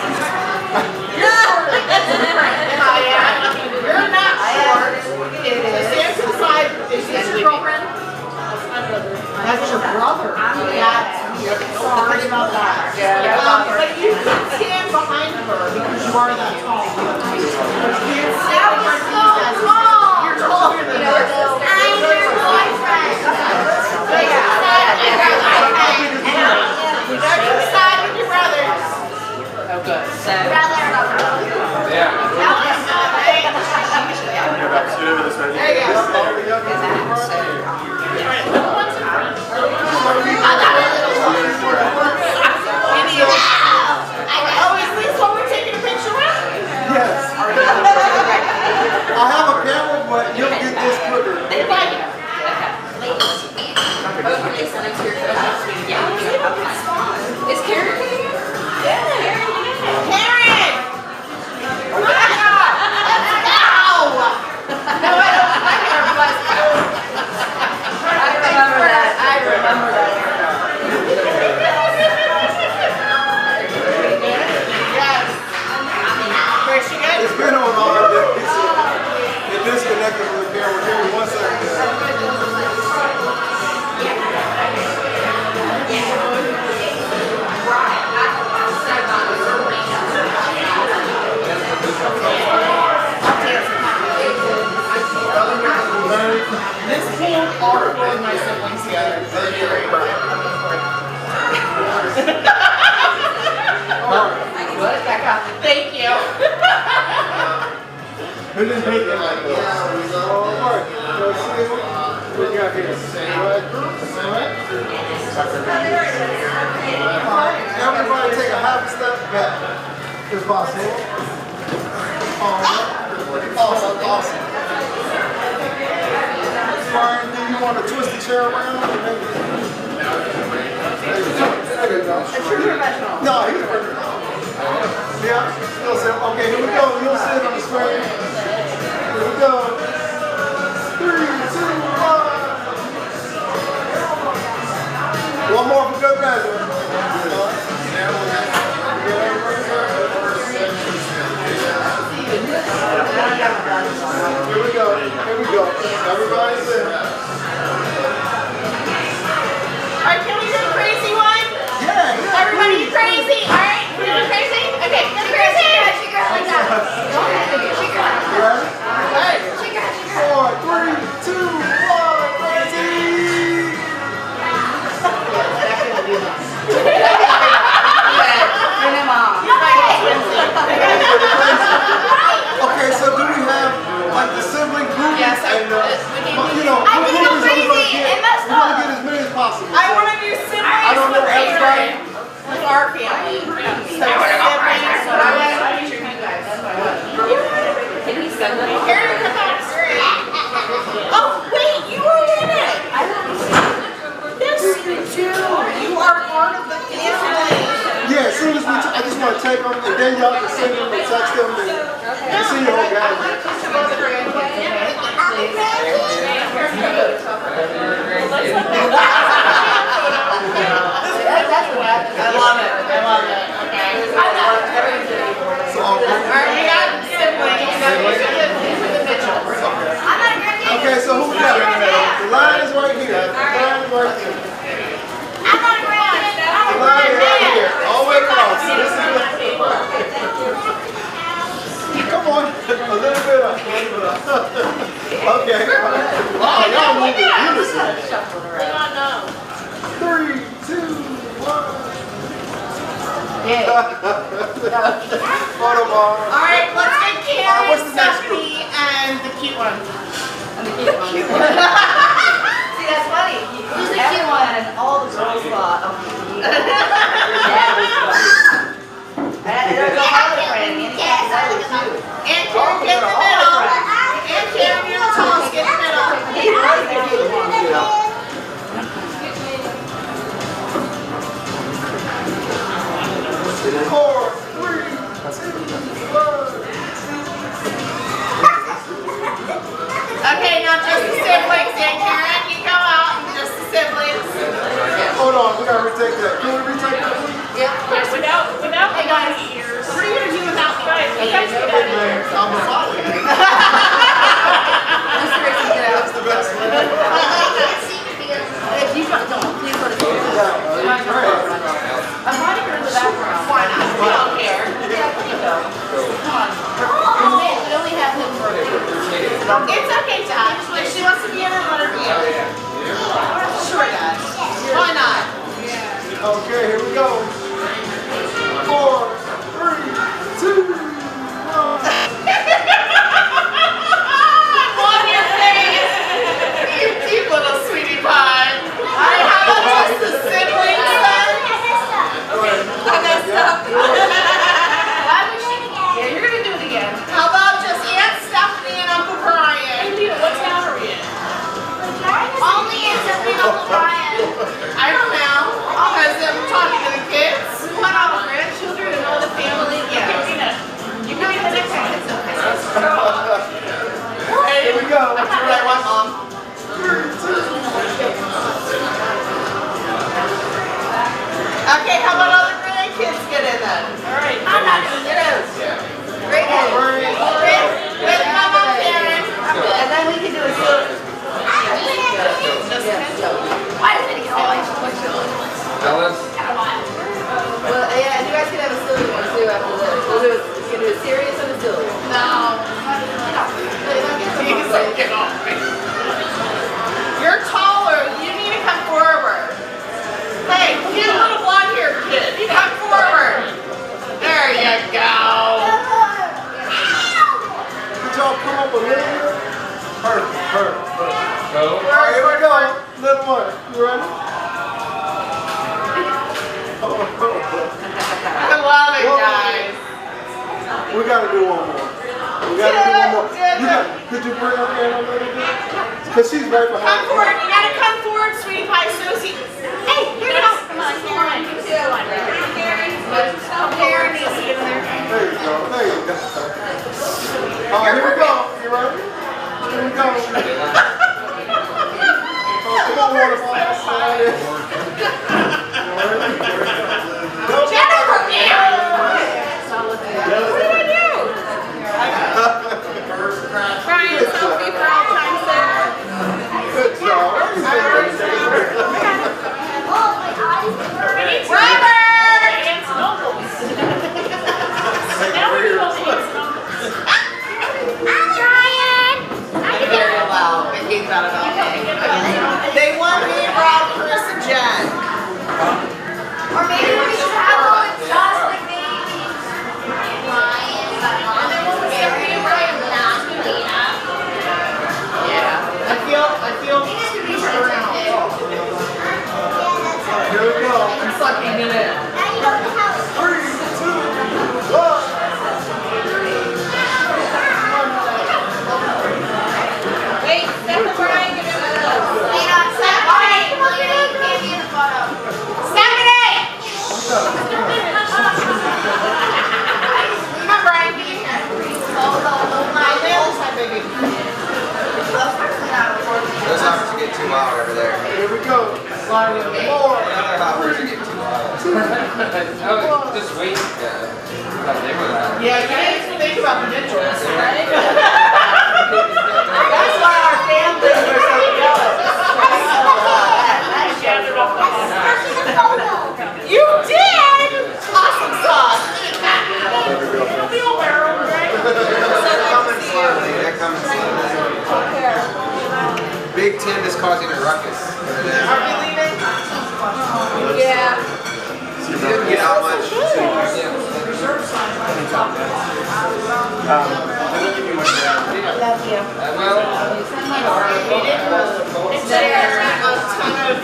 You're short. That's different. You're not short. It is. Stand to the side. Is this your girlfriend? That's your brother. Sorry about that. But you can stand behind her because you are that tall. You can't stand behind these guys. You're taller than her. I'm your boyfriend. You go to the side with your brothers. Oh, good. So. Oh, is this what we're taking a picture with? Yes. I have a camera, but you'll get this quicker. Is Karen here? Karen! Oh my God! Let's go! No, I don't. I remember that. Yes. Where's she good? It's been on all of this. It disconnected from the camera. Give me 1 second. This pulled all four of my siblings together. Thank you. Who didn't take it like this? Oh, Mark. What you got here? Everybody take a half step back. If possible. Awesome, awesome. Brian, do you want to twist the chair around? There you go. No, he's professional. Yeah, he'll sit. Okay, here we go. You'll sit on the screen. Here we go. 3, 2, 1. One more for good measure. Here we go. Here we go. Everybody's in. Alright, can we do a crazy one? Yeah. Everybody crazy? Alright, we doing crazy? Okay, get crazy! Ready? 4, 3, 2, 1, crazy! Okay, so do we have like the sibling group? Yes, and you know, I can go crazy and mess we want to up. get as many as possible. I want to do siblings. I don't know everybody. With our family. So siblings, so I want to feature you guys. Can you send them? Karen, come on screen. Oh, wait, you were in it. Yes, you do. You are part of the family. Yeah, as soon as I just want to take them, and then y'all can send them and text them, and see your whole guy. I love it. Okay. So, Alright, we got siblings. Now these are the Mitchells. Photo bar. All right, let's get Karen, what's the next group? Stephanie, and the cute one. And the cute one. See, that's funny. Who's the cute one? And all the girls thought, oh, and there's a other friend. And Yes, I too. And Karen, get in the middle. And Karen, you're the tallest, get in the middle. He's really the cute one. Okay, now just the siblings, and Karen, you go out, and just the siblings. Hold on, we gotta retake that. Can we retake that? Yes, without the ears. What are you gonna do without the ears? You guys get out of here. I'm a follower. That's the best one. If you don't, please let us do it. I'm running her in the background. Why not? We don't care. Yeah, there you go. Come on. We only have him for a minute. It's okay, Josh. If she wants to be in it, let her be in it. Sure, Dad. Why not? Okay, here we go. 4, 3, 2, 1. On your face! You cute little sweetie pie. All right, how about just the siblings then? I messed up. Yeah, you're gonna do it again. How about just Aunt Stephanie and Uncle Brian? What town are we in? Only in Stephanie and Uncle Brian. I don't know. Because I'm talking to the kids. We want all the grandchildren and all the family. Yeah. You can be the next one. It's okay. Here we go. That's what I want, Mom. 3, 2, 1. Okay, how about all the grandkids get in then? All right. I'm not doing it. Great Come on, day. Bernie. With Mama Karen. And then we can do a silver. Why did it get all like Ellis? Well, yeah, and you guys can have a silly one too after this. We can do a serious and a silly. No. Get off me. You're taller. You need to come forward. Hey, get a little blonde hair kid. Come forward. There you go. Could y'all come up a little bit? Perfect. Go. All right, here we go. Little one. You ready? I love it, guys. We gotta do one more. Could you bring her in a little bit? Because she's right behind Come forward. You gotta come forward, sweetie pie Susie. Hey, here you go. Come on, Karen. You too. Karen needs to get in there. There you go. All right, here we go. You ready? Here we go. Come on, waterfall. Jennifer, what did I do? Brian, Sophie for all time, sir. Good job. Robert! Very loud. It came out about me. They want me, Rob, Chris, and Jen. Or maybe we should have one just the babies. Ryan. And then what was Stephanie and Brian? Yeah. I feel around. Here we go. I'm sucking it in. 3, 2, 1. Wait, Steph and Brian, give me one of those. Wait on Stephanie. Can't be in the photo. Stephanie! Come on, Brian, get in here. My nails, my baby. Those hoppers get too loud over there. Here we go. Slide in 4. Other hoppers are getting too loud. Oh, just wait. Yeah, you didn't think about the midgets, right? That's why our families are so jealous. You did! Awesome sauce! They're coming slowly. Big Tim is causing a ruckus. Are we leaving? Yeah. He didn't get out much. Anytime. Let me give you my dad. Love you. It's there a ton of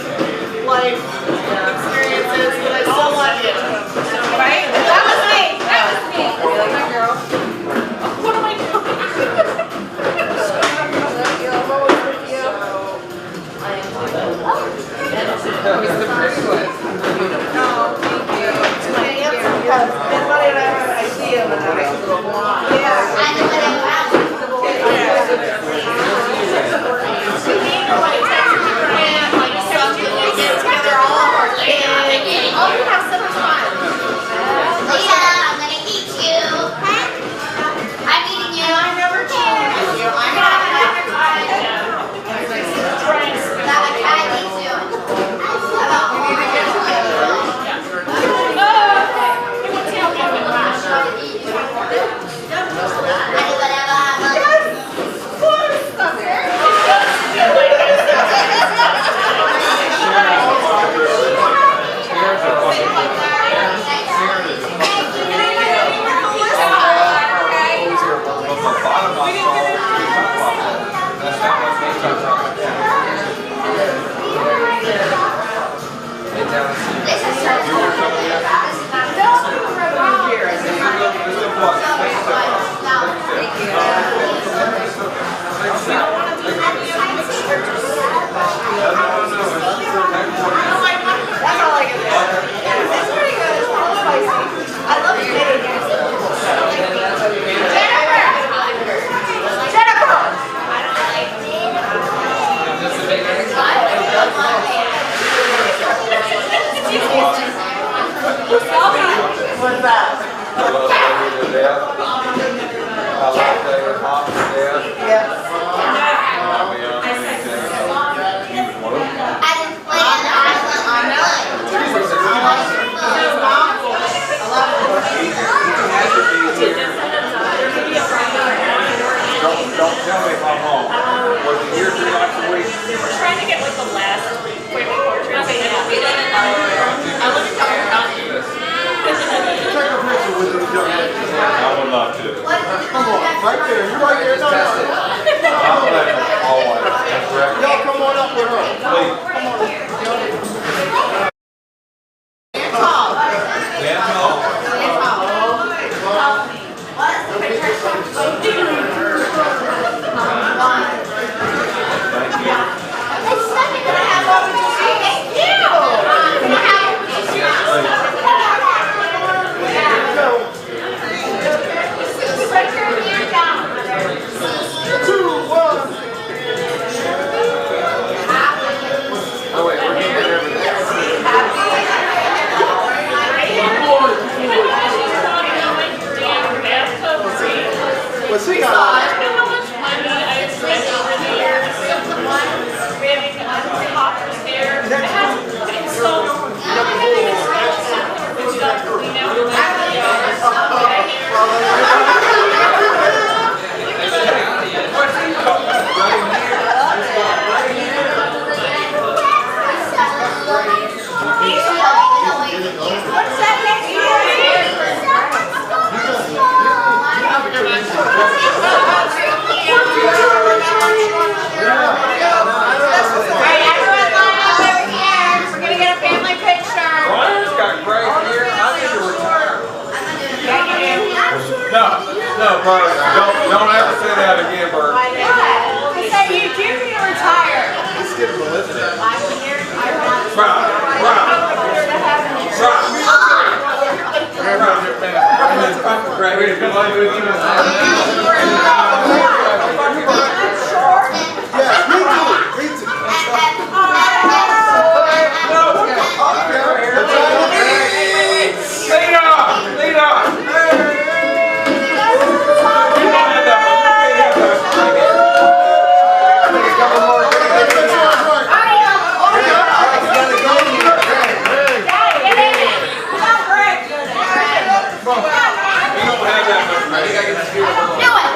life experiences that I still love you. Right? That was me. That was me. My girl. What am I doing? Who's the pretty one? No, thank you. It's my handsome cousin. Everybody that I see him and I have a little blonde. What's that? Don't tell me if I'm home. Was it here 3 nights a week? We're trying to get with the last Quaker portrait. Take a picture with the young lady. I would love to. Come on, right there. You right there. No, I'm glad always. That's correct. y'all come on up with her. Please. Stand tall. Well, see, So I don't know how much money I've spent over the years. We have copper there. It has been so What's that next Alright, everyone line up over here. We're gonna get a family picture. Ryan's got gray hair. I need to retire. No, Bert. Don't ever say that again, Bert. I said you do need to retire. Let's get Melissa. I'm here. Do it!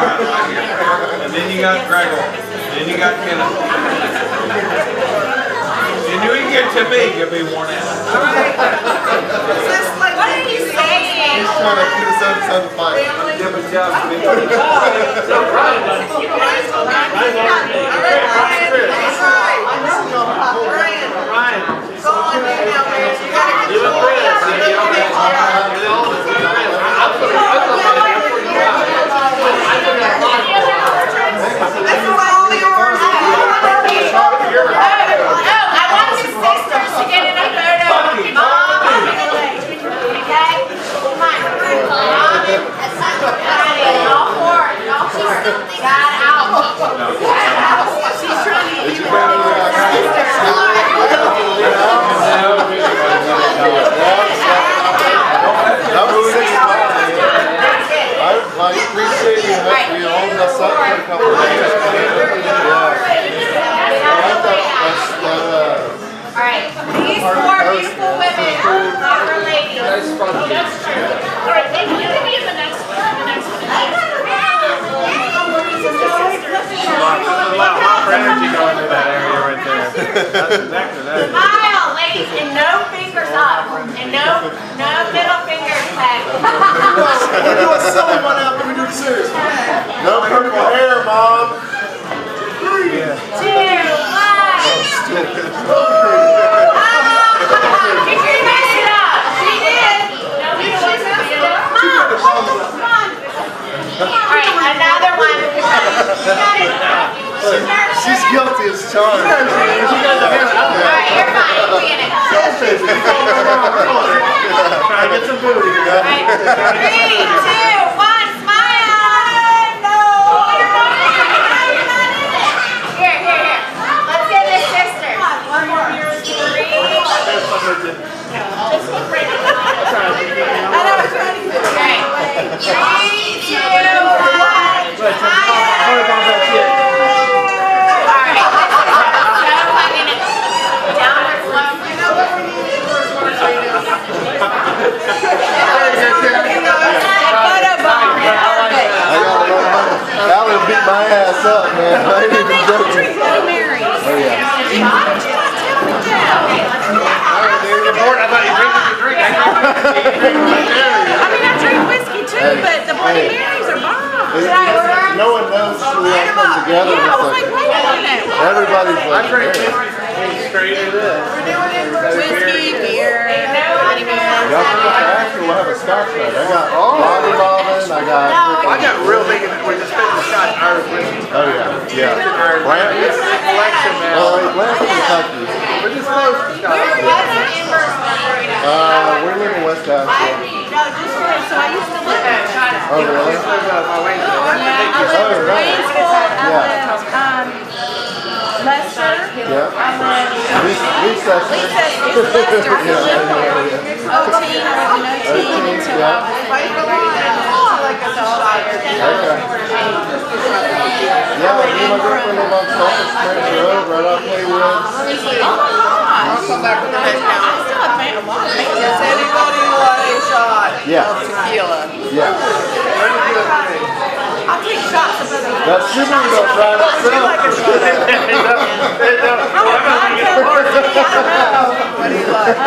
And then you got Gregor. Then you got Kenneth. And you can get to me, you'll be worn out. What are you saying? He's trying to get us outside the fight. I appreciate you holding us up for a couple of days. Alright, these four beautiful women are her ladies. Oh, that's true. Alright, thank you. Give me the next one. The next one. A lot of energy going to that area right there. That's exactly that. Smile, ladies, and no fingers up. And no middle fingers back. We're doing a silly one after we do the serious one. No purple hair, Mom. 3, 2, 1. Did you mess it up? She did. No, she messed it up. Mom, come on. Alright, another one. She's guilty as charged. Alright, you're fine. We're in it. Try to get some booty. Alright, 3, 2, 1, smile. No. Here. Let's get this sister. One more. 3. Just look right at the Alright. 3, 2, 1, smile. That would beat my ass up, man. I ain't even joking. Bloody Marys. Oh, yeah. I mean, I drink whiskey too, but the Bloody Marys are bomb. No one knows who all come together. Yeah, I was like, wait a minute. Everybody's like, Straight into this. Whiskey, beer, Bloody Marys. Actually, we'll have a Scotch night. I got Bobby Bobbin, I got real big in it. We're just spending the shot Irish whiskey. Oh, yeah. Blanton's? Collection, man. Blanton's Kentucky. We're just close to Scott. We're living in West Africa. So I used to live in Oh, really? Leicester. Yeah. I lived Leicester. Leicester. OT, I was in OT until I was in grade 11. Yeah, me and my girlfriend live on Sulphur Springs Road, right off Haywood. Oh my gosh. I still have made a lot of things. Does anybody want a shot Yeah. of tequila? Yeah. I'll take shots of it. That's super don't try it itself. What do you like?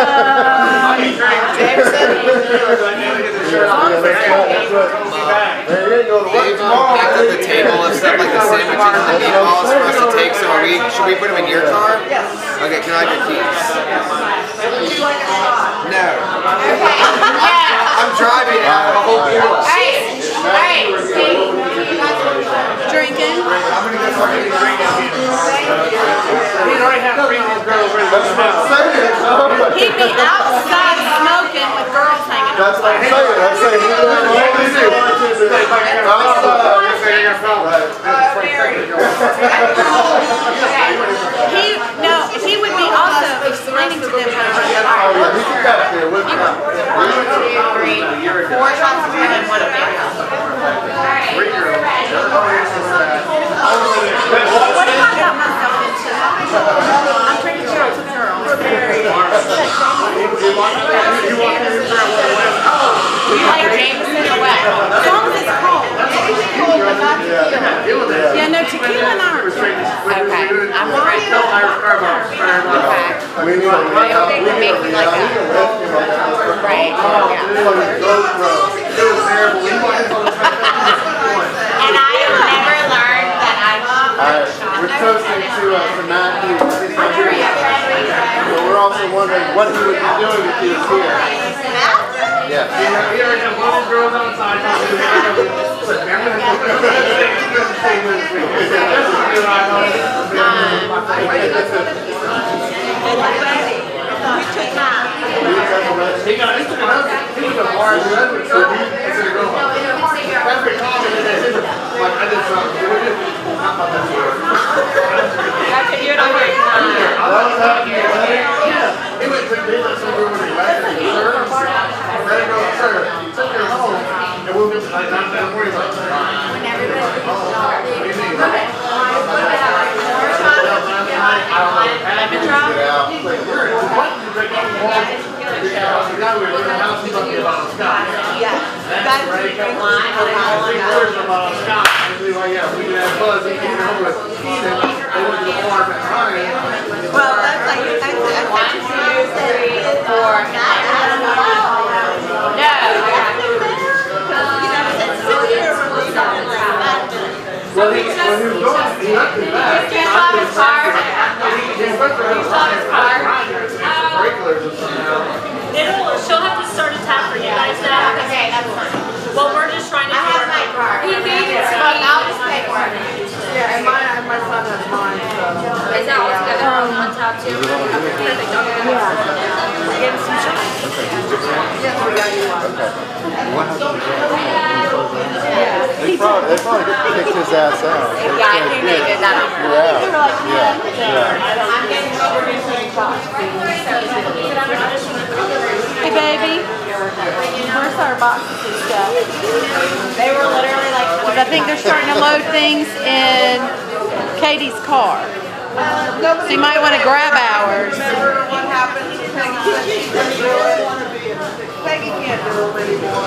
Dave packed up the table of stuff like the sandwiches and the meatballs for us to take, so should we put them in your car? Yes. Okay, can I have your keys? Would you like a shot? No. I'm driving out of a whole beer. Drinking. He'd be outside smoking with girls hanging out. That's what I'm saying. I'm saying he he would be also explaining to them how to run the bar. Oh, yeah, he can back there with me. 1, 2, 3, 4 shots of wine and 1 of beer. What have I got myself into? I'm drinking shots with girls. Do you like Jameson or what? As long as it's cold. We need a Right. And I have never learned that we're toasting to Matthew. But we're also wondering what he would be doing if he was here. Yeah. Girls outside. well, that's like, Well, he was going, he left me back. You saw his car? You saw his car? She'll have to start a tab for you guys now. Okay, that's fine. Well, we're just trying to. I have my car. He gave it to But me. I'll just pay for it. Yeah, and my son has mine, so. Is that all together on one tab too? Perfect. Yes, we got you one. They probably kicked his ass out. Yeah, I think they did that on purpose. I'm getting over Hey baby, where's our boxes and stuff? They were literally like, Because I think they're starting to load things in Katie's car. So you might want to grab ours. Remember what happened? Peggy said she couldn't do it. Peggy can't do them anymore.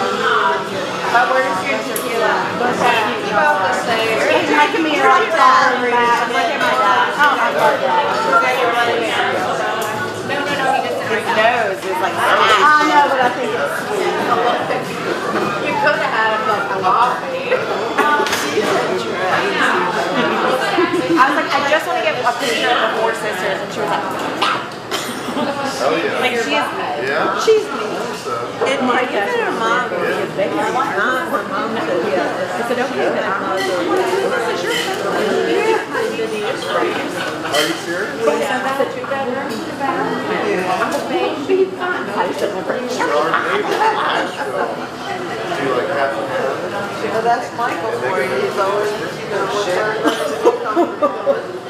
But we're just going to get about the same. He's making me like that. Look at my dad. Oh, my God. his nose is like I know, but I think it's sweet. You could have had him like coffee. I was like, I just want to get a picture of the four sisters, and she was like, Oh yeah. like she is. Yeah. She's It might have been her mom. They were not her mom. I said, okay, then I'm not Are you serious? That's a two-bedroom. Do you like half and half? Well, that's Michael for you. He's always,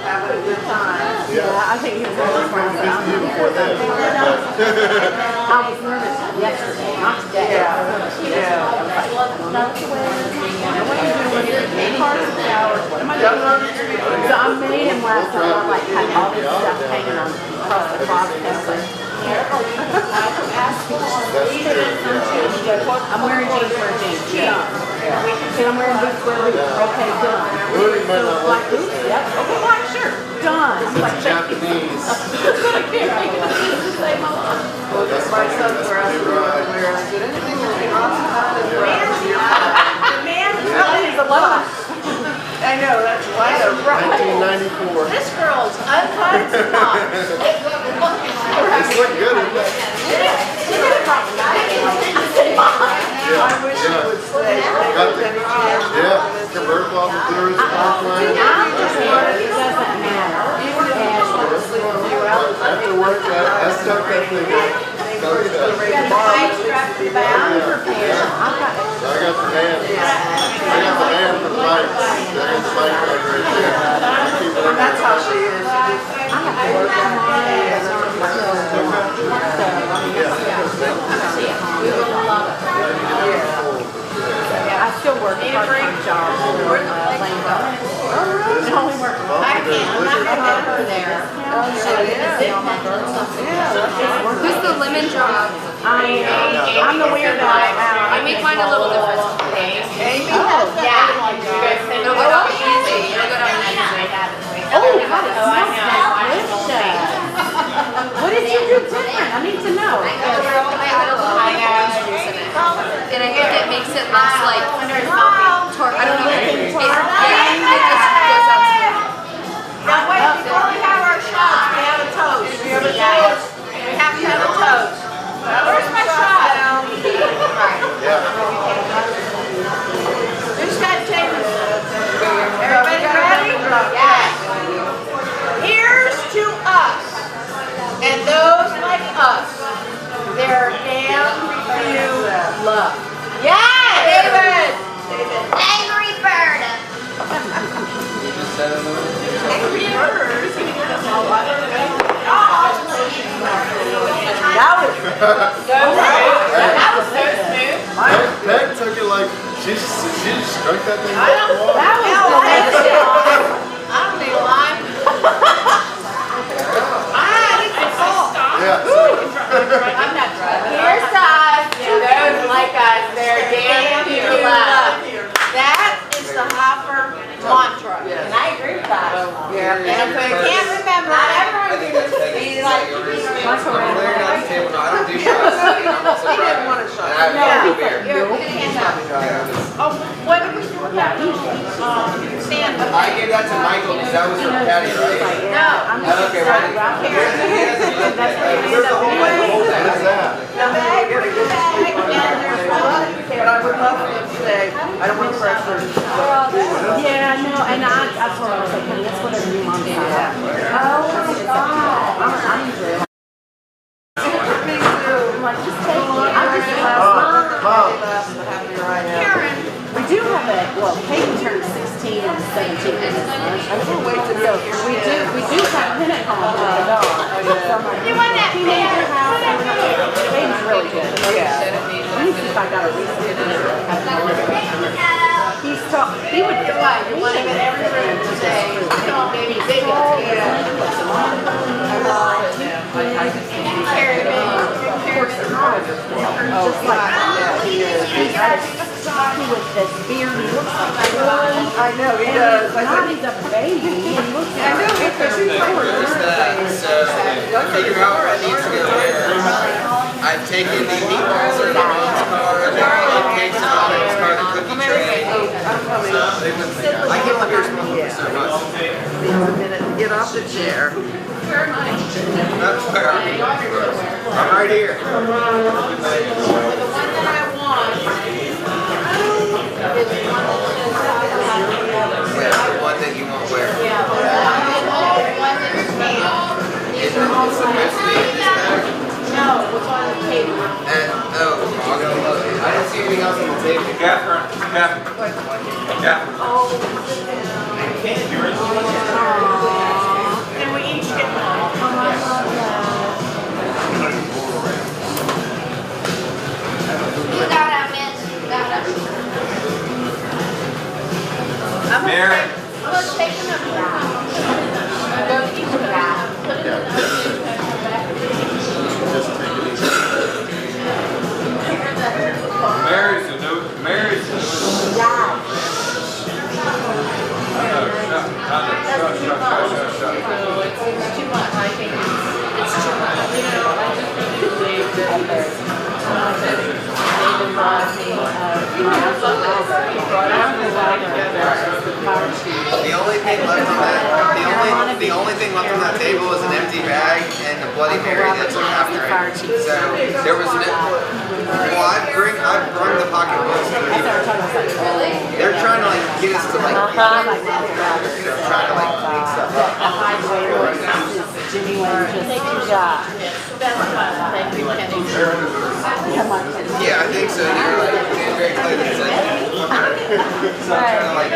having a good time. Yeah, I think he was really fun. Before that. I was nervous yesterday, not today. So I made him last night. I like had all this stuff hanging on across the closet. I'm wearing jeans for a jeans. And I'm wearing boots for a boot. Okay, done. Black boots? Yep. Okay, black shirt. Done. I'm like, Japanese. My son's dressed earlier. I said, anything that's outside is He's a lot. I know, that's why the 1994. This girl's untied enough. It's look good, isn't it? I wish you would say. Got the, convertible on the Blu-rays online. After work, I stuck that thing in. I got the van. I got the van for the bikes. There's the bike rack right there. That's how she is. Yeah, I still work a part-time job. Who's the lemon job? I'm the weirdo. I make mine a little different. Amy? Yeah. You guys say, no, but I'll easy. You're good on that. Oh, God, it smells delicious. did you do different? I need to know. I know. And I think it makes it less like, I don't know. It just goes on smooth. Now wait, before we have our shots, we have a toast. We have a toast. We have to have a toast. Where's my shot? Who's got Jameson? Everybody ready? Yes. Here's to us and those like us. Their damn few love. Yes! David! Angry bird. Angry birds. That was so smooth. Peg took it like she just struck that thing. That was delicious. I don't need a lime. I'm not driving. Here's to us, and those like us, they're damn few love. That is the Hopper mantra. And I agree with that. And if we can't remember, not everyone can be like, I don't do shots. he didn't want a shot. I have no beer. Oh, what do we do with that? Stand up. I gave that to Michael because that was from Patty, right? No. Okay, right. There's a whole bag. What is that? The bag, and there's one. But I would love for them to say, I don't want pressure. Yeah, no, and I told her, I was like, honey, that's whatever you want to do. Oh my God. I'm good. I'm like, just take it. I'm just Karen, we do have a, well, Peyton turned 16 on the 17th. I can't wait to go. We do have Pennant home for the dog. You want that Teenager house. Peyton's really good. Yeah. Let me see if I got a receipt. He would You're right. You want to get every room today. You know, maybe big enough. Carry me. Just like with this beard, he looks like a boy. I know, he does. Not he's a baby. He looks like I know, because he's So, figure out what needs to go where. I've taken the meatballs or the mom's car, the cupcakes and all mom's car, the cookie tray. I get up here smoking so much. Get off the chair. That's where I'm right here. The one that I want is the one that Where? The one that says you want where? yeah, the one that's Is it supposed to be in this bag? no, what's on the table. And, oh, I'll go look. I didn't see anything else on the table. Catherine. And we each get one. You got it, Miss. You got it. Mary. I'm going to take another one. Go each one. Put it in Mary's the new. It's too much. I think it's too much. You know, I just think it's David brought me, The only thing left on that, the only thing left on that table is an empty bag and a Bloody Mary that took after it. So there was no. Well, I brought the pocketbooks to people. They're trying to like get us to like. They're trying to like clean stuff up. Yeah, I think so. You're like being very clear that it's like. So I'm trying to like.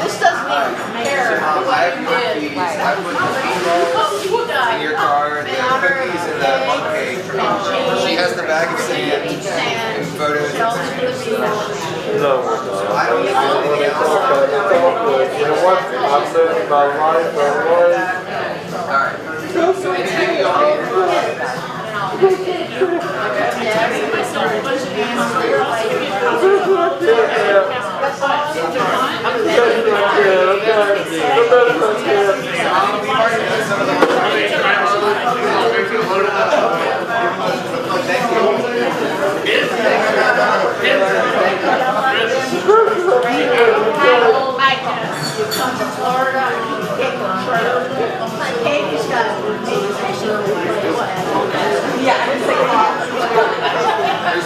This doesn't even care. I have cookies. I put the meatballs in your car, the cookies in the mug cake. She has the bag of sand and photos. No, I don't think anything else. you know what? I'm living my life. Alright. So anything you all need?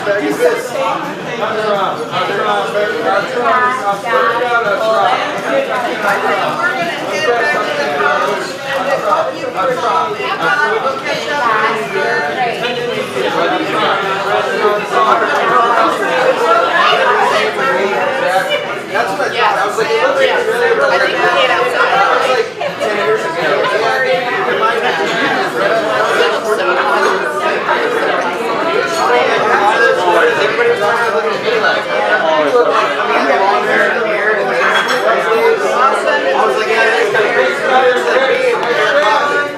bag is this? That's what I thought. I was like, it looks like it's really I think we ate outside. That was like 10 years ago. Everybody was trying to look at me like, I mean, long hair and beard and I was like, yeah, that's kind of crazy. It's like me and hair popping.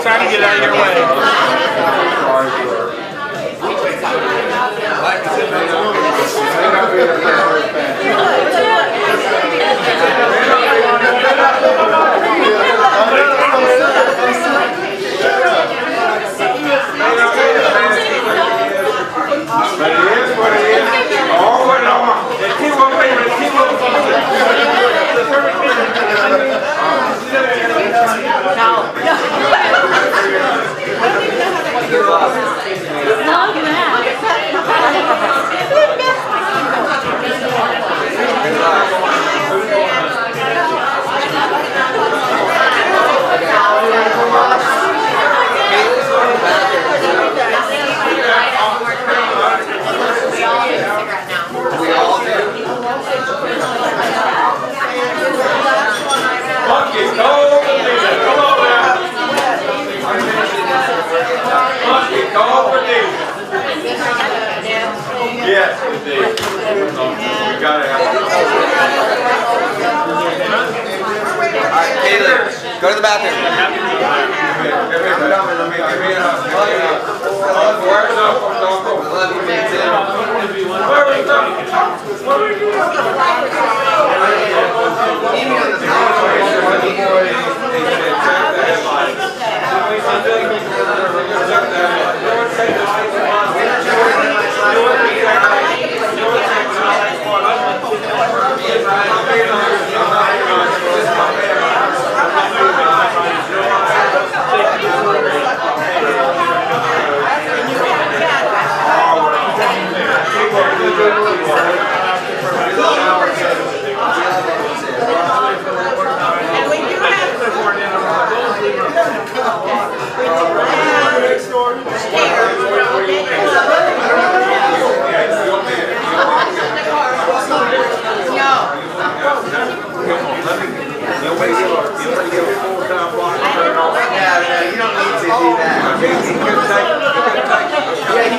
Trying to get out of your way. But it is what it is. Oh, no. Keep on waiting. Keep on Yes, indeed. We got to have Alright, Caleb, go to the bathroom.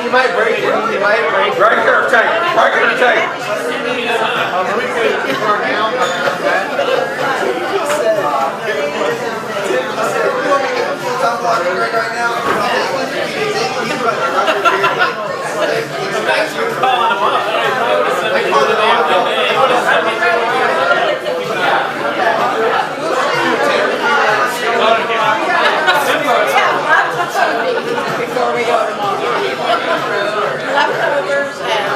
You might break it. You might break it. Right here, take it. Right here, take it. Before we go tomorrow. Leftovers and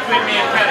between me and Ken.